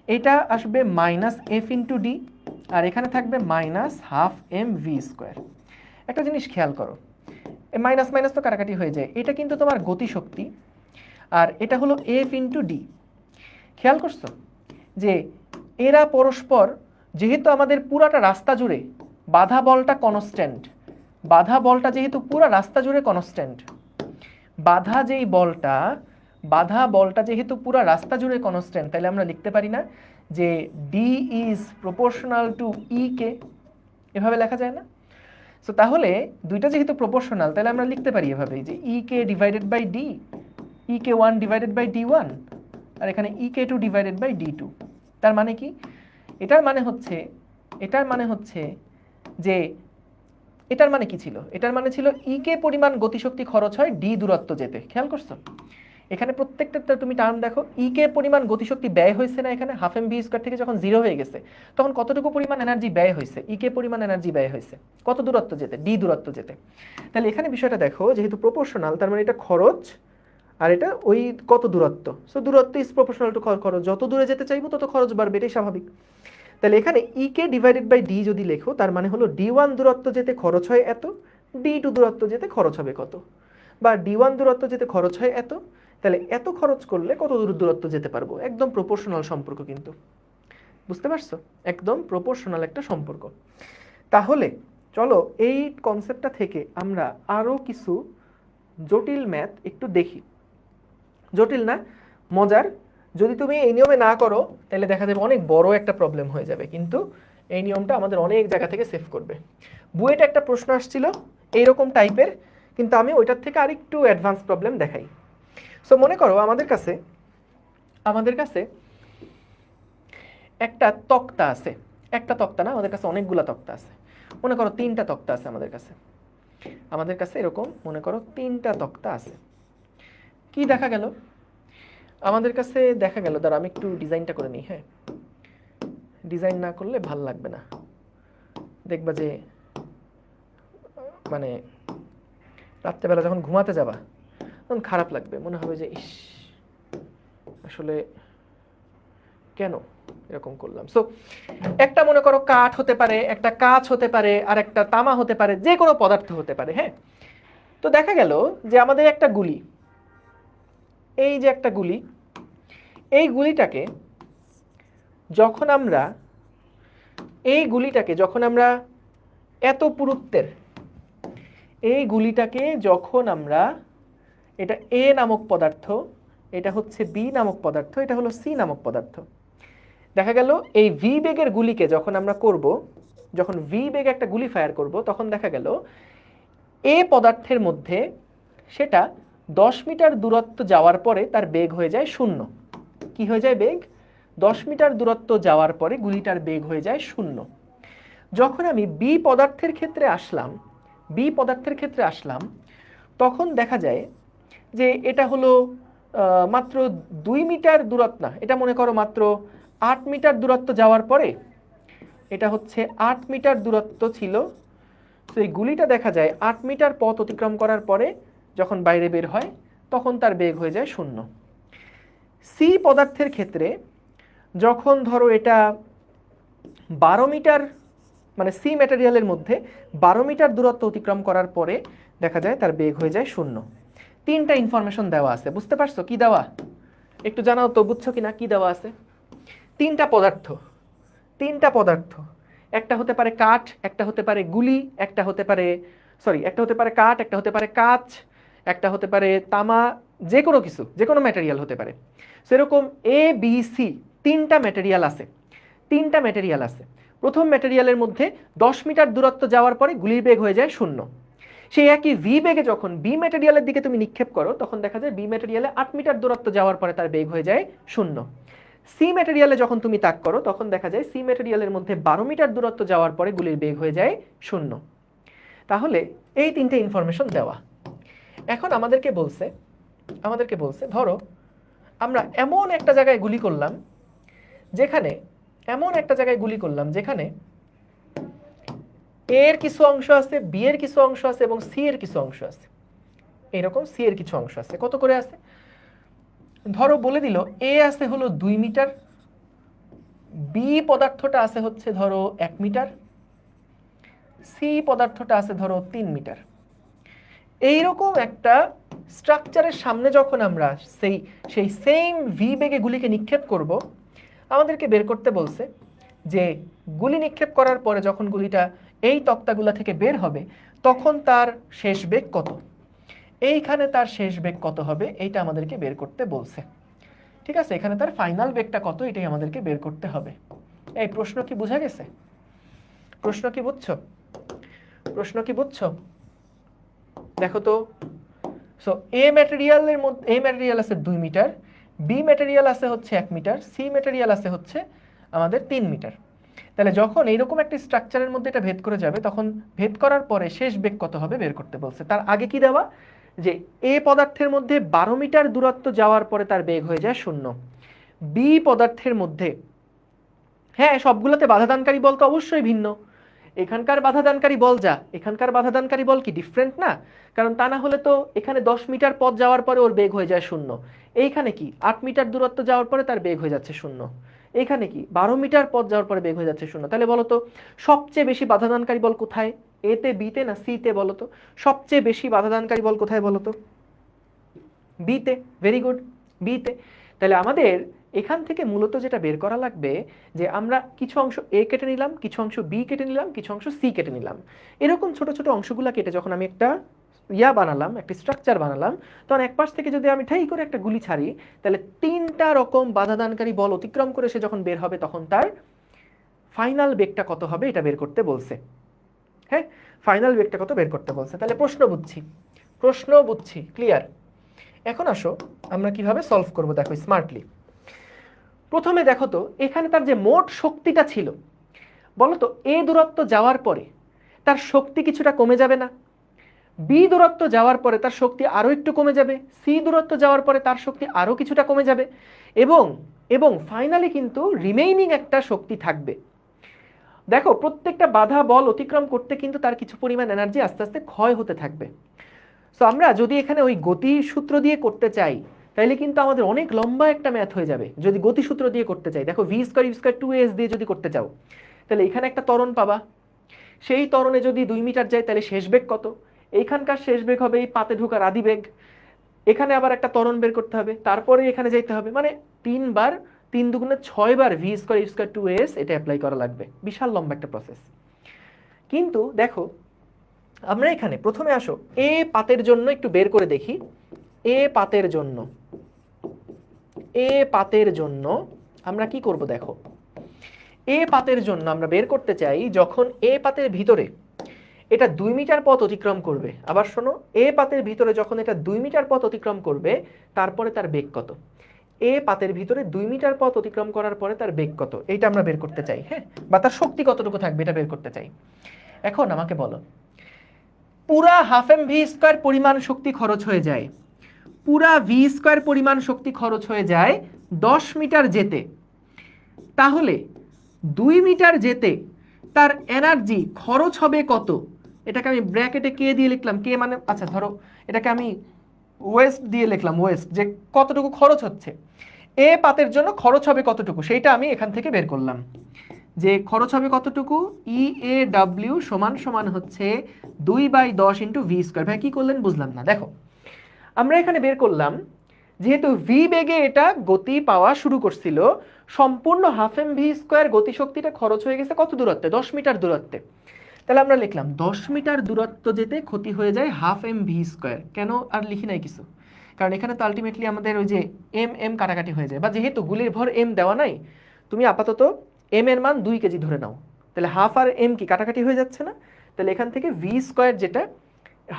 S1: এটা আসবে মাইনাস এফ ইন্টু ডি, আর এখানে থাকবে minus half M V square. একটা জিনিস খেয়াল করো, মাইনাস মাইনাস তো কাটাকাটি হয়ে যায়, এটা কিন্তু তোমার গতিশক্তি, আর এটা হলো এফ ইন্টু ডি। খেয়াল করছো যে এরা পরস্পর, যেহেতু আমাদের পুরাটা রাস্তা জুড়ে বাধা বলটা কনস্ট্যান্ট, বাধা বলটা যেহেতু পুরা রাস্তা জুড়ে কনস্ট্যান্ট, বাধা বলটা যেহেতু পুরা রাস্তা জুড়ে কনস্ট্যান্ট, তাহলে আমরা লিখতে পারি না যে ডি ইজ প্রপোর্শনাল টু ই কে, এভাবে লেখা যায় না? সো তাহলে দুইটা যেহেতু প্রপোর্শনাল, তাহলে আমরা লিখতে পারি এভাবে যে E k divided by d, E k 1 divided by d 1, আর এখানে E k 2 divided by d 2। তার মানে কি, এটার মানে হচ্ছে যে এটার মানে কি ছিল, এটার মানে ছিল ই কে পরিমাণ গতিশক্তি খরচ হয় ডি দূরত্ব যেতে। খেয়াল করছো, এখানে প্রত্যেকটা তুমি টার্ম দেখো, ই কে পরিমাণ গতিশক্তি ব্যয় হয়েছে না, এখানে হাফ এম ভি স্কোয়ার থেকে যখন 0 হয়ে গেছে তখন কতটুকু পরিমাণ এনার্জি ব্যয় হয়েছে, ই কে পরিমাণ এনার্জি ব্যয় হয়েছে কত দূরত্ব যেতে, ডি দূরত্ব যেতে। তাহলে এখানে বিষয়টা দেখো, যেহেতু প্রপোর্শনাল তার মানে এটা খরচ আর এটা ওই কত দূরত্ব, সো দূরত্ব ইজ প্রপোর্শনাল টু খরচ, যত দূরে যেতে চাইবো তত খরচ বাড়বে, এটাই স্বাভাবিক। তাহলে এখানে E k divided by D যদি লেখো, তার মানে হলো ডি 1 দূরত্ব যেতে খরচ হয় এত, ডি 2 দূরত্ব যেতে খরচ হবে কত, বা ডি 1 দূরত্ব যেতে খরচ হয় এত, তাহলে এত খরচ করলে কত দূরত্ব যেতে পারবো, একদম প্রপোর্শনাল সম্পর্ক কিন্তু। বুঝতে পারছো, একদম প্রপোর্শনাল একটা সম্পর্ক। তাহলে চলো এই কনসেপ্টটা থেকে আমরা আরো কিছু জটিল ম্যাথ একটু দেখি, জটিল না, মজার। যদি তুমি এই নিয়মে না করো তাহলে দেখা যাবে অনেক বড় একটা প্রবলেম হয়ে যাবে, কিন্তু এই নিয়মটা আমাদের অনেক জায়গা থেকে সেভ করবে। বুয়েটে একটা প্রশ্ন আসছিল এইরকম টাইপের, কিন্তু আমি ওইটার থেকে আরেকটু অ্যাডভান্স প্রবলেম দেখাই। সো মনে করো আমাদের কাছে একটা তক্তা আছে, একটা তক্তা না, আমাদের কাছে অনেকগুলা তক্তা আছে। মনে করো 3টা তক্তা আছে আমাদের কাছে এরকম মনে করো 3টা তক্তা আছে। কি দেখা গেল আমাদের কাছে, দেখা গেল, দাঁড়া আমি একটু ডিজাইনটা করে নিই। হ্যাঁ, ডিজাইন না করলে ভাল লাগবে না, দেখবা যে মানে রাত্রেবেলা যখন ঘুমাতে যাবা তখন খারাপ লাগবে, মনে হবে যে ইস আসলে কেন এরকম করলাম। সো একটা মনে করো কাঠ হতে পারে, একটা কাঁচ হতে পারে, আর একটা তামা হতে পারে, যে কোনো পদার্থ হতে পারে। হ্যাঁ, তো দেখা গেল যে আমাদের একটা গুলি, এই যে একটা গুলি, এই গুলিটাকে যখন আমরা এত পুরুত্বের, এই গুলিটাকে যখন আমরা, এটা এ নামক পদার্থ, এটা হচ্ছে বি নামক পদার্থ, এটা হলো সি নামক পদার্থ। দেখা গেল এই ভি বেগের গুলিকে যখন আমরা করব, যখন ভি বেগে একটা গুলি ফায়ার করব, তখন দেখা গেল এ পদার্থের মধ্যে সেটা 10 মিটার দূরত্ব যাওয়ার পরে তার বেগ হয়ে যায় 0। কি হয়ে যায় বেগ? 10 মিটার দূরত্ব যাওয়ার পরে গুলিটার বেগ হয়ে যায় 0। যখন আমি বি পদার্থের ক্ষেত্রে আসলাম, তখন দেখা যায় যে এটা হলো মাত্র 2 মিটার দূরত্ব না, এটা মনে করো মাত্র 8 মিটার দূরত্ব যাওয়ার পরে, এটা হচ্ছে 8 মিটার দূরত্ব ছিল। তো এই গুলিটা দেখা যায় 8 মিটার পথ অতিক্রম করার পরে যখন বাইরে বের হয় তখন তার বেগ হয়ে যায় 0। সি পদার্থের ক্ষেত্রে যখন ধরো এটা 12 মিটার, মানে সি ম্যাটেরিয়ালের মধ্যে 12 মিটার দূরত্ব অতিক্রম করার পরে দেখা যায় তার বেগ হয়ে যায় 0। তিনটা ইনফরমেশন দেওয়া আছে, বুঝতে পারছো কি দেওয়া? একটু জানাও তো, বুঝছো কিনা কি দেওয়া আছে? তিনটা পদার্থ, তিনটা পদার্থ, একটা হতে পারে কাঠ, একটা হতে পারে গুলি, একটা হতে পারে একটা হতে পারে কাঠ, একটা হতে পারে কাঁচ, একটা হতে পারে তামা, যে কোনো কিছু, যে কোনো ম্যাটেরিয়াল হতে পারে। সেরকম এ বি সি তিনটা ম্যাটেরিয়াল আছে, তিনটা ম্যাটেরিয়াল আছে। প্রথম ম্যাটেরিয়ালের মধ্যে 10 মিটার দূরত্ব যাওয়ার পরে গুলির বেগ হয়ে যায় 0। সেই একই ভি বেগে যখন বি ম্যাটেরিয়ালের দিকে তুমি নিক্ষেপ করো তখন দেখা যায় বি ম্যাটেরিয়ালে 8 মিটার দূরত্ব যাওয়ার পরে তার বেগ হয়ে যায় 0। সি ম্যাটেরিয়ালে যখন তুমি তাক করো তখন দেখা যায় সি ম্যাটেরিয়ালের মধ্যে 12 মিটার দূরত্ব যাওয়ার পরে গুলির বেগ হয়ে যায় 0। তাহলে এই তিনটে ইনফরমেশন দেওয়া। এখন আমাদেরকে বলছে ধরো আমরা এমন একটা জায়গায় গুলি করলাম যেখানে, এর কিছু অংশ আছে, বি এর কিছু অংশ আছে এবং সি এর কিছু অংশ আছে। এরকম সি এর কিছু অংশ আছে, কত করে আছে? ধরো বলে দিল এ আছে হলো 2 মিটার, বি পদার্থটা আছে হচ্ছে ধরো 1 মিটার, সি পদার্থটা আছে ধরো 3 মিটার। এইরকম একটা স্ট্রাকচারের সামনে যখন আমরা সেই সেম ভি বেগে গুলিকে নিক্ষেপ করব, আমাদেরকে বের করতে বলছে যে গুলি নিক্ষেপ করার পরে যখন গুলিটা এই তক্তাগুলা থেকে বের হবে তখন তার শেষ বেগ কত, এইখানে তার শেষ বেগ কত হবে এইটা আমাদেরকে বের করতে বলছে। ঠিক আছে, এখানে তার ফাইনাল বেগটা কত এটাই আমাদেরকে বের করতে হবে। এই প্রশ্ন কি বোঝা গেছে? প্রশ্ন কি বুঝছো? প্রশ্ন কি বুঝছো? দেখো তো, সো এ ম্যাটেরিয়াল আছে 2 মিটার, বি ম্যাটেরিয়াল আছে হচ্ছে 1 মিটার, সি ম্যাটেরিয়াল আছে হচ্ছে আমাদের 3 মিটার। তাহলে যখন এইরকম একটা স্ট্রাকচারের মধ্যে এটা ভেদ করে যাবে তখন ভেদ করার পরে শেষ বেগ কত হবে বের করতে বলছে। তার আগে কি দেওয়া যে এ পদার্থের মধ্যে 12 মিটার দূরত্ব যাওয়ার পরে তার বেগ হয়ে যায় 0। বি পদার্থের মধ্যে, হ্যাঁ সবগুলোতে বাধাদানকারী বল তো অবশ্যই ভিন্ন, এখানকার বাধাদানকারী বল যা এখানকার বাধাদানকারী বল কি ডিফারেন্ট না? কারণ তা না হলে তো এখানে 10 মিটার পথ যাওয়ার পরে ওর বেগ হয়ে যায় 0, এইখানে কি 8 মিটার দূরত্ব যাওয়ার পরে তার বেগ হয়ে যাচ্ছে 0, এইখানে কি 12 মিটার পথ যাওয়ার পরে বেগ হয়ে যাচ্ছে 0। তাহলে বলো তো সবচেয়ে বেশি বাধাদানকারী বল কোথায়, এতে, বিতে না সিতে? বলো তো সবচেয়ে বেশি বাধাদানকারী বল কোথায় বলো তো? বিতে। ভেরি গুড, বিতে। তাহলে আমাদের এখান থেকে মূলত যেটা বের করা লাগবে যে আমরা কিছু অংশ এ কেটে নিলাম, কিছু অংশ বি কেটে নিলাম, কিছু অংশ সি কেটে নিলাম। এরকম ছোট ছোট অংশগুলো কেটে যখন আমি একটা বানালাম, একটা স্ট্রাকচার বানালাম, তখন এক পাশ থেকে যদি আমি ঠাই করে একটা গুলি ছাড়ি তাহলে 3টা রকম বাধাদানকারী বল অতিক্রম করে সে যখন বের হবে তখন তার ফাইনাল বেগটা কত হবে এটা বের করতে বলছে। হ্যাঁ, ফাইনাল বেগটা কত বের করতে বলছে। তাহলে প্রশ্ন বুঝছি, ক্লিয়ার? এখন আসো আমরা কিভাবে সলভ করব, দেখো স্মার্টলি। প্রথমে দেখো তো এখানে তার যে মোট শক্তিটা ছিল, বলো তো এ দূরত্ব যাওয়ার পরে তার শক্তি কিছুটা কমে যাবে না? বি দূরত্ব যাওয়ার পরে তার শক্তি আরো একটু কমে যাবে, সি দূরত্ব যাওয়ার পরে তার শক্তি আরো কিছুটা কমে যাবে, এবং ফাইনালি কিন্তু রিমেইনিং একটা শক্তি থাকবে। দেখো প্রত্যেকটা বাধা বল অতিক্রম করতে কিন্তু তার কিছু পরিমাণ এনার্জি আস্তে আস্তে ক্ষয় হতে থাকবে। সো আমরা যদি এখানে ওই গতি সূত্র দিয়ে করতে চাই তাহলে কিন্তু আমাদের অনেক লম্বা একটা ম্যাথ হয়ে যাবে। যদি গতি সূত্র দিয়ে করতে চাই, দেখো V square u square 2as দিয়ে যদি করতে চাও তাহলে এখানে একটা ত্বরণ পাবা, সেই ত্বরণে যদি 2 মিটার যায় তাহলে শেষ বেগ কত, এইখানকার শেষ বেগ হবে এই পাতে ঢোকার আদি বেগ, এখানে আবার একটা ত্বরণ বের করতে হবে, তারপরে এখানে যাইতে হবে, মানে 3 বার, 3 দুগুণে 6 বার v square u square 2as এটা অ্যাপ্লাই করা লাগবে। বিশাল লম্বা একটা প্রসেস। কিন্তু দেখো আমরা এখানে প্রথমে আসো এ পাতের জন্য একটু বের করে দেখি। এ পাতের জন্য আমরা কি করব, দেখো এ পাতের জন্য আমরা বের করতে চাই যখন এ পাতের ভিতরে এটা 2 মিটার পথ অতিক্রম করবে। আবার শোনো, এ পাতের ভিতরে যখন এটা 2 মিটার পথ অতিক্রম করবে তারপরে তার বেগ কত, এ পাতের ভিতরে 2 মিটার পথ অতিক্রম করার পরে তার বেগ কত এইটা আমরা বের করতে চাই। হ্যাঁ, বা তার শক্তি কতটুকু থাকবে এটা বের করতে চাই। এখন আমাকে বলো পুরা হাফ এম ভি স্কয়ার পরিমাণ শক্তি খরচ হয়ে যায়, পুরা ভি স্কোয়ার পরিমাণ শক্তি খরচ হয়ে যায় 10 মিটার যেতে, তাহলে 2 মিটার যেতে তার এনার্জি খরচ হবে কত? এটাকে আমি ব্র্যাকেটে কে দিয়ে লিখলাম, কে মানে আচ্ছা ধরো এটাকে আমি ওয়েস্ট দিয়ে লিখলাম, ওয়েস্ট যে কতটুকু খরচ হচ্ছে, এ পাতের জন্য খরচ হবে কতটুকু সেইটা আমি এখান থেকে বের করলাম, যে খরচ হবে কতটুকু, ই এ ডাব্লিউ সমান সমান হচ্ছে 2/10 ইন্টু ভি স্কোয়ার। ভাই কি করলেন বুঝলাম না। দেখো আমরা এখানে বের করলাম যেহেতু ভি বেগে এটা গতি পাওয়া শুরু করছিল, সম্পূর্ণ হাফ এম ভি স্কোয়ার গতিশক্তিটা খরচ হয়ে গেছে কত দূরত্বে, 10 মিটার দূরত্বে। তাহলে আমরা লিখলাম 10 মিটার দূরত্ব যেতে ক্ষতি হয়ে যায় হাফ এম ভি স্কোয়ার। কেন আর লিখি নাই কিছু, কারণ এখানে তো আলটিমেটলি আমাদের ওই যে এম এম কাটাকাটি হয়ে যায়, বা যেহেতু গুলির ভর এম দেওয়া নাই, তুমি আপাতত এম এর মান 2 কেজি ধরে নাও, তাহলে হাফ আর এম কি কাটাকাটি হয়ে যাচ্ছে না, তাহলে এখান থেকে ভি স্কোয়ার যেটা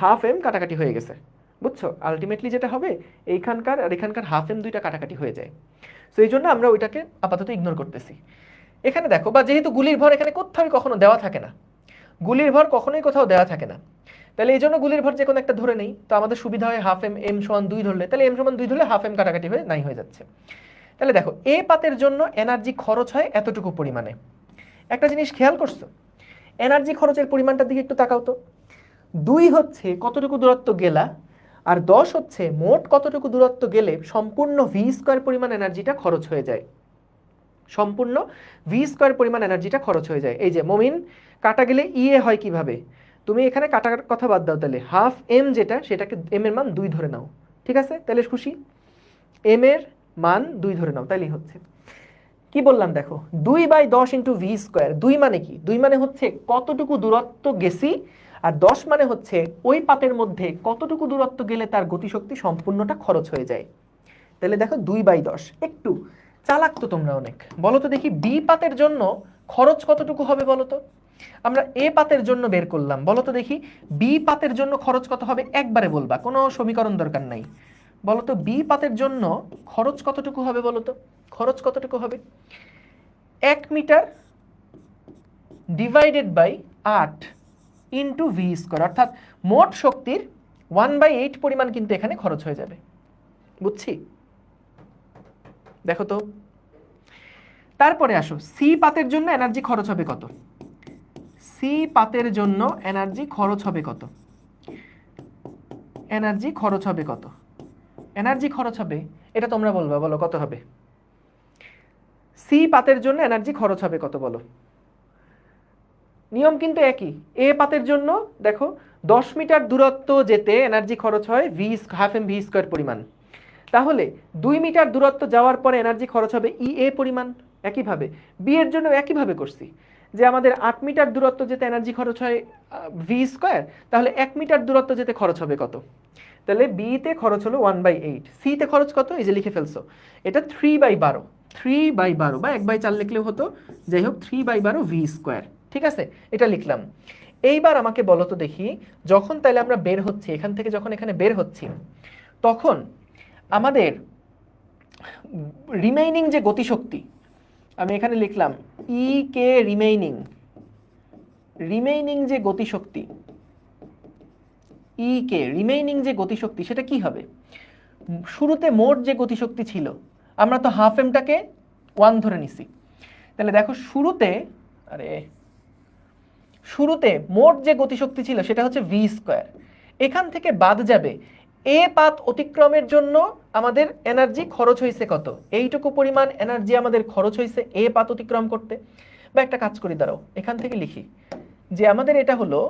S1: হাফ এম কাটাকাটি হয়ে গেছে, বুঝছো? আলটিমেটলি যেটা হবে এইখানকার আর এখানকার হাফ এম দুইটা কাটাকাটি হয়ে যায়। সো এই জন্য আমরা ওইটাকে আপাতত ইগনোর করতেছি। এখানে দেখো, বা যেহেতু গুলির ভর এখানে কোথাও কখনো দেওয়া থাকে না, গুলির ভর কখনোই কোথাও দেওয়া থাকে না, তাহলে এই জন্য গুলির ভর যে কোনো একটা ধরে নেই, তো আমাদের সুবিধা হয় হাফ এম, এম সমান 2 ধরলে, তাহলে এম সমান 2 ধরলে হাফ এম কাটাকাটি হয়ে নাই হয়ে যাচ্ছে। তাহলে দেখো এ পাতের জন্য এনার্জি খরচ হয় এতটুকু পরিমাণে। একটা জিনিস খেয়াল করছো, এনার্জি খরচের পরিমাণটার দিকে একটু তাকাও তো। 2 হচ্ছে কতটুকু দূরত্ব গেলা, আর 10 হচ্ছে মোট কতটুকু দূরত্ব গেলে সম্পূর্ণ ভি স্কোয়ার পরিমাণ এনার্জিটা খরচ হয়ে যায়, সম্পূর্ণ ভি স্কোয়ার পরিমাণ এনার্জিটা খরচ হয়ে যায়। এই যে মমিন, কাটা গেলে ইএ হয় কিভাবে, তুমি এখানে কাটার কথা বাদ দাও, তাহলে হাফ এম যেটা সেটাকে এম এর মান 2 ধরে নাও, ঠিক আছে? তাহলে খুশি, এম এর মান 2 ধরে নাও, তাইলেই হচ্ছে। কি বললাম দেখো, 2/10 ইন্টু ভি স্কোয়ার। 2 মানে কি, 2 মানে হচ্ছে কতটুকু দূরত্ব গেছি, আর 10 মানে হচ্ছে ওই পাতের মধ্যে কতটুকু দূরত্ব গেলে তার গতিশক্তি সম্পূর্ণটা খরচ হয়ে যায়। তাহলে দেখো 2/10, একটু চালাক তো তোমরা অনেক। বলো তো দেখি বি পাতের জন্য খরচ কতটুকু হবে বলো তো, আমরা এ পাতের জন্য বের করলাম, বলো তো দেখি বি পাতের জন্য খরচ কত হবে, একবারে বলবা, কোনো সমীকরণ দরকার নাই। বলো তো বি পাতের জন্য খরচ কতটুকু হবে, বলো তো খরচ কতটুকু হবে, 1 metre divided by 8 into V square, অর্থাৎ মোট শক্তির 1/8 পরিমাণ কিন্তু এখানে খরচ হয়ে যাবে, বুঝছি? দেখো তো তারপরে আসো সি পাতের জন্য এনার্জি খরচ হবে কত, সি পাতের জন্য এনার্জি খরচ হবে কত, এনার্জি খরচ হবে কত, এনার্জি খরচ হবে, এটা তোমরা বলবা, বলো কত হবে সি পাতের জন্য এনার্জি খরচ হবে কত বলো। নিয়ম কিন্তু একই, এ পাতের জন্য দেখো 10 মিটার দূরত্ব যেতে এনার্জি খরচ হয় v half M V square পরিমাণ, তাহলে 2 মিটার দূরত্ব যাওয়ার পরে এনার্জি খরচ হবে ই এ পরিমাণ। একইভাবে বি এর জন্য একইভাবে করছি, যে আমাদের 8 মিটার দূরত্ব যেতে এনার্জি খরচ হয় ভি স্কোয়ার, তাহলে 1 মিটার দূরত্ব যেতে খরচ হবে কত, তাহলে বি তে খরচ হলো 1/8, সি তে খরচ কত, এই যে লিখে ফেলছো, এটা 3/12, 3/12 বা 1/4 লিখলেও হতো, যাই হোক 3/12 ভি স্কোয়ার, ঠিক আছে? এটা লিখলাম। এইবার আমাকে বলো তো দেখি, যখন তাহলে আমরা বের হচ্ছি এখান থেকে, যখন এখানে বের হচ্ছি, তখন আমাদের রিমেইনিং যে গতিশক্তি, আমি এখানে লিখলাম ই কে রিমেইনিং, রিমেইনিং যে গতিশক্তি, ই কে রিমেইনিং যে গতিশক্তি সেটা কি হবে, শুরুতে মোট যে গতিশক্তি ছিল, আমরা তো হাফ এমটাকে 1 ধরে নিছি, তাহলে দেখো শুরুতে, আরে শুরুতে মোট যে গতিশক্তি ছিল সেটা হচ্ছে ভি স্কোয়ার, এখান থেকে বাদ যাবে এ পাত অতিক্রমের জন্য আমাদের এনার্জি খরচ হয়েছে কত, এইটুকু পরিমাণ এনার্জি আমাদের খরচ হয়েছে এ পাত অতিক্রম করতে। বা একটা কাজ করি, দাঁড়াও এখান থেকে লিখি, যে আমাদের এটা হলো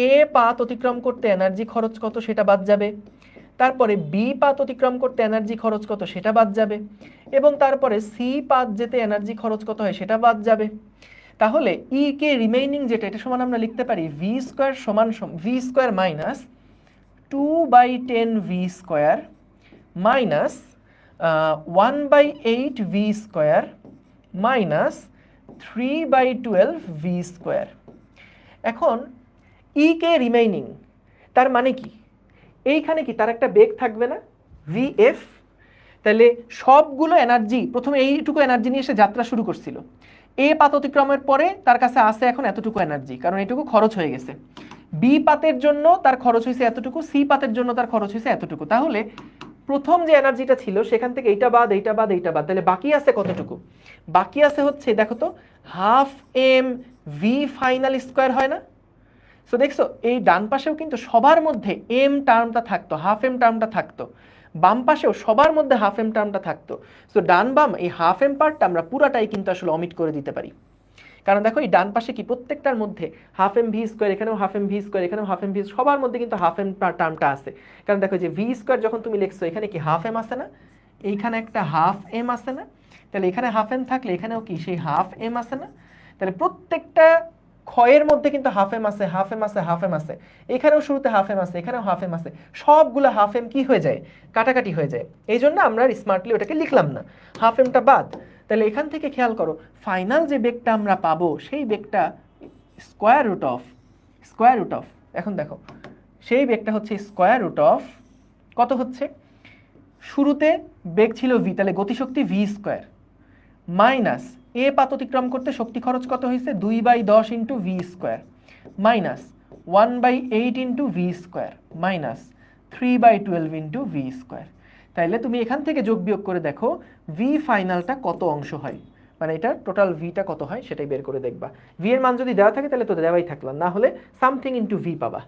S1: এ পাত অতিক্রম করতে এনার্জি খরচ কত সেটা বাদ যাবে, তারপরে বি পাত অতিক্রম করতে এনার্জি খরচ কত সেটা বাদ যাবে, এবং তারপরে সি পাত যেতে এনার্জি খরচ কত হয় সেটা বাদ যাবে। তাহলে ই কে রিমেইনিং যেটা, এটা সমান আমরা লিখতে পারি ভি স্কোয়ার সমান V square minus 2/10 V square minus 1/8 V square minus 3/12 V square. এখন ই কে রিমেইনিং তার মানে কি, এইখানে কি তার একটা বেগ থাকবে না, ভি এফ, তাহলে সবগুলো এনার্জি প্রথমে এইটুকু এনার্জি নিয়ে এসে যাত্রা শুরু করছিল, এ পাত অতিক্রমের পরে তার কাছে আসে এখন এতটুকু এনার্জি, কারণ এটুকু খরচ হয়ে গেছে, বি পাতের জন্য তার খরচ হয়েছে এতটুকু, সি পাতের জন্য তার খরচ হয়েছে এতটুকু, তাহলে প্রথম যে এনার্জিটা ছিল সেখান থেকে এইটা বাদ এইটা বাদ এইটা বাদ, তাহলে বাকি আছে কতটুকু? বাকি আছে হচ্ছে দেখো তো half M V final square, হয় না? সো দেখছো এই ডান পাশেও কিন্তু সবার মধ্যে এম টার্মটা থাকতো, হাফ এম টার্মটা থাকতো, বাম পাশেও সবার মধ্যে হাফ এম টার্মটা থাকতো। সো ডান বাম এই হাফ এম পার্টটা আমরা পুরাটাই কিন্তু আসলে অমিট করে দিতে পারি, কারণ দেখো এই ডান পাশে কি প্রত্যেকটার মধ্যে হাফ এম ভি স্কোয়ার, এখানেও হাফ এম ভি স্কোয়ার, এখানেও হাফ এম ভি, সবার মধ্যে কিন্তু হাফ এম টার্মটা আছে। কারণ দেখো যে ভি স্কোয়ার যখন তুমি লিখছো এখানে কি হাফ এম আছে না, এইখানে একটা হাফ এম আছে না, তাহলে এখানে হাফ এম থাকলে এখানেও কি সেই হাফ এম আছে না, তাহলে প্রত্যেকটা ক্ষয়ের মধ্যে কিন্তু হাফ এম আছে, হাফ এম আছে, হাফ এম আছে, এখানেও শুরুতে হাফ এম আছে, এখানেও হাফ এম আছে, সবগুলো হাফ এম কি হয়ে যায়, কাটাকাটি হয়ে যায়। এই জন্য আমরা স্মার্টলি ওটাকে লিখলাম না, হাফ এমটা বাদ। তাহলে এখান থেকে খেয়াল করো ফাইনাল যে বেগটা আমরা পাবো সেই বেগটা স্কোয়ার রুট অফ, এখন দেখো সেই বেগটা হচ্ছে স্কোয়ার রুট অফ কত হচ্ছে, শুরুতে বেগ ছিল ভি, তাহলে গতিশক্তি ভি স্কোয়ার মাইনাস এ পাত অতিক্রম করতে শক্তি খরচ কত হয়েছে 2/10 into V square minus 1/8 into V square minus 3/12 into V square. তাইলে তুমি এখান থেকে যোগ বিয়োগ করে দেখো ভি ফাইনালটা কত অংশ হয়, মানে এটা টোটাল ভিটা কত হয় সেটাই বের করে দেখবা। ভি এর মান যদি দেওয়া থাকে তাহলে তো দেওয়াই থাকলো, না হলে সামথিং ইন্টু ভি পাবা।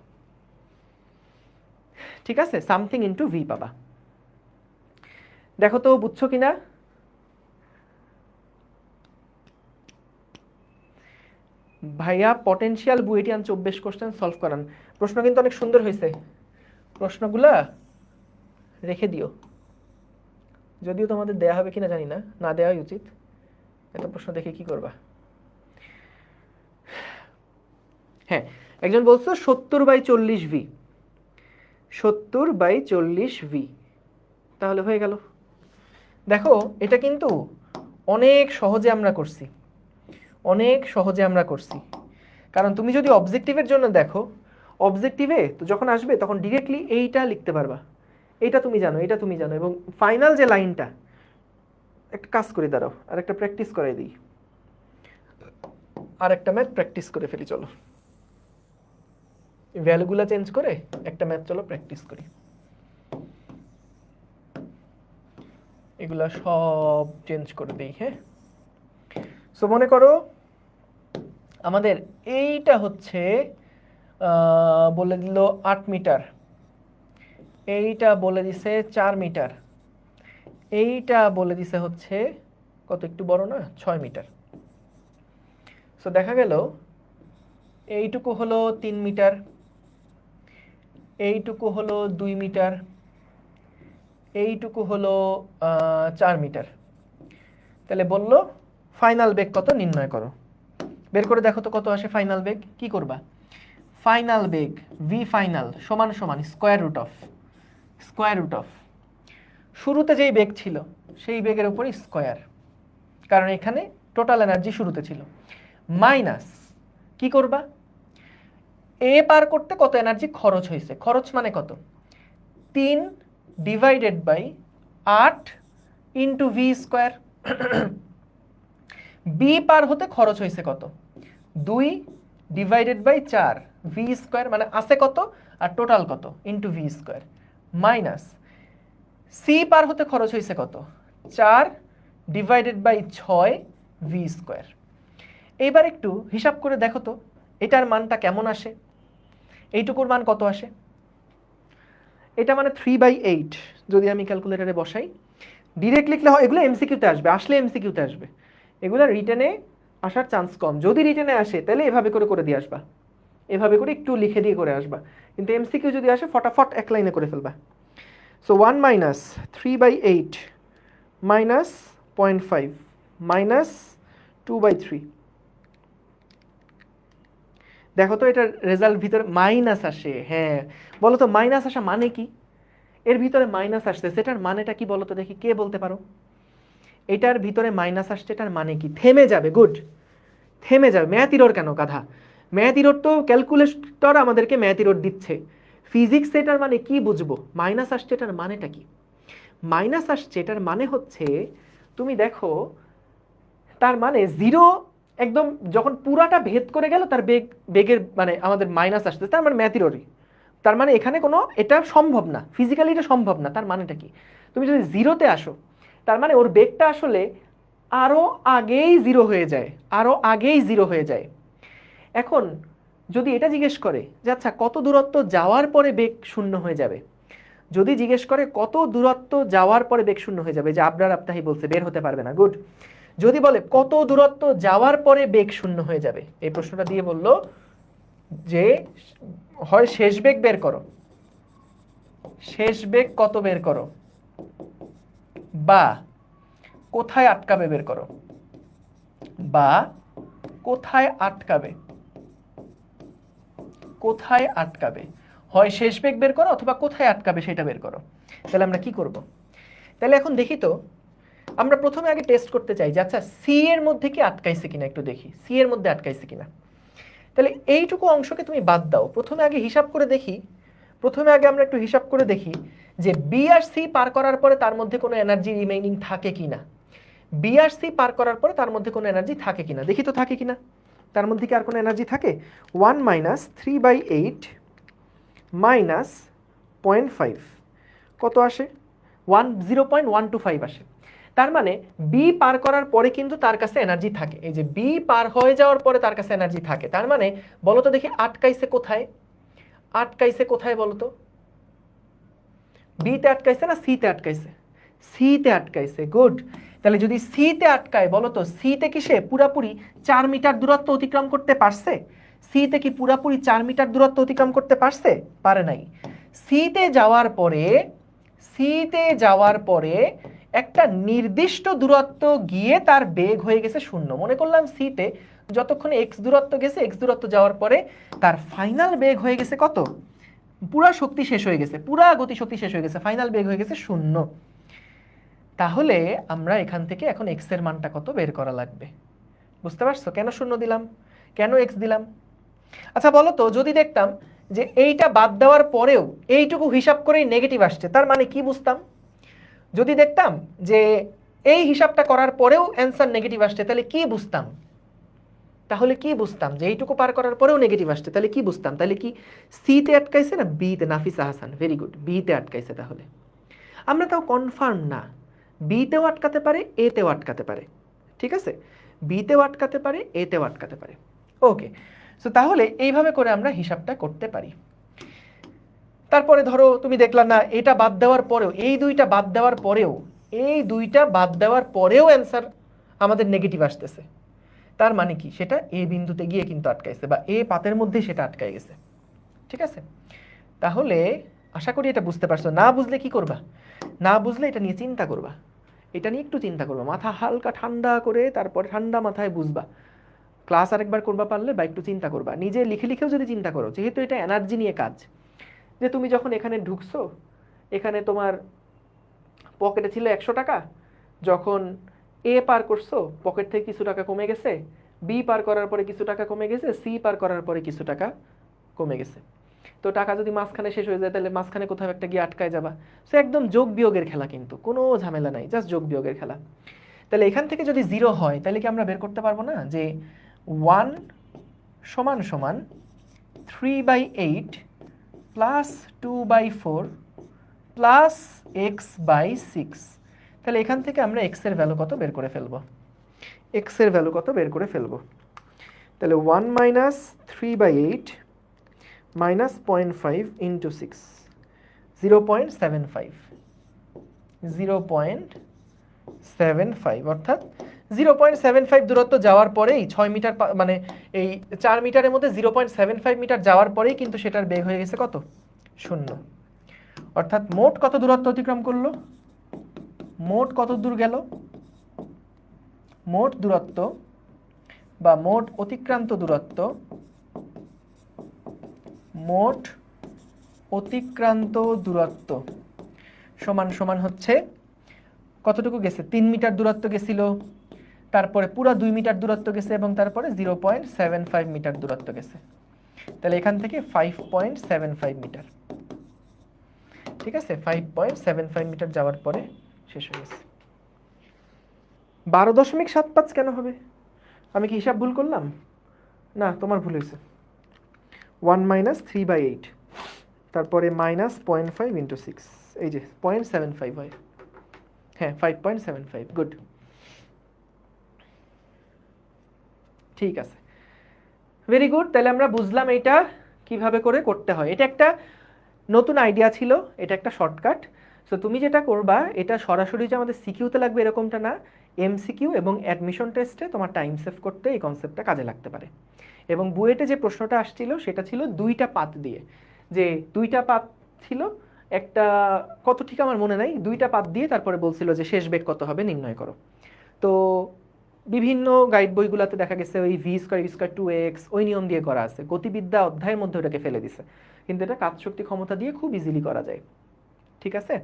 S1: ঠিক আছে, সামথিং ইন্টু ভি পাবা। দেখো তো বুঝছো কিনা? ভাইয়া পটেনশিয়াল বুয়েটিয়ান 24 কোশ্চেন সলভ করান। প্রশ্ন কিন্তু অনেক সুন্দর হয়েছে, প্রশ্নগুলা রেখে দিও, যদিও তোমাদের দেয়া হবে কিনা জানি না, না দেওয়াই উচিত, এত প্রশ্ন দেখে কি করবা। হ্যাঁ, একজন বলছো 70/40 ভি, 70/40 ভি, তাহলে হয়ে গেল। দেখো এটা কিন্তু অনেক সহজে আমরা করছি, অনেক সহজে আমরা করছি, কারণ তুমি যদি অবজেক্টিভের জন্য দেখো, অবজেক্টিভে তো যখন আসবে তখন ডিরেক্টলি এইটা লিখতে পারবা, এইটা তুমি জানো, এটা তুমি জানো, এবং ফাইনাল যে লাইনটা, একটা কাজ করে দাঁড়াও আর একটা প্র্যাকটিস করাই দিই, আর একটা ম্যাথ প্র্যাকটিস করে ফেলি, চলো ভ্যালুগুলো চেঞ্জ করে একটা ম্যাথ চলো প্র্যাকটিস করি। এগুলা সব চেঞ্জ করে দিই। হ্যাঁ, সো মনে করো আমাদের এইটা হচ্ছে বলে দিল 8 মিটার, এইটা বলে দিছে 4 মিটার, এইটা বলে দিছে হচ্ছে কত, একটু বড় না, 6 মিটার। সো দেখা গেল এইটুকু হলো 3 মিটার, এইটুকু হলো 2 মিটার, এইটুকু হলো 4 মিটার। তাহলে বললো ফাইনাল বেগ কত নির্ণয় করো, বের করে দেখো তো কত আসে ফাইনাল বেগ। কি করবা, ফাইনাল বেগ ভি ফাইনাল সমান সমান স্কোয়ার রুট অফ শুরুতে যেই বেগ ছিল সেই বেগের উপর স্কোয়ার, কারণ এখানে টোটাল এনার্জি শুরুতে ছিল, মাইনাস কি করবা, এ পার করতে কত এনার্জি খরচ হয়েছে, খরচ মানে কত 3/8 ইন্টু ভি স্কোয়ার, বি পার হতে খরচ হয়েছে কত 2/4 ভি স্কোয়ার, মানে আছে কত আর টোটাল কত into V square, minus c পার হতে খরচ হয়েছে কত 4/6 ভি স্কোয়ার। এইবার একটু হিসাব করে দেখো তো এটার মানটা কেমন আসে, এইটুকুর মান কত আসে, এটা মানে 3/8, যদি আমি ক্যালকুলেটারে বসাই ডিরেক্ট লিখলে হয়, এগুলো এমসিকিউতে আসবে, আসলে এমসিকিউতে আসবে, এগুলো রিটেনে আসার চান্স কম, যদি রিটেনে আসে তাহলে এভাবে করে করে দিয়ে আসবা, এভাবে করে একটু লিখে দিয়ে করে আসবা, কিন্তু এমসিকিউ যদি আসে ফটাফট এক লাইনে করে ফেলবা। সো 1 মাইনাস 3/8 মাইনাস 0.5 মাইনাস 2/3, দেখো তো এটার রেজাল্ট ভিতরে মাইনাস আসে। হ্যাঁ বলো তো মাইনাস আসা মানে কি, এর ভিতরে মাইনাস আসছে সেটার মানেটা কি বলো তো দেখি, কে বলতে পারো, এটার ভিতরে মাইনাস আসছে এটার মানে কি, থেমে যাবে, গুড, থেমে যাবে। ম্যাথ ইরর কেন গাধা, ম্যাথ ইরর তো ক্যালকুলেটর আমাদেরকে ম্যাথ ইরর দিচ্ছে, ফিজিক্স এটার মানে কি বুঝবো, মাইনাস আসছে এটার মানেটা কি, মাইনাস আসছে এটার মানে হচ্ছে তুমি দেখো তার মানে জিরো একদম যখন পুরাটা ভেদ করে গেল তার বেগের মানে আমাদের মাইনাস আসছে, তার মানে ম্যাথ ইররই, তার মানে এখানে কোনো এটা সম্ভব না, ফিজিক্যালি এটা সম্ভব না। তার মানেটা কি? তুমি যদি জিরোতে আসো, তার মানে ওর বেগটা আসলে আরও আগেই জিরো হয়ে যায়, আরও আগেই জিরো হয়ে যায়। এখন যদি এটা জিজ্ঞেস করে যে আচ্ছা কত দূরত্ব যাওয়ার পরে বেগ শূন্য হয়ে যাবে, যদি জিজ্ঞেস করে কত দূরত্ব যাওয়ার পরে বেগ শূন্য হয়ে যাবে, যে আবরার আবতাহি বলছে বের হতে পারবে না, গুড। যদি বলে কত দূরত্ব যাওয়ার পরে বেগ শূন্য হয়ে যাবে, এই প্রশ্নটা দিয়ে বলল যে হয় শেষ বেগ বের করো, শেষ বেগ কত বের করো, বা কোথায় আটকাবে বের করো, বা কোথায় আটকাবে, কোথায় আটকাবে, হয় শেষ বেগ বের করো অথবা কোথায় আটকাবে সেটা বের করো। তাহলে আমরা কি করব? তাহলে এখন দেখি তো, আমরা প্রথমে আগে টেস্ট করতে চাই যে আচ্ছা সি এর মধ্যে কি আটকাইছে কিনা, একটু দেখি সি এর মধ্যে আটকাইছে কিনা। তাহলে এইটুকু অংশকে তুমি বাদ দাও, প্রথমে আগে হিসাব করে দেখি, প্রথমে আগে আমরা একটু হিসাব করে দেখি যে বি আর সি পার করার পরে তার মধ্যে কোনো এনার্জি রিমেইনিং থাকে কিনা। বি আর সি পার করার পরে তার মধ্যে কোনো এনার্জি থাকে কিনা, দেখি তো থাকে কিনা। তার মধ্যে কি আর কোনো এনার্জি থাকে? 1 মাইনাস 3/8 মাইনাস 0.5 কত আসে? 0.125 আসে। তার মানে বি পার করার পরে কিন্তু তার কাছে এনার্জি থাকে, এই যে বি পার হয়ে যাওয়ার পরে তার কাছে এনার্জি থাকে। তার মানে বলো তো দেখি আটকাইছে কোথায়, আটকাইছে কোথায় বলো তো? বিতে আটকাইছে না সিতে আটকাইছে? সিতে আটকাইছে, গুড। তাহলে যদি সিতে আটকায়, বলো তো সিতে কি সে পুরাপুরি 4 মিটার দূরত্ব অতিক্রম করতে পারছে? সিতে কি পুরাপুরি 4 মিটার দূরত্ব অতিক্রম করতে পারছে? পারে নাই। সিতে যাওয়ার পরে, সিতে যাওয়ার পরে একটা নির্দিষ্ট দূরত্ব গিয়ে তার বেগ হয়ে গেছে শূন্য। মনে করলাম সিতে যতক্ষণে এক্স দূরত্ব গেছে, এক্স দূরত্ব যাওয়ার পরে তার ফাইনাল বেগ হয়ে গেছে কত? পুরা শক্তি শেষ হয়ে গেছে, পুরা গতি শক্তি শেষ হয়ে গেছে, ফাইনাল বেগ হয়ে গেছে শূন্য। তাহলে আমরা এখান থেকে এখন এক্স এর মানটা কত বের করা লাগবে। বুঝতে পারছো কেন শূন্য দিলাম, কেন এক্স দিলাম? আচ্ছা বলো তো, যদি দেখতাম যে এইটা বাদ দেওয়ার পরেও এইটুকু হিসাব করেই নেগেটিভ আসছে, তার মানে কি বুঝতাম? যদি দেখতাম যে এই হিসাবটা করার পরেও অ্যান্সার নেগেটিভ আসছে, তাহলে কি বুঝতাম? তাহলে কি বুঝতাম যে এইটুকু পার করার পরেও নেগেটিভ আসছে, তাহলে কি বুঝতাম? তাহলে কি সিতে আটকাইছে না বিতে? নাফিসা হাসান, ভেরি গুড, বিতে আটকাইছে। তাহলে আমরা তাও কনফার্ম না, বিতেও আটকাতে পারে, এতেও আটকাতে পারে, ঠিক আছে? বিতেও আটকাতে পারে, এতেও আটকাতে পারে। ওকে, সো তাহলে এইভাবে করে আমরা হিসাবটা করতে পারি। তারপরে ধরো তুমি দেখলা না এটা বাদ দেওয়ার পরেও, এই দুইটা বাদ দেওয়ার পরেও, এই দুইটা বাদ দেওয়ার পরেও অ্যান্সার আমাদের নেগেটিভ আসতেছে, তার মানে কি? সেটা এ বিন্দুতে গিয়ে কিন্তু আটকাইছে, বা এ পাতের মধ্যেই সেটা আটকাই গেছে, ঠিক আছে? তাহলে আশা করি এটা বুঝতে পারছো। না বুঝলে কি করবা? না বুঝলে এটা নিয়ে চিন্তা করবা, এটা নিয়ে একটু চিন্তা করবা, মাথা হালকা ঠান্ডা করে তারপরে ঠান্ডা মাথায় বুঝবা। ক্লাস আরেকবার করবা পারলে, বা একটু চিন্তা করবা, নিজে লিখে লিখেও যদি চিন্তা করো, যেহেতু এটা এনার্জি নিয়ে কাজ। যে তুমি যখন এখানে ঢুকছো, এখানে তোমার পকেটে ছিল 100 টাকা, যখন এ পার করছো পকেট থেকে কিছু টাকা কমে গেছে, বি পার করার পরে কিছু টাকা কমে গেছে, সি পার করার পরে কিছু টাকা কমে গেছে। তো টাকা যদি মাঝখানে শেষ হয়ে যায়, তাহলে মাঝখানে কোথাও একটা গিয়ে আটকায় যাবা। সো একদম যোগ বিয়োগের খেলা, কিন্তু কোনো ঝামেলা নাই, জাস্ট যোগ বিয়োগের খেলা। তাহলে এখান থেকে যদি 0 হয়, তাহলে কি আমরা বের করতে পারবো না যে 1 সমান সমান 3/8 প্লাস 2/4 প্লাস x/6? তাহলে এখান থেকে আমরা x এর ভ্যালু কত বের করে ফেলবো, x এর ভ্যালু কত বের করে ফেলবো। তাহলে 1 মাইনাস 3/8 মাইনাস 0.5 ইন্টু 6, 0.75, 0.75, অর্থাৎ 0.75 দূরত্ব যাওয়ার পরেই 6 মিটার, মানে এই 4 মিটারের মধ্যে 0.75 মিটার যাওয়ার পরেই কিন্তু সেটার বেগ হয়ে গেছে কত? শূন্য। অর্থাৎ মোট কত দূরত্ব অতিক্রম করলো, মোট কত দূর গেল, মোট দূরত্ব বা মোট অতিক্রান্ত দূরত্ব, মোট অতিক্রান্ত দূরত্ব সমান সমান হচ্ছে কতটুকু গেছে? 3 মিটার দূরত্ব গেছিল, তারপরে পুরো 2 মিটার দূরত্ব গেছে, এবং তারপরে 0.75 মিটার দূরত্ব গেছে। তাহলে এখান থেকে 5.75 মিটার, ঠিক আছে? 5.75 মিটার যাওয়ার পরে শেষ হয়ে গেছে। 12.75 কেন হবে? আমি কি হিসাব ভুল করলাম? না, তোমার ভুল হয়েছে। 1 মাইনাস 3/8, তারপরে -0.5 × 6, এই যে 0.75 হয়, হ্যাঁ 5.75, গুড, ঠিক আছে, ভেরি গুড। তাহলে আমরা বুঝলাম এটা কিভাবে করে করতে হয়। এটা একটা নতুন আইডিয়া ছিল, এটা একটা শর্টকাট। সো তুমি যেটা করবা, এটা সরাসরি যে আমাদের সিকিউতে লাগবে এরকমটা না, এমসিকিউ এবং অ্যাডমিশন টেস্টে তোমার টাইম সেভ করতে এই কনসেপ্টটা কাজে লাগতে পারে। এবং বুয়েটে যে প্রশ্নটা আসছিল সেটা ছিল দুইটা পাত দিয়ে, যে দুইটা পাত ছিল, একটা কত ঠিক আমার মনে নাই, দুইটা পাত দিয়ে তারপরে বলছিল যে শেষ বেগ কত হবে নির্ণয় করো। তো বিভিন্ন গাইড বইগুলোতে দেখা গেছে ওই v²v²2x ওই নিয়ম দিয়ে করা আছে, গতিবিদ্যা অধ্যায়ের মধ্যে ওটাকে ফেলে দিছে, কিন্তু এটা কাজ শক্তি ক্ষমতা দিয়ে খুব ইজিলি করা যায়। ঠিক আছে,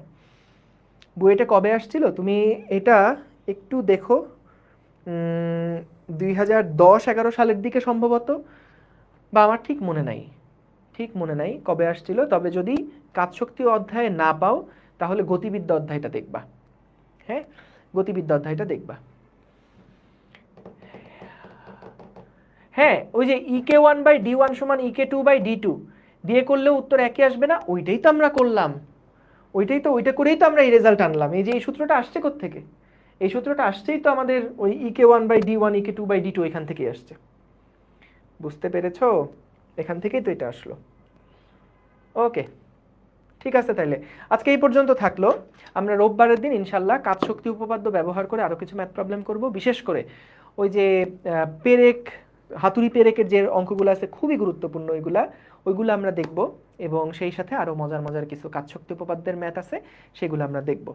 S1: বুয়েটে কবে আসছিল তুমি এটা একটু দেখো, 2010-11 সালের দিকে সম্ভবত, বা আমার ঠিক মনে নাই, ঠিক মনে নাই কবে আসছিল। তবে যদি কাজ শক্তি অধ্যায়ে না পাও তাহলে গতিবিদ্যা অধ্যায়টা দেখবা, হ্যাঁ গতিবিদ্যা অধ্যায়টা দেখবা। হ্যাঁ ওই যে EK1/D1 = EK2/D2 দিয়ে করলেও উত্তর একই আসবে না, ওইটাই তো আমরা করলাম, ওইটা করেই তো আমরা এই রেজাল্ট আনলাম। এই যে এই সূত্রটা আসছে কোত্থেকে, এই সূত্রটা আসছেই তো আমাদের ওই EK1/D1 EK2/D2 এখান থেকেই আসছে, বুঝতে পেরেছো? এখান থেকেই তো এটা আসলো। ওকে, ঠিক আছে, তাইলে আজকে এই পর্যন্ত থাকলো। আমরা রোববারের দিন ইনশাল্লাহ কাজ শক্তি উপপাদ্য ব্যবহার করে আরো কিছু ম্যাথ প্রবলেম করব, বিশেষ করে ওই যে পেরেক, হাতুড়ি পেরেকের যে অঙ্কগুলো আছে খুবই গুরুত্বপূর্ণ ওইগুলো আমরা দেখব, এবং সেই সাথে আরো মজার মজার কিছু কাজ শক্তি উপপাদ্যের ম্যাথ আছে সেগুলো আমরা দেখব।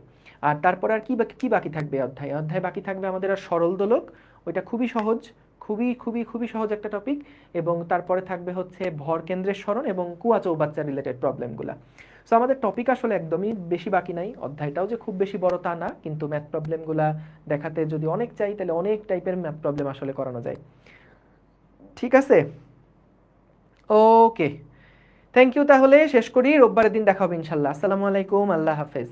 S1: আর তারপর আর কি বাকি থাকবে অধ্যায় বাকি থাকবে আমাদের আর সরল দোলক, ওইটা খুবই সহজ, খুবই খুবই খুবই সহজ একটা টপিক। এবং তারপরে থাকবে হচ্ছে ভর কেন্দ্রের সরণ এবং কুয়া চৌবাচ্চা রিলেটেড প্রবলেমগুলো। সো আমাদের টপিক আসলে একদমই বেশি বাকি নাই, অধ্যায়টাও যে খুব বেশি বড় তা না, কিন্তু ম্যাথ প্রবলেমগুলো দেখাতে যদি অনেক চাই তাহলে অনেক টাইপের ম্যাথ প্রবলেম আসলে করানো যায়। ঠিক আছে, ওকে, থ্যাংক ইউ। তাহলে শেষ করি, রোববারের দিন দেখা হবে ইনশাল্লাহ। আসসালামু আলাইকুম, আল্লাহ হাফেজ।